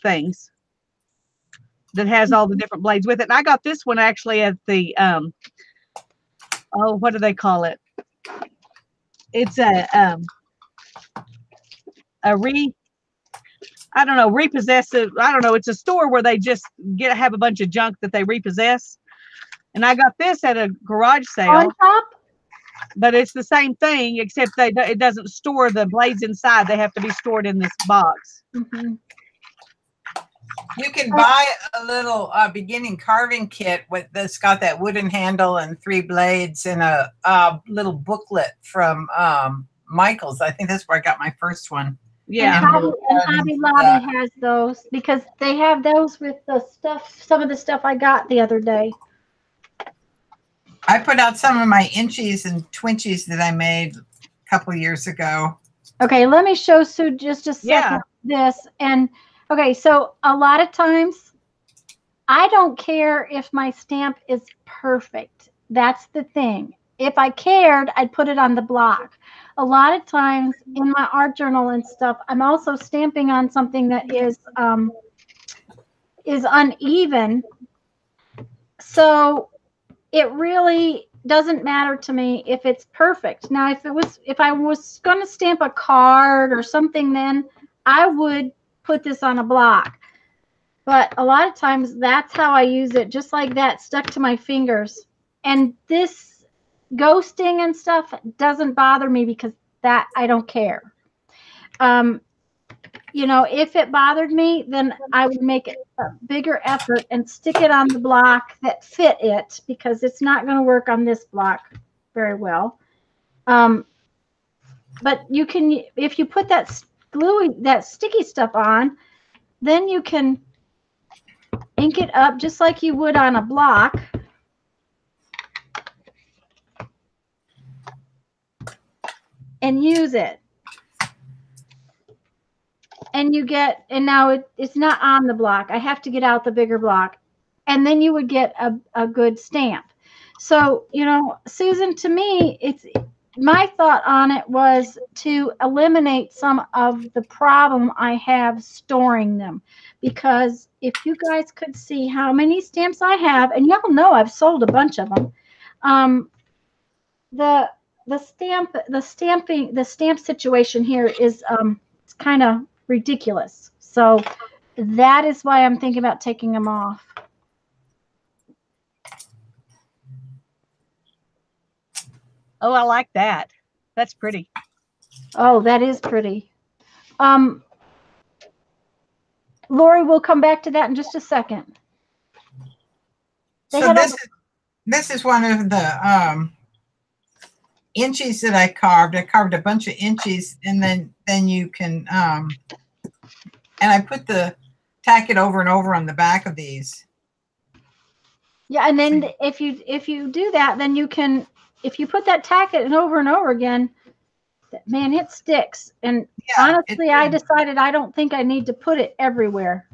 things that has all the different blades with it. And I got this one actually at the, what do they call it? It's repossessive. I don't know. It's a store where they just have a bunch of junk that they repossess. And I got this at a garage sale. On top? But it's the same thing, except it doesn't store the blades inside. They have to be stored in this box. Mm-hmm. You can buy a little beginning carving kit that's got that wooden handle and 3 blades and a little booklet from Michael's. I think that's where I got my first one. Yeah. And Hobby Lobby has those because they have those with the stuff, some of the stuff I got the other day. I put out some of my inchies and twinchies that I made a couple years ago. Okay, let me show Sue just a second this. And okay, so a lot of times I don't care if my stamp is perfect. That's the thing. If I cared, I'd put it on the block. A lot of times in my art journal and stuff, I'm also stamping on something that is uneven. So it really doesn't matter to me if it's perfect. Now, if I was going to stamp a card or something, then I would put this on a block. But a lot of times that's how I use it, just like that, stuck to my fingers. And this ghosting and stuff doesn't bother me because that I don't care. You know, if it bothered me, then I would make it a bigger effort and stick it on the block that fit it, because it's not going to work on this block very well. But you can, if you put that sticky stuff on, then you can ink it up just like you would on a block. And use it. and you get, and now it's not on the block. I have to get out the bigger block, and then you would get a good stamp. So, Susan, to me, my thought on it was to eliminate some of the problem I have storing them. Because if you guys could see how many stamps I have, and y'all know I've sold a bunch of them, the stamp situation here is it's kind of ridiculous. So that is why I'm thinking about taking them off. Oh, I like that. That's pretty. Oh, that is pretty. Lori, we'll come back to that in just a second. So this is one of the inchies that I carved. I carved a bunch of inchies, and then you can and I put tack it over and over on the back of these. Yeah, and then if you do that, then you can, if you put that tack it over and over again, man, it sticks. And yeah, honestly, I decided I don't think I need to put it everywhere.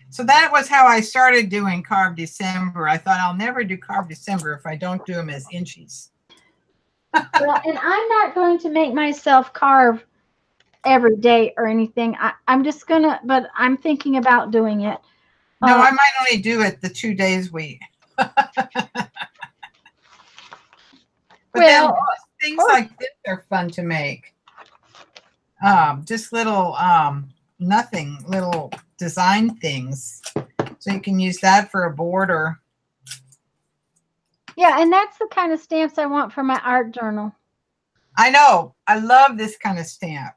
So that was how I started doing Carve December. I thought I'll never do Carve December if I don't do them as inchies. Well, and I'm not going to make myself carve every day or anything. I'm just gonna, but I'm thinking about doing it. No, I might only do it the 2 days week. But well, then things like this are fun to make. Just little little design things. So you can use that for a border. Yeah, and that's the kind of stamps I want for my art journal. I know. I love this kind of stamp.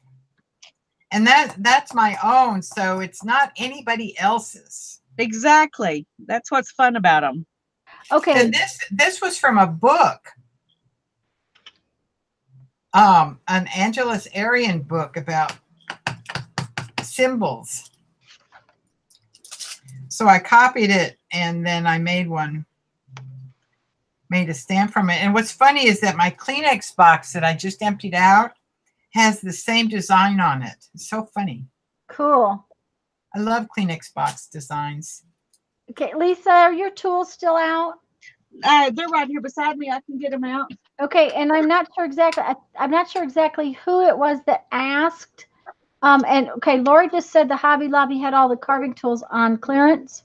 And that's my own, so it's not anybody else's. Exactly. That's what's fun about them. Okay. And this was from a book. An Angelus Arian book about symbols. So I copied it, and then I made a stamp from it. And what's funny is that my Kleenex box that I just emptied out has the same design on it. It's so funny. Cool. I love Kleenex box designs. Okay, Lisa, are your tools still out? They're right here beside me. I can get them out. Okay, and I'm not sure exactly. I'm not sure exactly who it was that asked. And okay, Lori just said the Hobby Lobby had all the carving tools on clearance.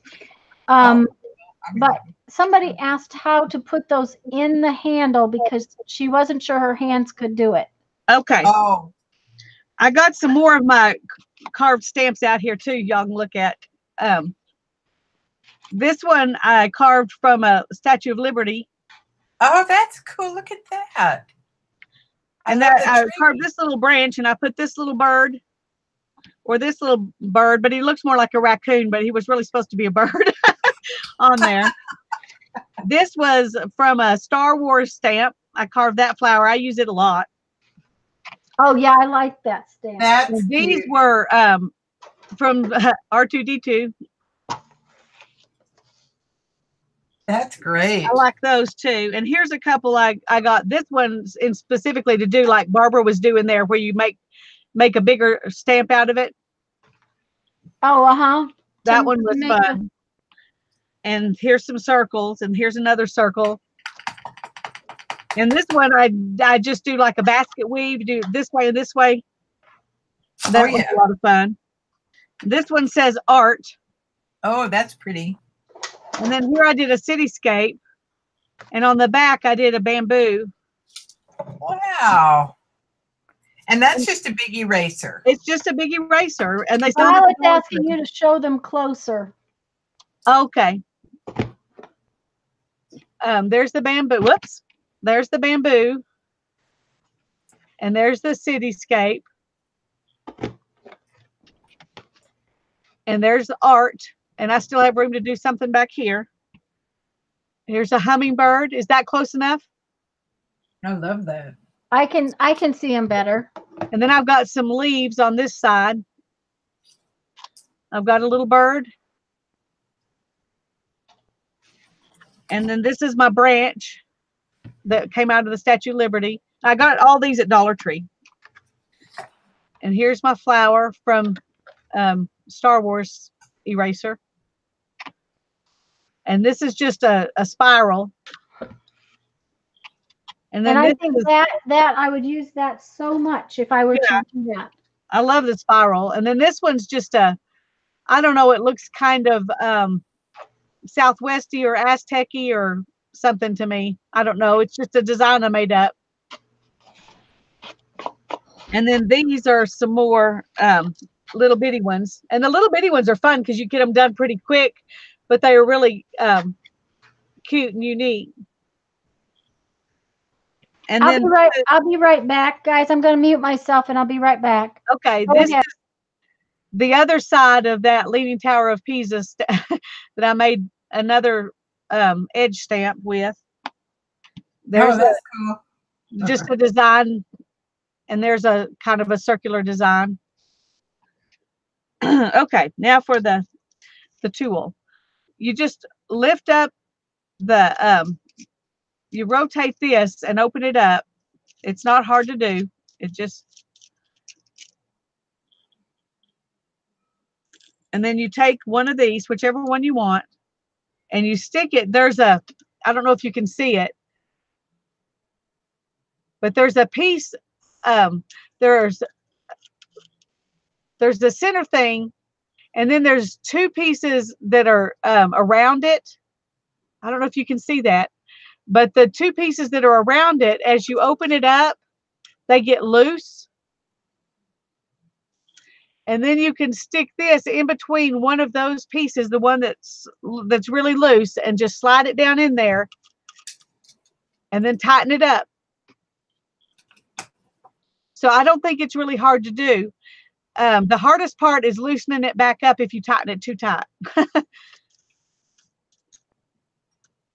But somebody asked how to put those in the handle because she wasn't sure her hands could do it. Okay. Oh, I got some more of my carved stamps out here too. Y'all can look at. This one I carved from a Statue of Liberty. Oh, that's cool. Look at that. And that I carved this little branch, and I put this little bird, or this little bird, but he looks more like a raccoon, but he was really supposed to be a bird on there. This was from a Star Wars stamp. I carved that flower. I use it a lot. Oh yeah, I like that stamp. These were from R2D2. That's great. I like those too. And here's a couple I got. This one's in specifically to do like Barbara was doing there, where you make a bigger stamp out of it. Oh, That one was fun. And here's some circles, and here's another circle. And this one I just do like a basket weave, do this way and this way. That was a lot of fun. This one says art. Oh, that's pretty. And then here I did a cityscape, and on the back I did a bamboo. Wow. And that's just a big eraser. It's just a big eraser. And they I was asking you to show them closer. Okay. There's the bamboo. Whoops. There's the bamboo. And there's the cityscape. And there's the art. And I still have room to do something back here. Here's a hummingbird. Is that close enough? I love that. I can see them better. And then I've got some leaves on this side. I've got a little bird. And then this is my branch that came out of the Statue of Liberty. I got all these at Dollar Tree. And here's my flower from Star Wars eraser. And this is just a spiral. And then I think that I would use that so much if I were to do that. I love the spiral. And then this one's just I don't know, it looks kind of Southwesty or Aztec-y or something to me. I don't know. It's just a design I made up. And then these are some more little bitty ones. And the little bitty ones are fun because you get them done pretty quick, but they are really cute and unique. And I'll be right back, guys. I'm going to mute myself and I'll be right back. Okay, this is the other side of that Leaning Tower of Pisa that I made another edge stamp with. There's that's cool. Just a design, and there's a kind of a circular design. Okay, now for the tool. You just lift up the you rotate this and open it up. It's not hard to do. It just, and then you take one of these, whichever one you want, and you stick it. There's I don't know if you can see it, but there's a piece, there's the center thing, and then there's two pieces that are around it. I don't know if you can see that, but the two pieces that are around it, as you open it up, they get loose. And then you can stick this in between one of those pieces, the one that's really loose, and just slide it down in there and then tighten it up. So I don't think it's really hard to do. The hardest part is loosening it back up if you tighten it too tight.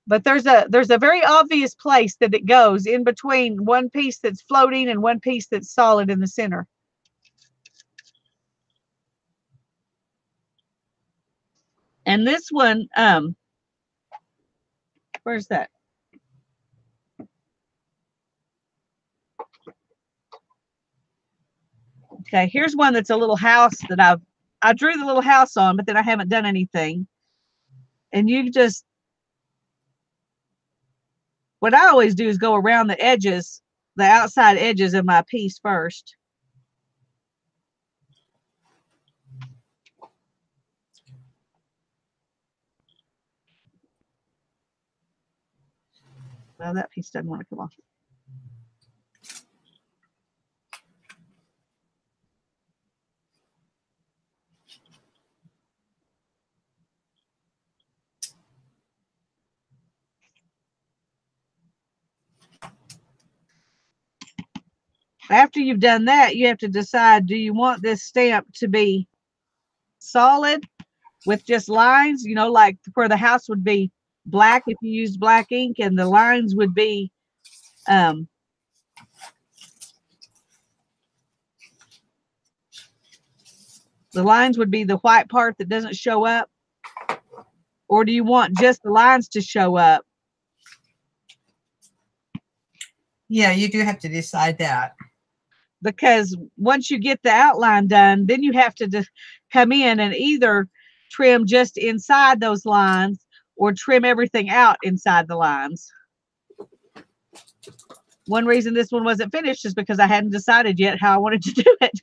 But there's a very obvious place that it goes in between one piece that's floating and one piece that's solid in the center. And this one, where's that? Okay, here's one that's a little house that I drew the little house on, but then I haven't done anything. And you just, what I always do is go around the edges, the outside edges of my piece first. Well, that piece doesn't want to come off. After you've done that, you have to decide, do you want this stamp to be solid with just lines, you know, like where the house would be black if you used black ink, and the lines would be the lines would be the white part that doesn't show up? Or do you want just the lines to show up? Yeah, you do have to decide that. Because once you get the outline done, then you have to come in and either trim just inside those lines or trim everything out inside the lines. One reason this one wasn't finished is because I hadn't decided yet how I wanted to do it.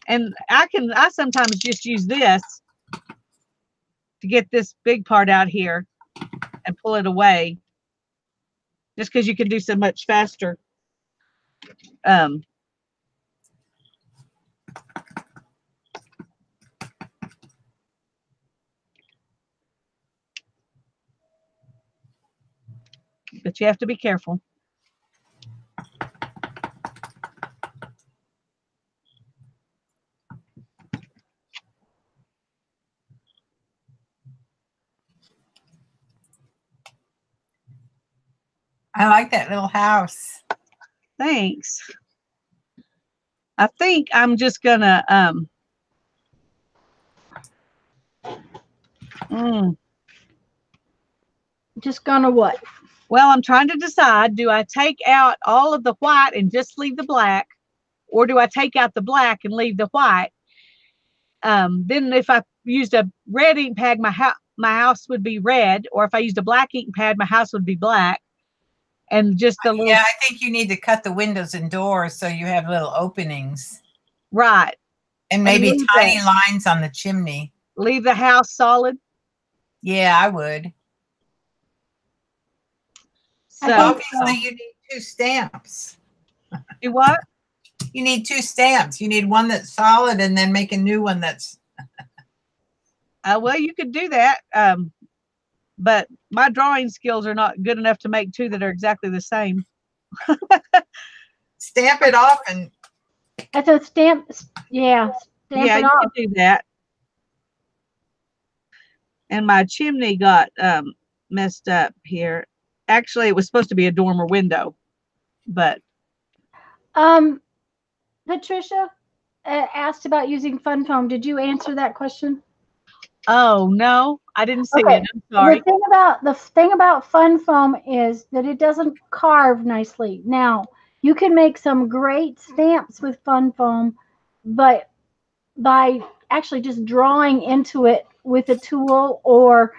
And I sometimes just use this to get this big part out here and pull it away, just because you can do so much faster. But you have to be careful. I like that little house. Thanks. I think I'm just gonna Just gonna what? Well, I'm trying to decide, do I take out all of the white and just leave the black, or do I take out the black and leave the white? Then if I used a red ink pad, my house would be red, or if I used a black ink pad, my house would be black. And just the little... Yeah, I think you need to cut the windows and doors so you have little openings. Right. And maybe tiny lines on the chimney. Leave the house solid? Yeah, I would. So obviously you need 2 stamps. Do what? You need 2 stamps. You need one that's solid and then make a new one that's... Well, you could do that. But my drawing skills are not good enough to make 2 that are exactly the same. Stamp it off and... That's a stamp. Yeah. Stamp Yeah, it you off. can do that. And my chimney got messed up here. Actually, it was supposed to be a dormer window, but... Patricia asked about using fun foam. Did you answer that question? Oh, no, I didn't see Okay. it. I'm sorry. The thing about fun foam is that it doesn't carve nicely. Now, you can make some great stamps with fun foam, but by actually just drawing into it with a tool or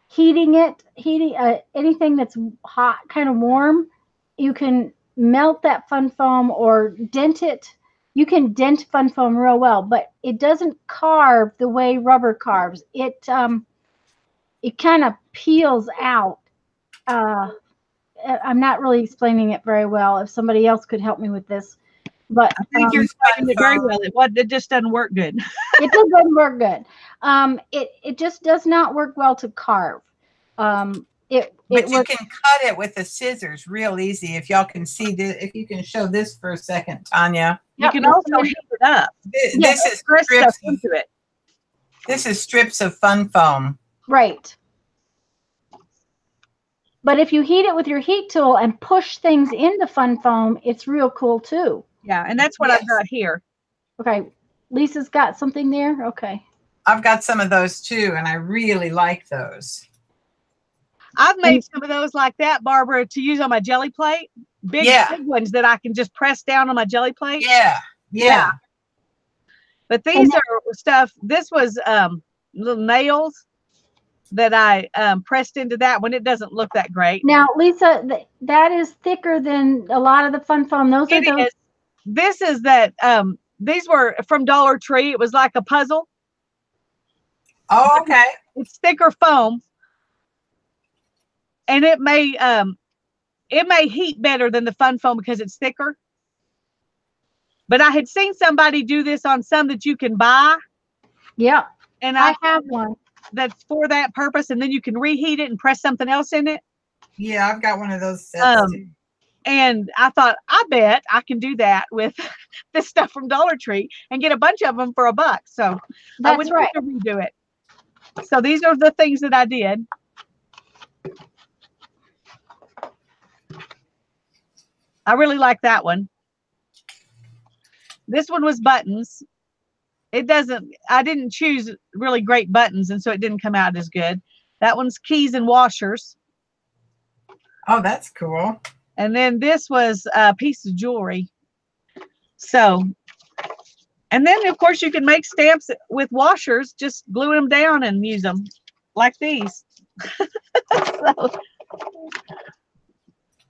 heating anything that's hot, kind of warm, you can melt that fun foam or dent it. You can dent fun foam real well, but it doesn't carve the way rubber carves. It kind of peels out. I'm not really explaining it very well. If somebody else could help me with this, but I think you're explaining it very well. It just doesn't work good. It doesn't work good. It just does not work well to carve. But you can cut it with the scissors real easy. If y'all can see this, if you can show this for a second, Tanya. You can also heat it up. This is strips into it. This is strips of fun foam. Right. But if you heat it with your heat tool and push things into fun foam, it's real cool too. Yeah, and that's what I've got here. Okay. Lisa's got something there. Okay. I've got some of those too, and I really like those. I've made some of those like that, Barbara, to use on my jelly plate. Big ones that I can just press down on my jelly plate. Yeah. But these are stuff. This was little nails that I pressed into that one. It doesn't look that great. Now, Lisa, that is thicker than a lot of the fun foam. Those are those. This is that. These were from Dollar Tree. It was like a puzzle. Oh, okay. It's thicker foam, and it may heat better than the fun foam because it's thicker. But I had seen somebody do this on some that you can buy. Yeah. And I have one that's for that purpose, and then you can reheat it and press something else in it. Yeah, I've got one of those sets too. And I thought, I bet I can do that with this stuff from Dollar Tree and get a bunch of them for $1. So I wouldn't have to redo it. So these are the things that I did. I really like that one. This one was buttons. I didn't choose really great buttons, and so it didn't come out as good. That one's keys and washers. Oh, that's cool. And then this was a piece of jewelry. So, and then of course you can make stamps with washers, just glue them down and use them like these. So,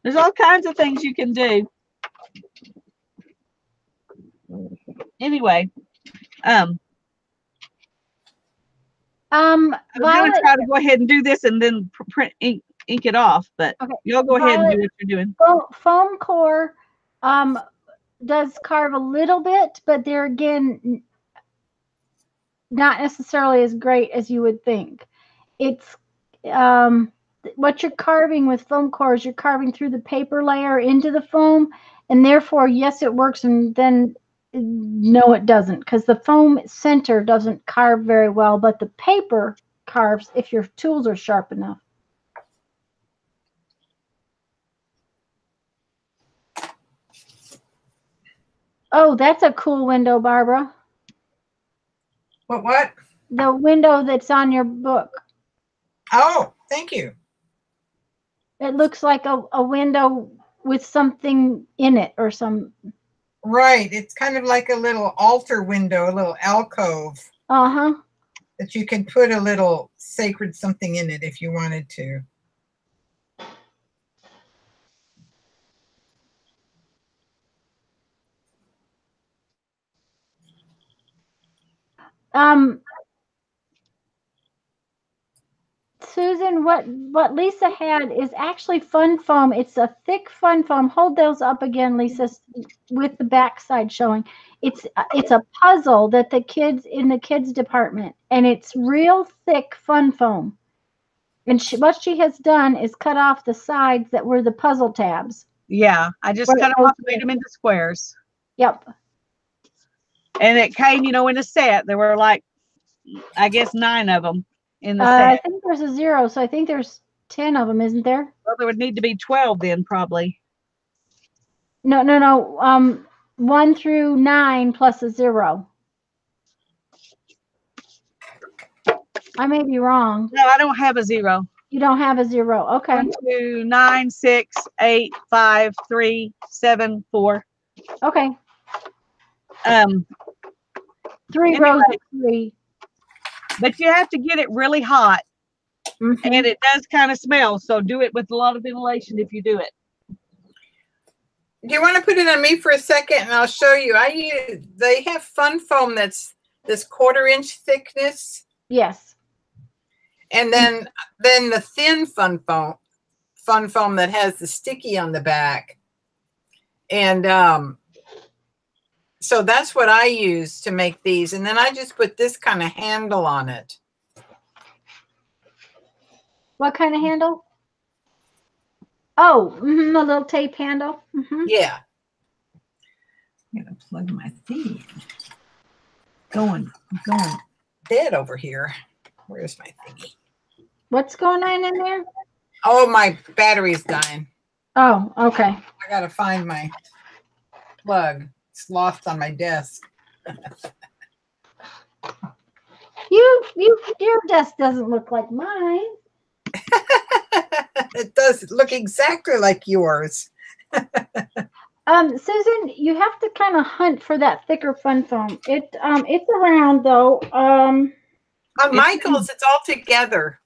there's all kinds of things you can do. Anyway, I'm going to try to go ahead and do this and then ink it off, but you'll go ahead and do what you're doing. Foam core does carve a little bit, but they're again not necessarily as great as you would think. It's what you're carving with foam core is you're carving through the paper layer into the foam, and therefore yes it works, and then no it doesn't, because the foam center doesn't carve very well, but the paper carves if your tools are sharp enough. Oh, that's a cool window, Barbara. What? The window that's on your book. Oh, thank you. It looks like a window with something in it or some. Right. It's kind of like a little altar window, a little alcove Uh-huh. that you can put a little sacred something in it if you wanted to. Susan, what Lisa had is actually fun foam. It's a thick fun foam. Hold those up again, Lisa, with the backside showing. It's a puzzle that the kids in the kids department, and it's real thick fun foam. And what she has done is cut off the sides that were the puzzle tabs. Yeah, I just Right, cut them off and okay. made them into squares. Yep. And it came, you know, in a set. There were like, I guess, 9 of them in the I set. think there's a 0, so I think there's 10 of them, isn't there? Well, there would need to be 12 then, probably. No. 1 through 9 plus a 0. I may be wrong. No, I don't have a 0. You don't have a 0. Okay. 1, 2, 9, 6, 8, 5, 3, 7, 4. Okay. 3 anyway, rows of 3. But you have to get it really hot, Mhm. and it does kind of smell. So do it with a lot of ventilation if you do it. Do you want to put it on me for a second and I'll show you? They have fun foam that's this 1/4 inch thickness. Yes. And then the thin fun foam that has the sticky on the back. And so that's what I use to make these. And then I just put this kind of handle on it. What kind of handle? Oh, a little tape handle. Yeah. I'm going to plug my thing in. Going dead over here. Where's my thingy? What's going on in there? Oh, my battery's dying. Oh, okay. I got to find my plug. It's lost on my desk. Your desk doesn't look like mine. It does look exactly like yours. Susan, you have to kind of hunt for that thicker fun foam. It's around though. On Michael's, it's all together.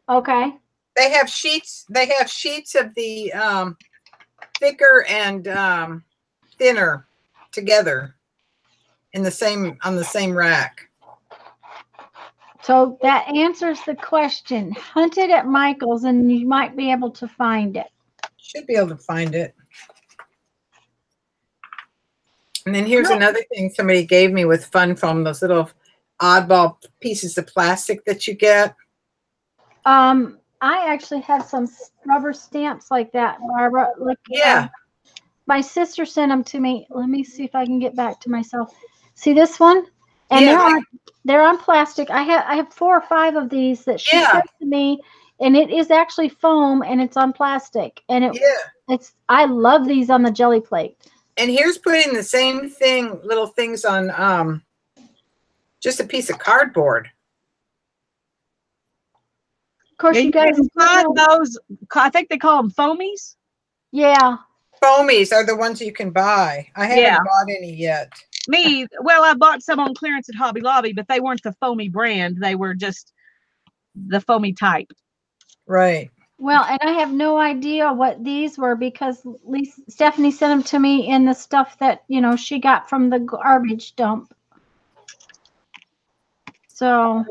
Okay. They have sheets. They have sheets of the thicker and thinner together on the same rack. So that answers the question. Hunt it at Michael's and you might be able to find it. Should be able to find it. And then here's another thing somebody gave me with fun foam, those little oddball pieces of plastic that you get. I actually have some rubber stamps like that, Barbara. Look, Yeah. my sister sent them to me. Let me see if I can get back to myself. See this one? And Yeah, they're on plastic. I have 4 or 5 of these that she sent to me, and it is actually foam and it's on plastic. And I love these on the jelly plate. And here's putting the same thing, little things on just a piece of cardboard. Of course, you guys find those. I think they call them foamies. Yeah. Foamies are the ones you can buy. I haven't bought any yet. Well, I bought some on clearance at Hobby Lobby, but they weren't the foamy brand. They were just the foamy type. Right. Well, and I have no idea what these were because Stephanie sent them to me in the stuff that, she got from the garbage dump. So.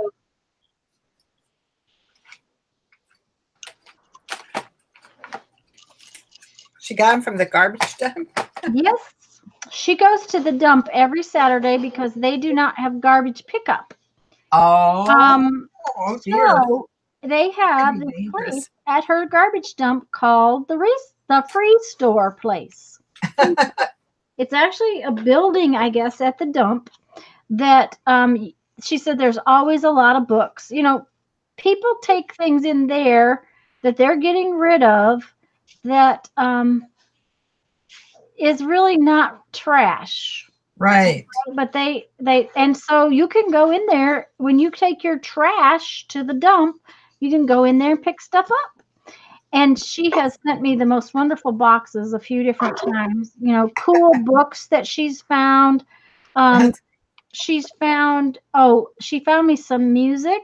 She got them from the garbage dump? Yes. She goes to the dump every Saturday because they do not have garbage pickup. Oh, dear. So they have this place at her garbage dump called the Free Store place. It's actually a building, I guess, at the dump that she said there's always a lot of books. People take things in there that they're getting rid of that is really not trash. Right. But and so you can go in there when you take your trash to the dump, you can go in there and pick stuff up. And she has sent me the most wonderful boxes a few different times. You know, cool books that she's found. Um, she's found. Oh, she found me some music,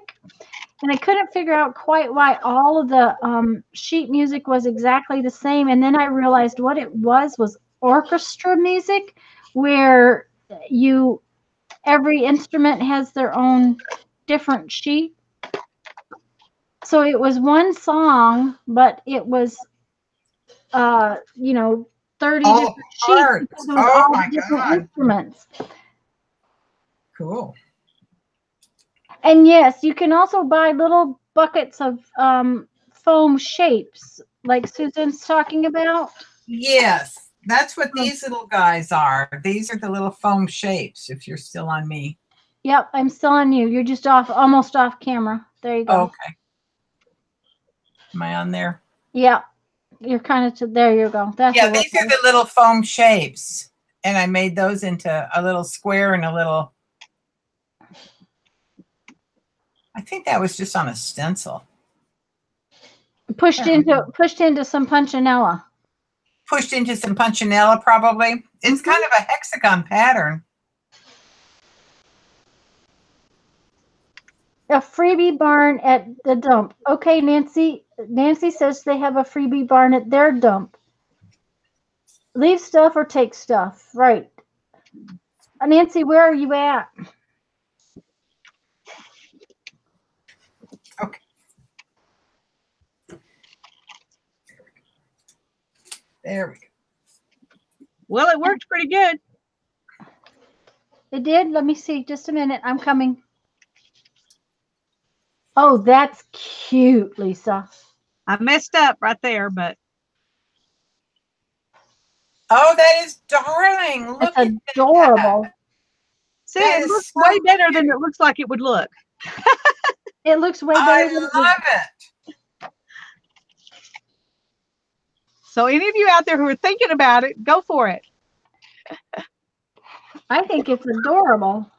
and I couldn't figure out quite why all of the sheet music was exactly the same. And then I realized what it was orchestra music, where every instrument has their own different sheet. So it was one song, but it was, 30 All different sheets parts. because it was Oh all my different God. instruments. Cool. And yes, you can also buy little buckets of foam shapes, like Susan's talking about. Yes, that's what these little guys are. These are the little foam shapes, if you're still on me. Yep, I'm still on you. You're just almost off camera. There you go. Oh, okay. Am I on there? Yep, you're kind of there. You go. That's Yeah, these are the little foam shapes. And I made those into a little square and a little, I think that was just on a stencil. pushed into some punchinella. Pushed into some punchinella, probably. It's kind of a hexagon pattern. A freebie barn at the dump. Okay, Nancy. Nancy says they have a freebie barn at their dump. Leave stuff or take stuff. Right. Nancy, where are you at? Okay. There we go. Well, it worked pretty good. It did? Let me see. Just a minute. I'm coming. Oh, that's cute, Lisa. I messed up right there, but Oh, that is darling. Look It's at adorable. that. see, That it is looks so way better cute. than it looks like it would look. It looks way better I than love it. So any of you out there who are thinking about it, go for it. I think it's adorable.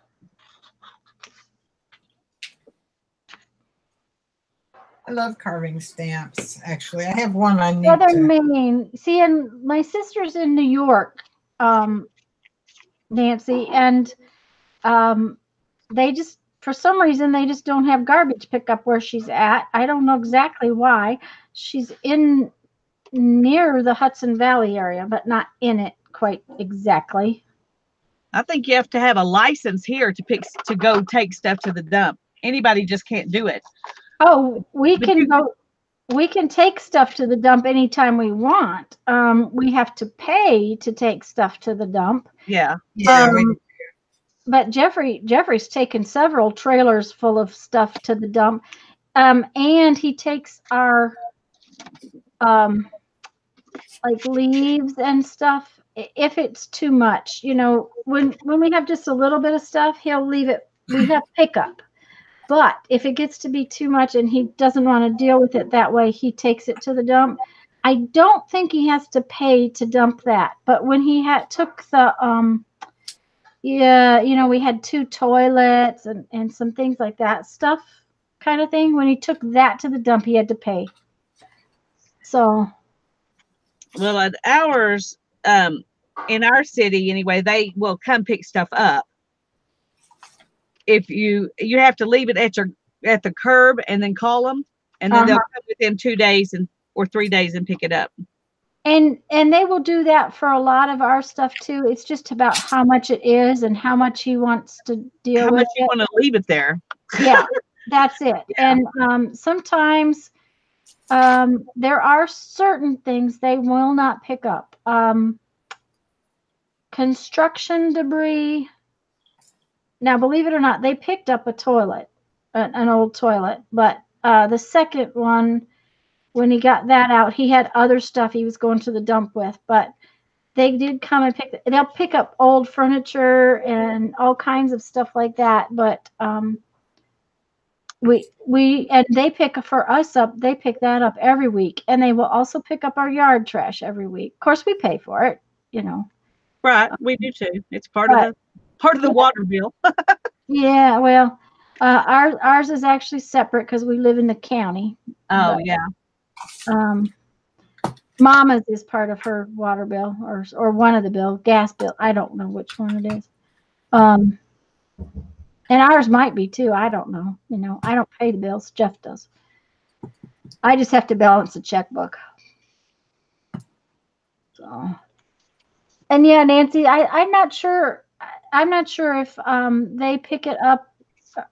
I love carving stamps, actually. I have one I need Southern to. Maine. See, and my sister's in New York, Nancy, and they just, for some reason, they just don't have garbage pickup where she's at. I don't know exactly why. She's in near the Hudson Valley area, but not in it quite exactly. I think you have to have a license here to go take stuff to the dump. Anybody just can't do it. Oh, we But can you- go. We can take stuff to the dump anytime we want. We have to pay to take stuff to the dump. Yeah. Yeah, But Jeffrey's taken several trailers full of stuff to the dump. And he takes our like leaves and stuff if it's too much. You know, when we have just a little bit of stuff, he'll leave it. We have pickup. But if it gets to be too much and he doesn't want to deal with it that way, he takes it to the dump. I don't think he has to pay to dump that. But when he took the we had 2 toilets and some things like that stuff kind of thing. When he took that to the dump, he had to pay. So, well, at ours, in our city anyway, they will come pick stuff up. If you have to leave it at the curb and then call them, and then they'll come within 2 days or 3 days and pick it up. And they will do that for a lot of our stuff too. It's just about how much it is and how much he wants to deal with How much you it. want to leave it there? Yeah, that's it. Yeah. And sometimes there are certain things they will not pick up. Construction debris. Now, believe it or not, they picked up a toilet, an old toilet. But the second one, when he got that out, he had other stuff he was going to the dump with. But they did come and they'll pick up old furniture and all kinds of stuff like that. But they pick for us up. They pick that up every week, and they will also pick up our yard trash every week. Of course, we pay for it, you know. Right, we do too. It's part of the water bill. Yeah, well, ours is actually separate because we live in the county. Oh But, yeah. Mama's is part of her water bill, or one of the bill, gas bill. I don't know which one it is. And ours might be too. I don't know. You know, I don't pay the bills. Jeff does. I just have to balance the checkbook. So, and yeah, Nancy, I'm not sure. I'm not sure if they pick it up.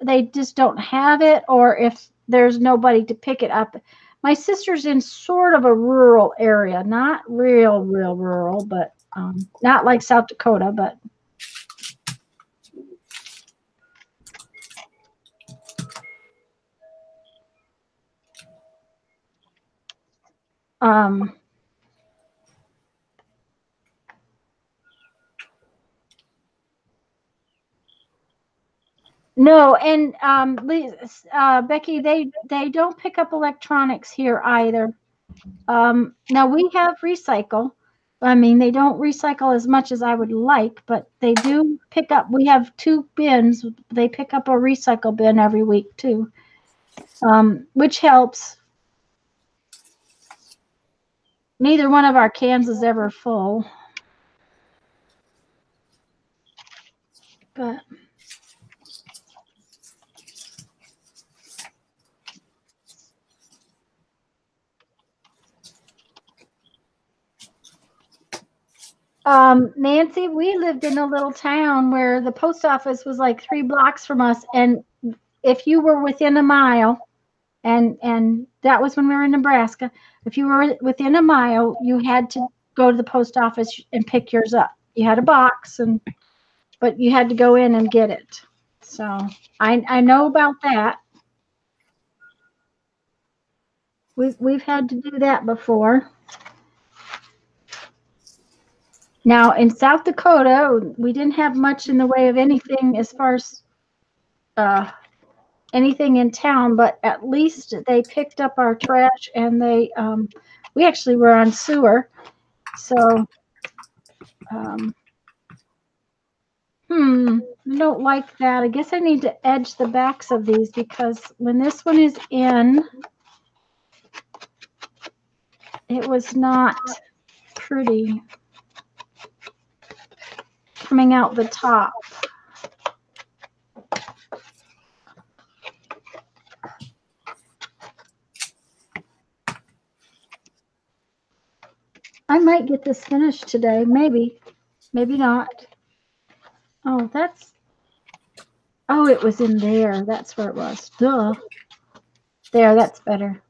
They just don't have it, or if there's nobody to pick it up. My sister's in sort of a rural area, not real rural, but not like South Dakota, but no, and Becky, they don't pick up electronics here either. Now we have recycle. I mean, they don't recycle as much as I would like, but they do pick up. We have 2 bins. They pick up a recycle bin every week too, which helps. Neither one of our cans is ever full, but Nancy, we lived in a little town where the post office was like 3 blocks from us, and if you were within a mile, and that was when we were in Nebraska, if you were within a mile, you had to go to the post office and pick yours up. You had a box, but you had to go in and get it. So I know about that. We've had to do that before. Now, in South Dakota, we didn't have much in the way of anything as far as anything in town, but at least they picked up our trash, and we actually were on sewer. So, I don't like that. I guess I need to edge the backs of these, because when this one is in, it was not pretty coming out the top. I might get this finished today. Maybe not. Oh, it was in there. That's where it was. Duh. There, that's better.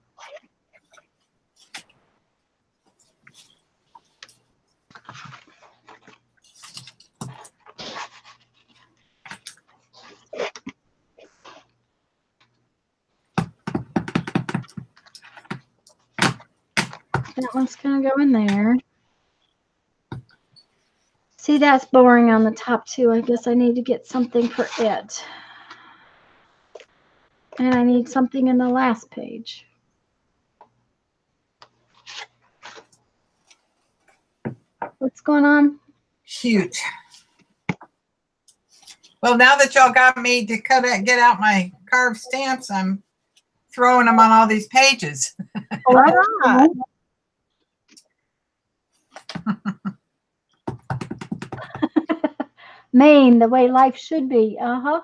That one's going to go in there. See, that's boring on the top too. I guess I need to get something for it. And I need something in the last page. What's going on? Cute. Well, now that y'all got me to get out my carved stamps, I'm throwing them on all these pages. All right. Maine, the way life should be. Uh-huh.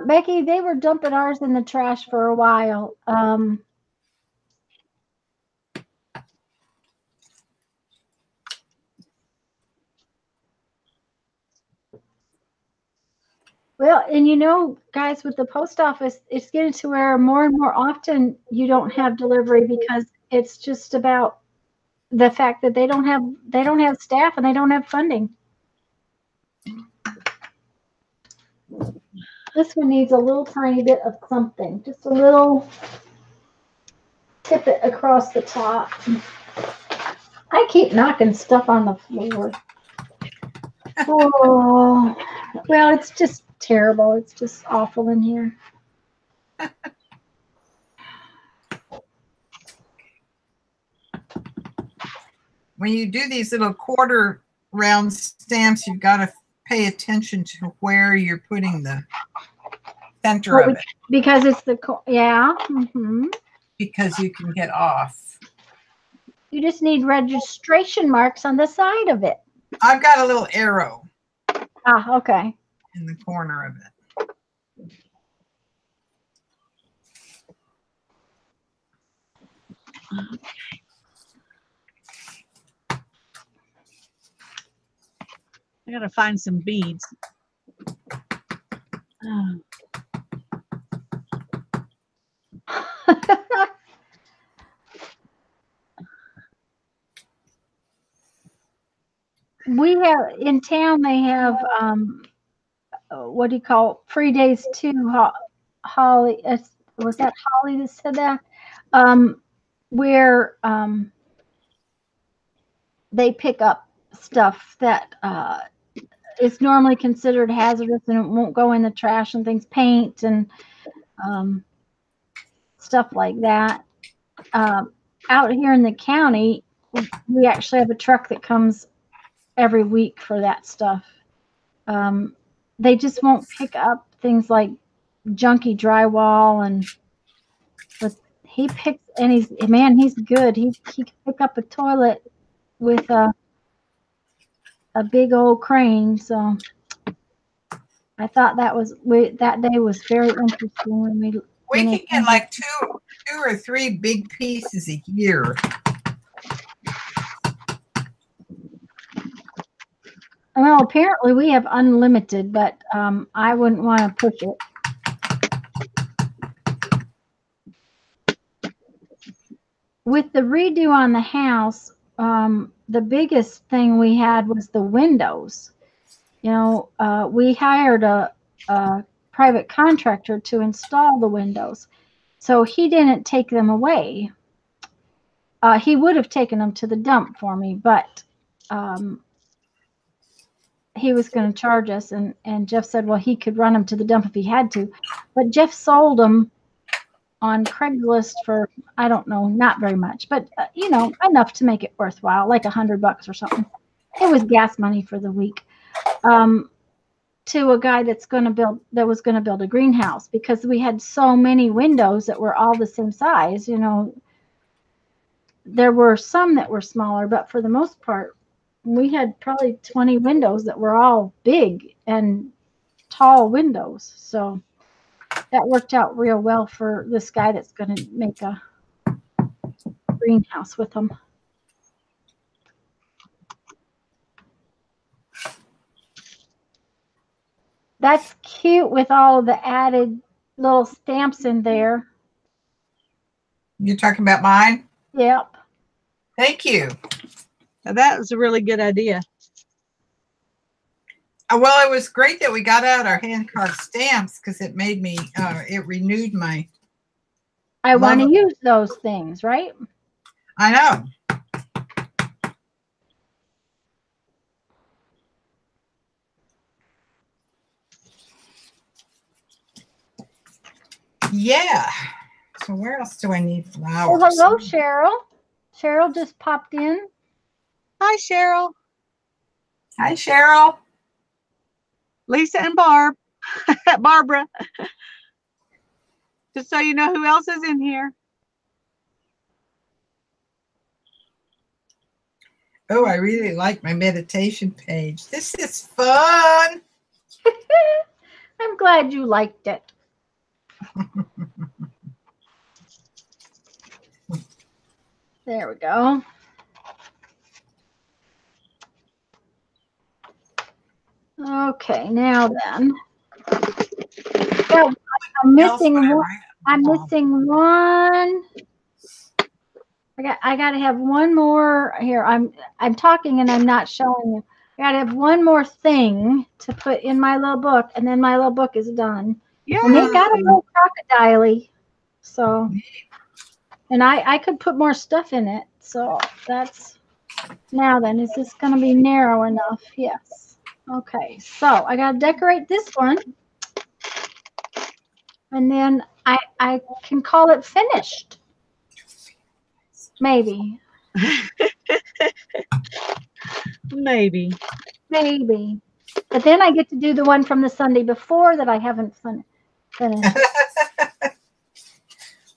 Becky, they were dumping ours in the trash for a while. Well, and you know, guys, with the post office, it's getting to where more and more often you don't have delivery, because it's just about the fact that they don't have staff, and they don't have funding. This one needs a little tiny bit of something, just a little tippet across the top. I keep knocking stuff on the floor. Oh, well, it's just terrible. It's just awful in here. When you do these little quarter round stamps, you've got to pay attention to where you're putting the center of it Because it's yeah. because you can get off. You just need registration marks on the side of it. I've got a little arrow Ah, okay. in the corner of it. I gotta find some beads. We have in town. They have what do you call free days too? Holly, was that Holly that said that? Where they pick up stuff that is normally considered hazardous and it won't go in the trash and things, paint and stuff like that. Out here in the county, we actually have a truck that comes every week for that stuff. They just won't pick up things like junky drywall but he picks, and he's good. He can pick up a toilet with a big old crane. So I thought that day was very interesting when we can get like two or three big pieces a year. Well, apparently we have unlimited, but I wouldn't want to push it. With the redo on the house, the biggest thing we had was the windows. You know, we hired a private contractor to install the windows. So he didn't take them away. He would have taken them to the dump for me, but he was going to charge us. And Jeff said, well, he could run them to the dump if he had to. But Jeff sold them on Craigslist for, I don't know, not very much, but you know, enough to make it worthwhile, like $100 or something. It was gas money for the week. To a guy that was going to build a greenhouse, because we had so many windows that were all the same size. You know, there were some that were smaller, but for the most part, we had probably 20 windows that were all big and tall windows. So that worked out real well for this guy that's going to make a greenhouse with them. That's cute with all of the added little stamps in there. You're talking about mine? Yep. Thank you. Now, that was a really good idea. Well, it was great that we got out our hand carved stamps because it made me, it renewed my. I want to use those things, right? I know. Yeah. So where else do I need flowers? Oh, hello, Cheryl. Cheryl just popped in. Hi, Cheryl. Hi, Cheryl. Lisa and Barbara. Just so you know who else is in here. Oh, I really like my meditation page. This is fun. I'm glad you liked it. There we go. Okay, now then. So I'm missing one. I'm missing one. I gotta have one more here. I'm talking and I'm not showing you. I gotta have one more thing to put in my little book, and then my little book is done. Yeah. And they got a little crocodile-y. So, and I could put more stuff in it. So that's, now then, is this gonna be narrow enough? Yes. Okay, so I gotta decorate this one. And then I can call it finished. Maybe. Maybe. Maybe. But then I get to do the one from the Sunday before that I haven't finished.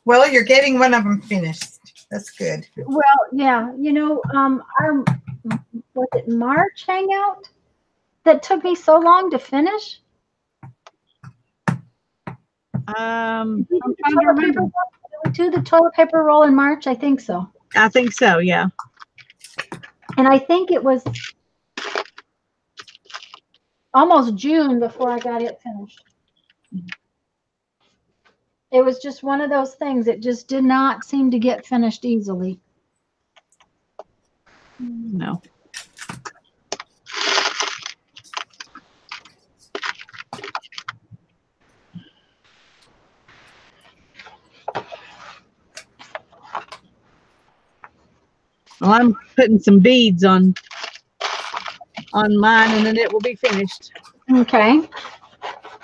Well, you're getting one of them finished. That's good. Well, yeah, you know, our was it March hangout that took me so long to finish? I'm Did we do the trying to toilet paper remember. roll? Did we do the toilet paper roll in March? I think so. I think so, yeah. And I think it was almost June before I got it finished. It was just one of those things. It just did not seem to get finished easily. No. Well, I'm putting some beads on mine, and then it will be finished. Okay.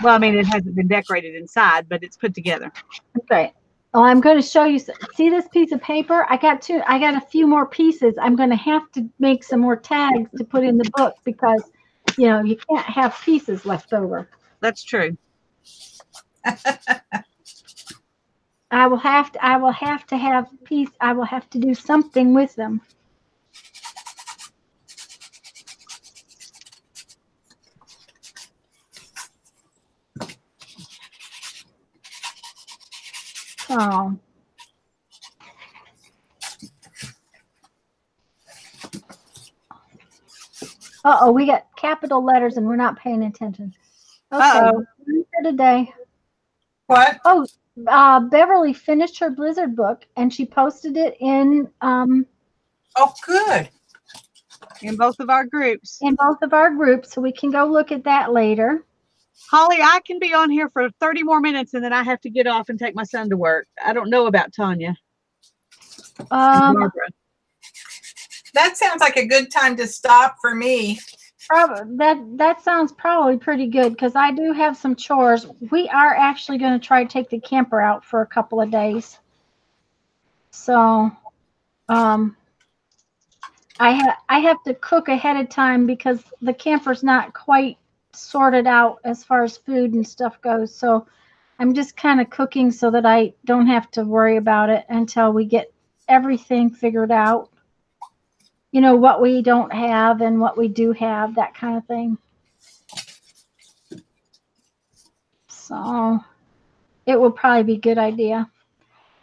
Well, I mean, it hasn't been decorated inside, but it's put together. Okay. Well, I'm going to show you. See this piece of paper? I got a few more pieces. I'm going to have to make some more tags to put in the book because, you know, you can't have pieces left over. That's true. I will have to do something with them. Oh. Uh-oh, we got capital letters and we're not paying attention. Okay, Uh-oh. for today. What? Oh, Beverly finished her Blizzard book and she posted it in Oh, good. In both of our groups. so we can go look at that later. Holly, I can be on here for 30 more minutes and then I have to get off and take my son to work. I don't know about Tanya. Barbara. That sounds like a good time to stop for me. That sounds probably pretty good because I do have some chores. We are actually going to try to take the camper out for a couple of days. So, I have to cook ahead of time because the camper's not quite sorted out as far as food and stuff goes. So I'm just kind of cooking so that I don't have to worry about it until we get everything figured out. You know, what we don't have and what we do have, that kind of thing. So it will probably be a good idea.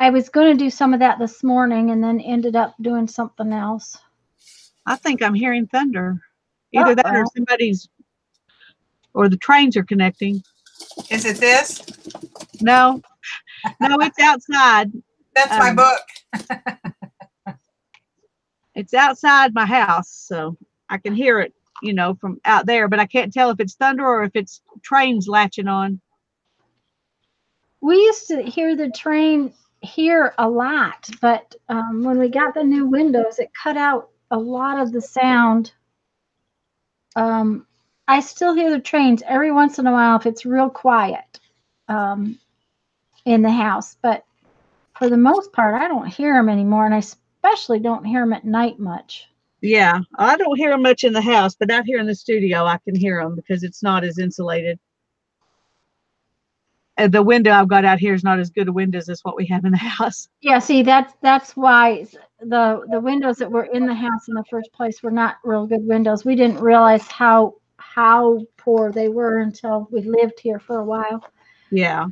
I was going to do some of that this morning and then ended up doing something else. I think I'm hearing thunder. Either that or or the trains are connecting. Is it this? No, it's outside. That's my book. It's outside my house, so I can hear it, you know, from out there, but I can't tell if it's thunder or if it's trains latching on. We used to hear the train here a lot, but when we got the new windows, it cut out a lot of the sound. I still hear the trains every once in a while if it's real quiet in the house, but for the most part, I don't hear them anymore, and I especially don't hear them at night much. Yeah, I don't hear them much in the house, but out here in the studio, I can hear them because it's not as insulated. The window I've got out here is not as good a windows as what we have in the house. Yeah, see, that's why the windows that were in the house in the first place were not real good windows. We didn't realize how poor they were until we lived here for a while. Yeah.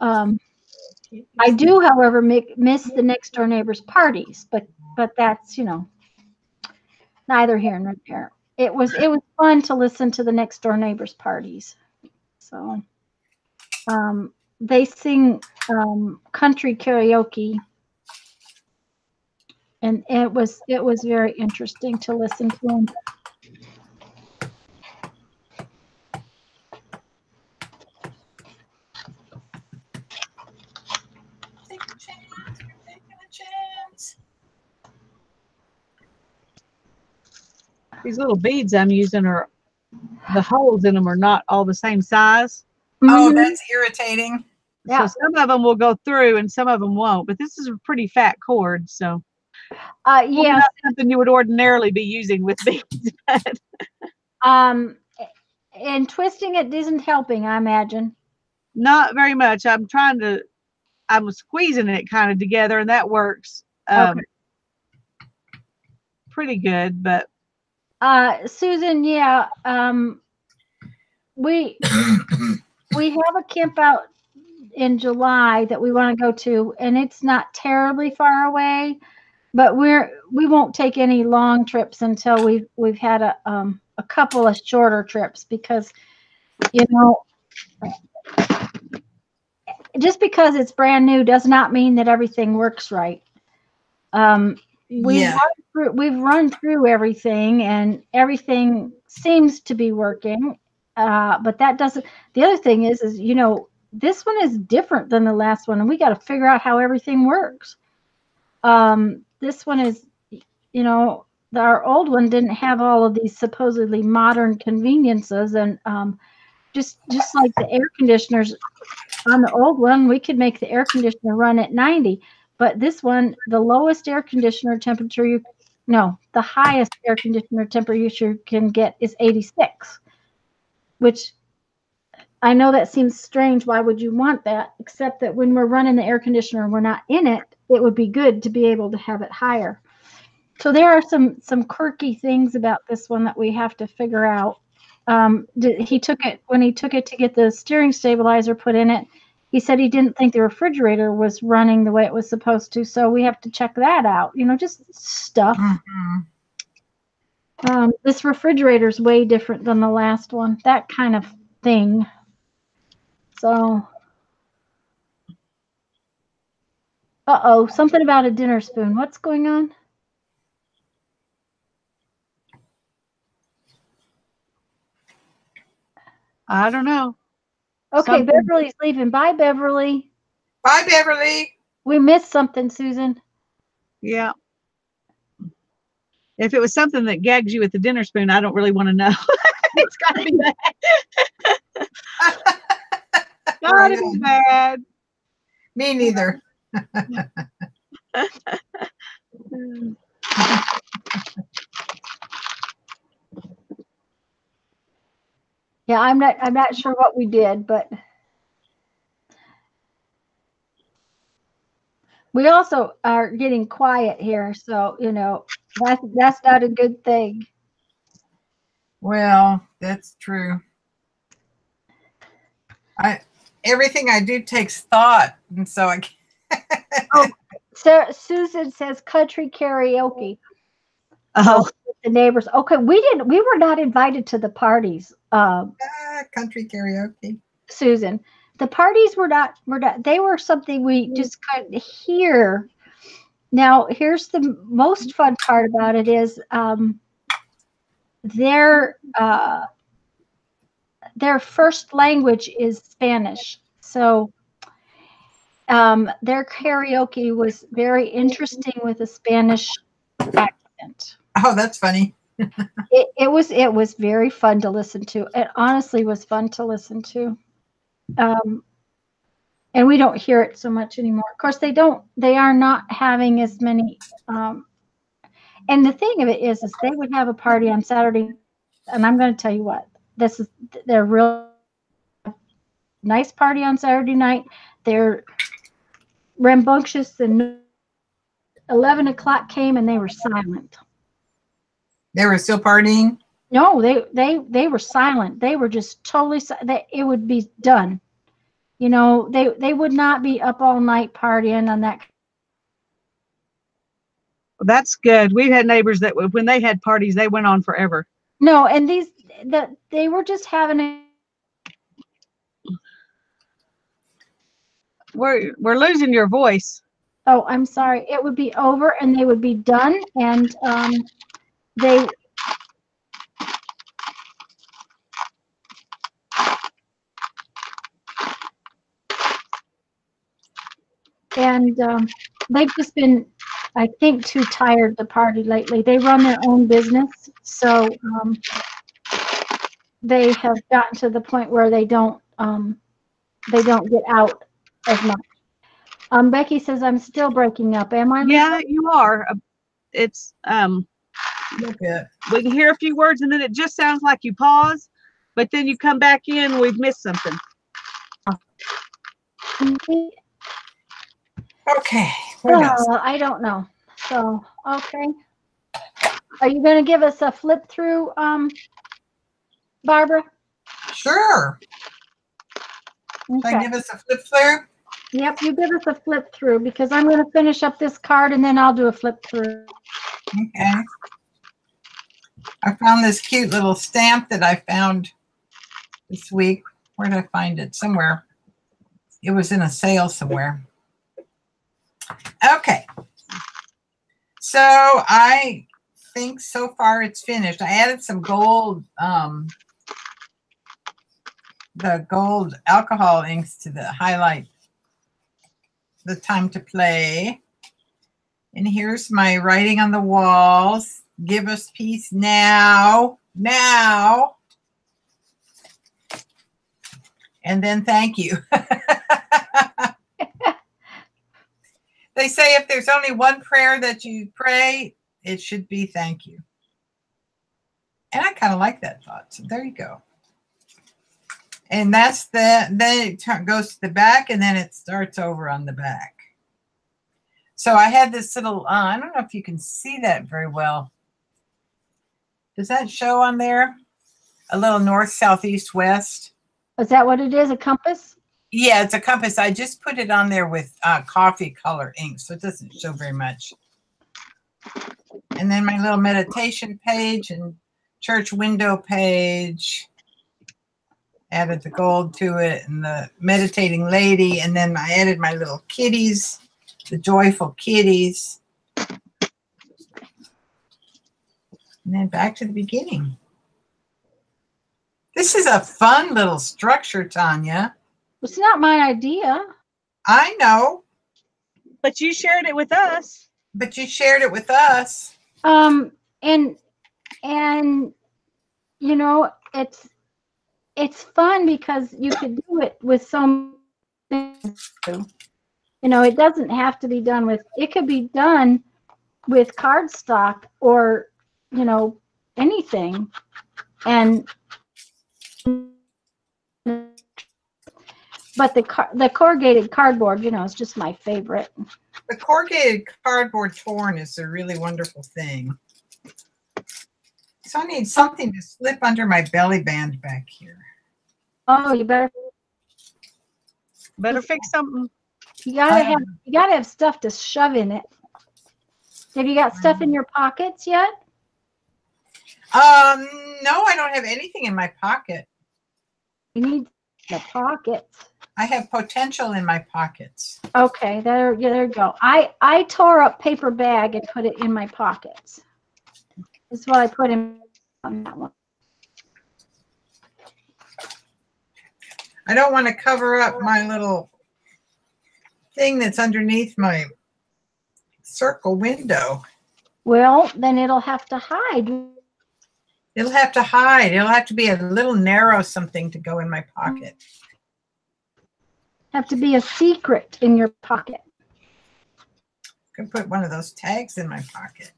I do, however, miss the next door neighbors' parties, but that's, you know, neither here nor there. It was fun to listen to the next door neighbors' parties. So they sing country karaoke, and it was very interesting to listen to them. These little beads I'm using the holes in them are not all the same size. Oh, that's irritating. Yeah. So some of them will go through and some of them won't, but this is a pretty fat cord, so Yeah, not something you would ordinarily be using with beads. and twisting it isn't helping, I imagine. Not very much. I'm squeezing it kind of together, and that works pretty good. But Susan, yeah, we have a camp out in July that we want to go to, and it's not terribly far away, but we won't take any long trips until we've had a couple of shorter trips, because just because it's brand new does not mean that everything works right. We've run through everything, and everything seems to be working, but that doesn't. The other thing is this one is different than the last one, and we got to figure out how everything works. This one is, our old one didn't have all of these supposedly modern conveniences, and just like the air conditioners on the old one, we could make the air conditioner run at 90, but this one, the lowest air conditioner temperature the highest air conditioner temperature you can get is 86, which I know that seems strange. Why would you want that? Except that when we're running the air conditioner and we're not in it, it would be good to be able to have it higher. So there are some quirky things about this one that we have to figure out. When he took it to get the steering stabilizer put in it, he said he didn't think the refrigerator was running the way it was supposed to. So we have to check that out. Just stuff. Mm-hmm. This refrigerator is way different than the last one. That kind of thing. So, something about a dinner spoon. What's going on? I don't know. Okay, Beverly's leaving. Bye, Beverly. Bye, Beverly. We missed something, Susan. Yeah. If it was something that gags you with the dinner spoon, I don't really want to know. It's got to be bad. Gotta be bad. Me neither. Yeah, I'm not sure what we did, but we also are getting quiet here, so that's not a good thing. Well, that's true. Everything I do takes thought, and so I can't. Susan says country karaoke. Oh, the neighbors. Okay, we were not invited to the parties. Country karaoke. Susan, the parties were not. They were something we just couldn't hear. Now, here's the most fun part about it is their first language is Spanish. So their karaoke was very interesting with a Spanish accent. Oh, that's funny. It was very fun to listen to. It honestly was fun to listen to. And we don't hear it so much anymore. Of course, they are not having as many. And the thing of it is they would have a party on Saturday, and I'm going to tell you what, they're real nice party on Saturday night. They're rambunctious, and 11 o'clock came and they were silent. They were still partying? No, they were silent. They were just totally it would be done. They would not be up all night partying on that. Well, that's good. We've had neighbors that when they had parties, they went on forever. No, and they were just having a. We're losing your voice. Oh, I'm sorry. It would be over and they would be done, and they. And they've just been, I think, too tired to party lately. They run their own business, so they have gotten to the point where they don't get out as much. Becky says I'm still breaking up. Am I? Yeah, you are. It's Okay. we can hear a few words and then it just sounds like you pause, but then you come back in. We've missed something. Okay, what else? I don't know. So, okay. Are you going to give us a flip through, Barbara? Sure. Should I Okay. give us a flip through? Yep, you give us a flip through because I'm going to finish up this card and then I'll do a flip through. Okay. I found this cute little stamp that I found this week. Where did I find it? Somewhere. It was in a sale somewhere. Okay. So I think so far it's finished. I added some gold, the gold alcohol inks to the highlight the time to play. And here's my writing on the walls. Give us peace now. Now. And then thank you. They say if there's only one prayer that you pray, it should be thank you. And I kind of like that thought. So there you go. And that's then it goes to the back and then it starts over on the back. So I had this little, I don't know if you can see that very well. Does that show on there? A little north, south, east, west. Is that what it is? A compass? Yeah, it's a compass. I just put it on there with coffee color ink, so it doesn't show very much. And then my little meditation page and church window page. Added the gold to it and the meditating lady. And then I added my little kitties, the joyful kitties. And then back to the beginning. This is a fun little structure, Tanya. It's not my idea. I know. But you shared it with us. But you shared it with us. And you know, it's fun because you could do it with some things. You know, it doesn't have to be done with, it could be done with cardstock or, you know, anything. And but the corrugated cardboard, you know, is just my favorite. The corrugated cardboard torn is a really wonderful thing. So I need something to slip under my belly band back here. Oh, you better fix something. you gotta have stuff to shove in it. Have you got stuff in your pockets yet? No, I don't have anything in my pocket. You need the pockets. I have potential in my pockets. Okay, there you go. I tore up paper bag and put it in my pockets. This is what I put in on that one. I don't want to cover up my little thing that's underneath my circle window. Well, then it'll have to hide. It'll have to hide. It'll have to be a little narrow something to go in my pocket. Have to be a secret in your pocket. I could put one of those tags in my pocket.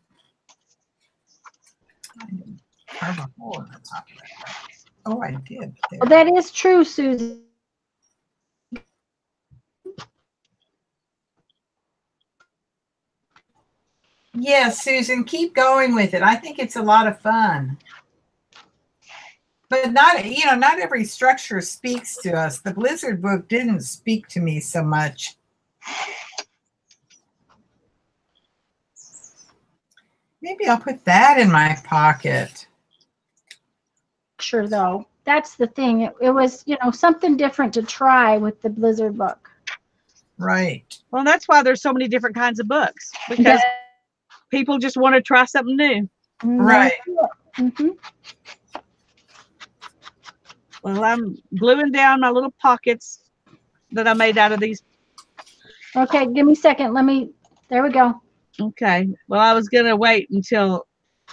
I didn't carve a hole in the top of that. Oh, I did. There. Well, that is true, Susan. Yeah, Susan, keep going with it. I think it's a lot of fun. But not every structure speaks to us. The Blizzard book didn't speak to me so much. Maybe I'll put that in my pocket. Sure, though. That's the thing. It was, you know, something different to try with the Blizzard book. Right. Well, that's why there's so many different kinds of books, because people just want to try something new. Right. Mm-hmm. Well, I'm gluing down my little pockets that I made out of these. Okay, give me a second. There we go. Okay. Well, I was going to wait until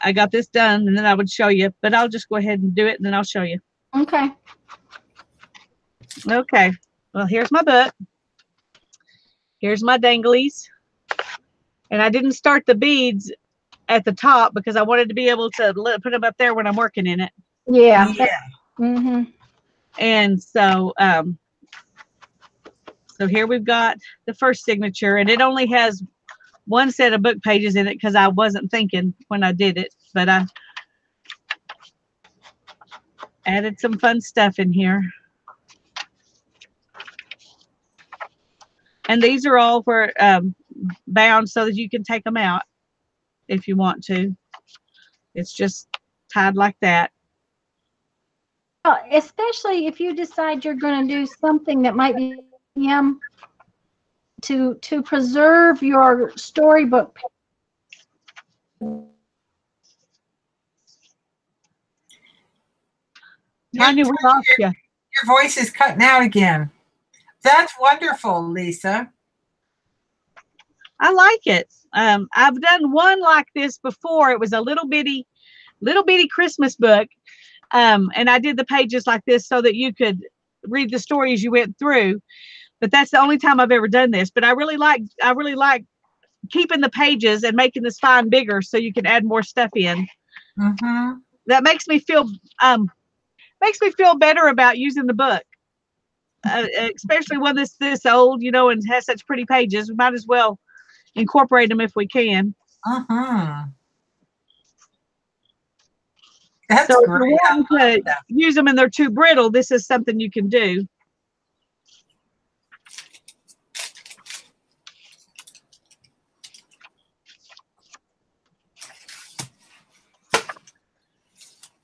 I got this done and then I would show you, but I'll just go ahead and do it and then I'll show you. Okay. Okay. Well, here's my book. Here's my danglies. And I didn't start the beads at the top because I wanted to be able to put them up there when I'm working in it. Yeah. Yeah. Mm-hmm. And so So here we've got the first signature, and it only has one set of book pages in it because I wasn't thinking when I did it, but I added some fun stuff in here. And these are all where bound so that you can take them out if you want to. It's just tied like that. Well, especially if you decide you're going to do something that might be to preserve your storybook. Tanya, we lost you. Your voice is cutting out again. That's wonderful, Lisa. I like it. I've done one like this before. It was a little bitty Christmas book. And I did the pages like this so that you could read the story as you went through. But that's the only time I've ever done this. But I really like keeping the pages and making the spine bigger so you can add more stuff in. Mm-hmm. That makes me feel better about using the book. Especially one that's this old, you know, and has such pretty pages. We might as well incorporate them if we can. That's so great. If you want to use them and they're too brittle, this is something you can do.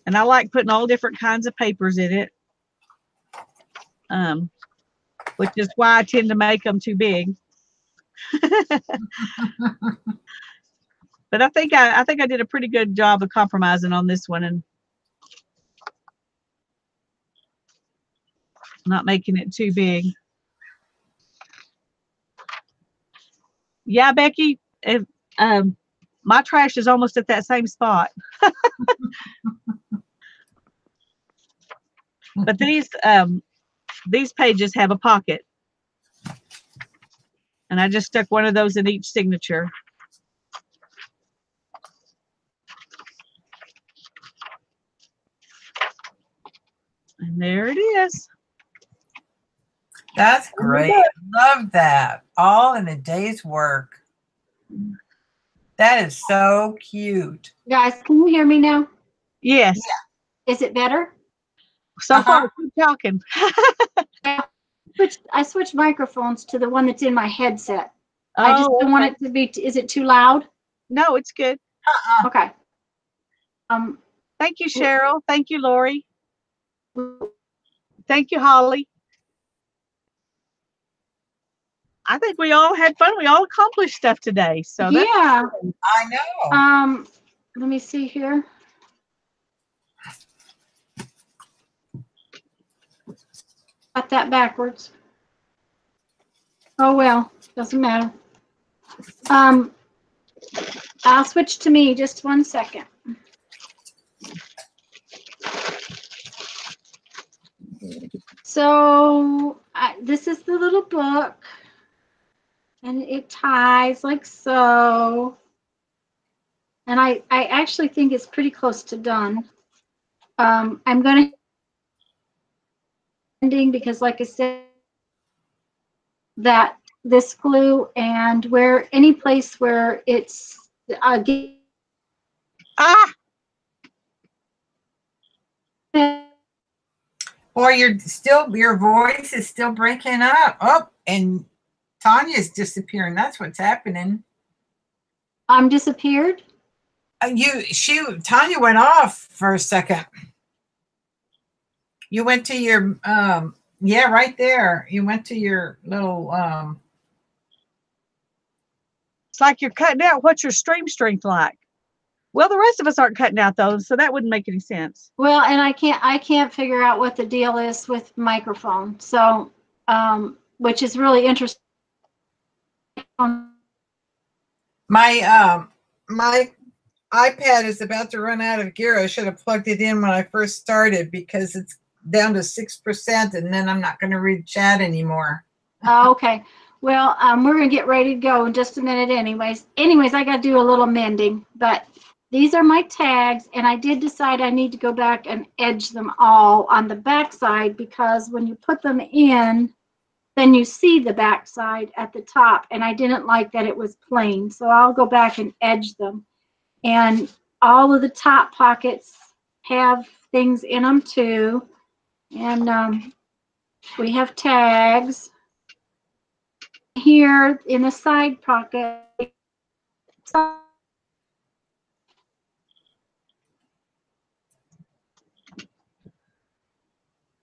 And I like putting all different kinds of papers in it, which is why I tend to make them too big. But I think I did a pretty good job of compromising on this one and not making it too big. Yeah, Becky, if, my trash is almost at that same spot. But these pages have a pocket. And I just stuck one of those in each signature. And there it is. That's great. Love that. All in a day's work. That is so cute. Guys, can you hear me now? Yes. Yeah. Is it better? So far, keep talking. I switched microphones to the one that's in my headset. Oh, I just don't want it to be. Is it too loud? No, it's good. Okay. Thank you, Cheryl. Thank you, Lori. Thank you, Holly. I think we all had fun. We all accomplished stuff today. So yeah, I know. Let me see here. Got that backwards. Oh well, doesn't matter. I'll switch to me. Just 1 second. So this is the little book, and it ties like so. And I actually think it's pretty close to done. I'm going to ending because, like I said, that this glue and where any place where it's Or your voice is still breaking up. Oh, and Tanya's disappearing. That's what's happening. I'm disappeared. Tanya went off for a second. You went to your yeah, right there. You went to your little it's like you're cutting out. What's your stream strength like? Well, the rest of us aren't cutting out those, so that wouldn't make any sense. Well, and I can't figure out what the deal is with microphone. So, which is really interesting. My iPad is about to run out of gear. I should have plugged it in when I first started because it's down to 6%, and then I'm not going to read chat anymore. Okay. Well, we're going to get ready to go in just a minute anyways. I got to do a little mending, but these are my tags, and I did decide I need to go back and edge them all on the back side because when you put them in, then you see the back side at the top, and I didn't like that it was plain, so I'll go back and edge them. And all of the top pockets have things in them too. And we have tags here in the side pocket.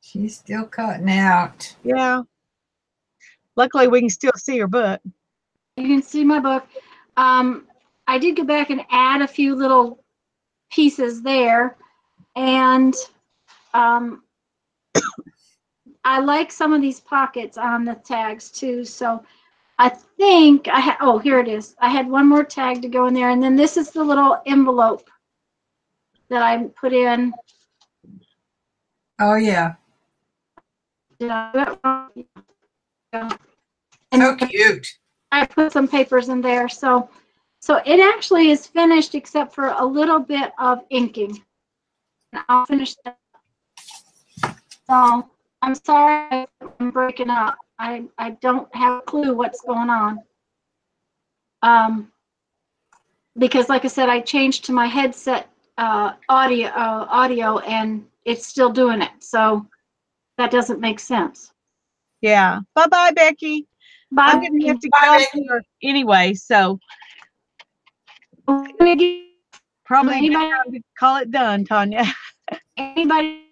She's still cutting out. Yeah. Luckily, we can still see her book. You can see my book. I did go back and add a few little pieces there, and I like some of these pockets on the tags too. So I think I had, oh, here it is. I had one more tag to go in there, and then this is the little envelope that I put in. Oh yeah. Did I do it wrong? Yeah. So And cute. I put some papers in there. So it actually is finished except for a little bit of inking. And I'll finish that. So I'm sorry I'm breaking up. I don't have a clue what's going on. Because like I said, I changed to my headset audio and it's still doing it. So that doesn't make sense. Yeah. Bye-bye, Becky. Bye. I'm going to have to Bye, get off Becky. here anyway, so probably a good Anybody? time to call it done, Tanya. Anybody?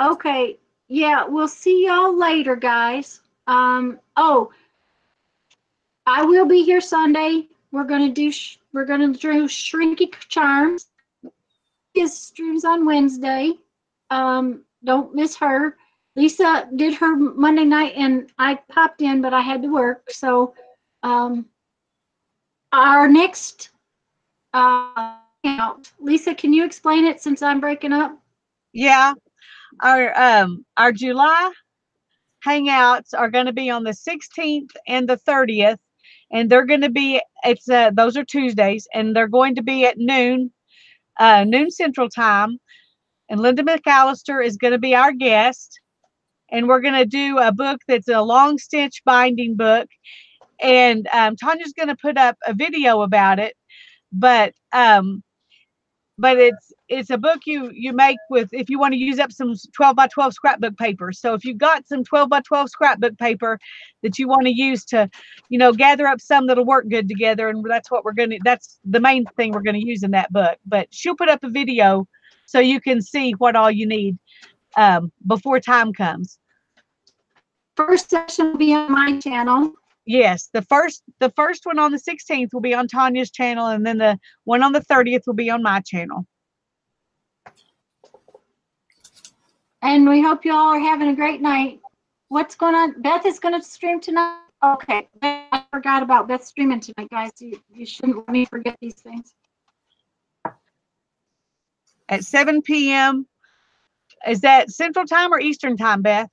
Okay. Yeah, we'll see y'all later, guys. Oh, I will be here Sunday. We're gonna do Shrinky Charms. His streams on Wednesday. Don't miss her. Lisa did her Monday night, and I popped in, but I had to work. So, our next hangout. Lisa, can you explain it since I'm breaking up? Yeah. Our July hangouts are going to be on the 16th and the 30th, and they're going to be those are Tuesdays, and they're going to be at noon Central Time. And Linda McAllister is going to be our guest, and we're going to do a book that's a long stitch binding book. And Tanya's going to put up a video about it, but it's a book you make with, if you want to use up some 12 by 12 scrapbook paper. So if you've got some 12 by 12 scrapbook paper that you want to use to, gather up some that'll work good together, and that's the main thing we're going to use in that book. But she'll put up a video so you can see what all you need before time comes. First session will be on my channel. Yes, the first one on the 16th will be on Tanya's channel, and then the one on the 30th will be on my channel. And we hope you all are having a great night. What's going on? Beth is going to stream tonight. Okay, I forgot about Beth streaming tonight, guys. You shouldn't let me forget these things. At 7 p.m. Is that Central Time or Eastern Time, Beth?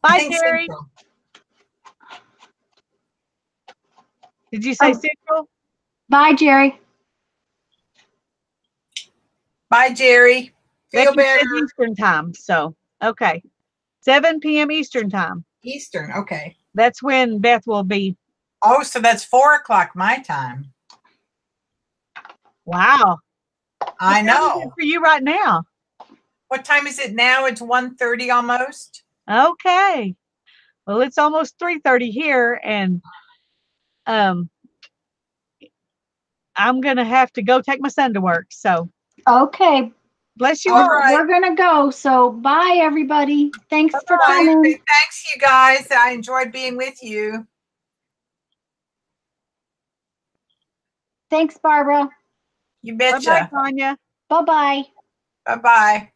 Bye, Jerry. Central. Did you say Oh. Central? Bye, Jerry. Bye, Jerry. Feel Becky said better. Eastern Time. So, okay. 7 p.m. Eastern Time. Eastern. Okay. That's when Beth will be. Oh, so that's 4 o'clock my time. Wow. I What time is it know. for you right now? What time is it now? It's 1:30 almost. Okay. Well, it's almost 3:30 here, and I'm gonna have to go take my son to work. So Okay. bless you All all. right. We're going to go. So bye, everybody. Thanks for Bye. coming. Thanks, you guys. I enjoyed being with you. Thanks, Barbara. You Bye-bye, betcha. Tanya. Bye-bye. Bye-bye.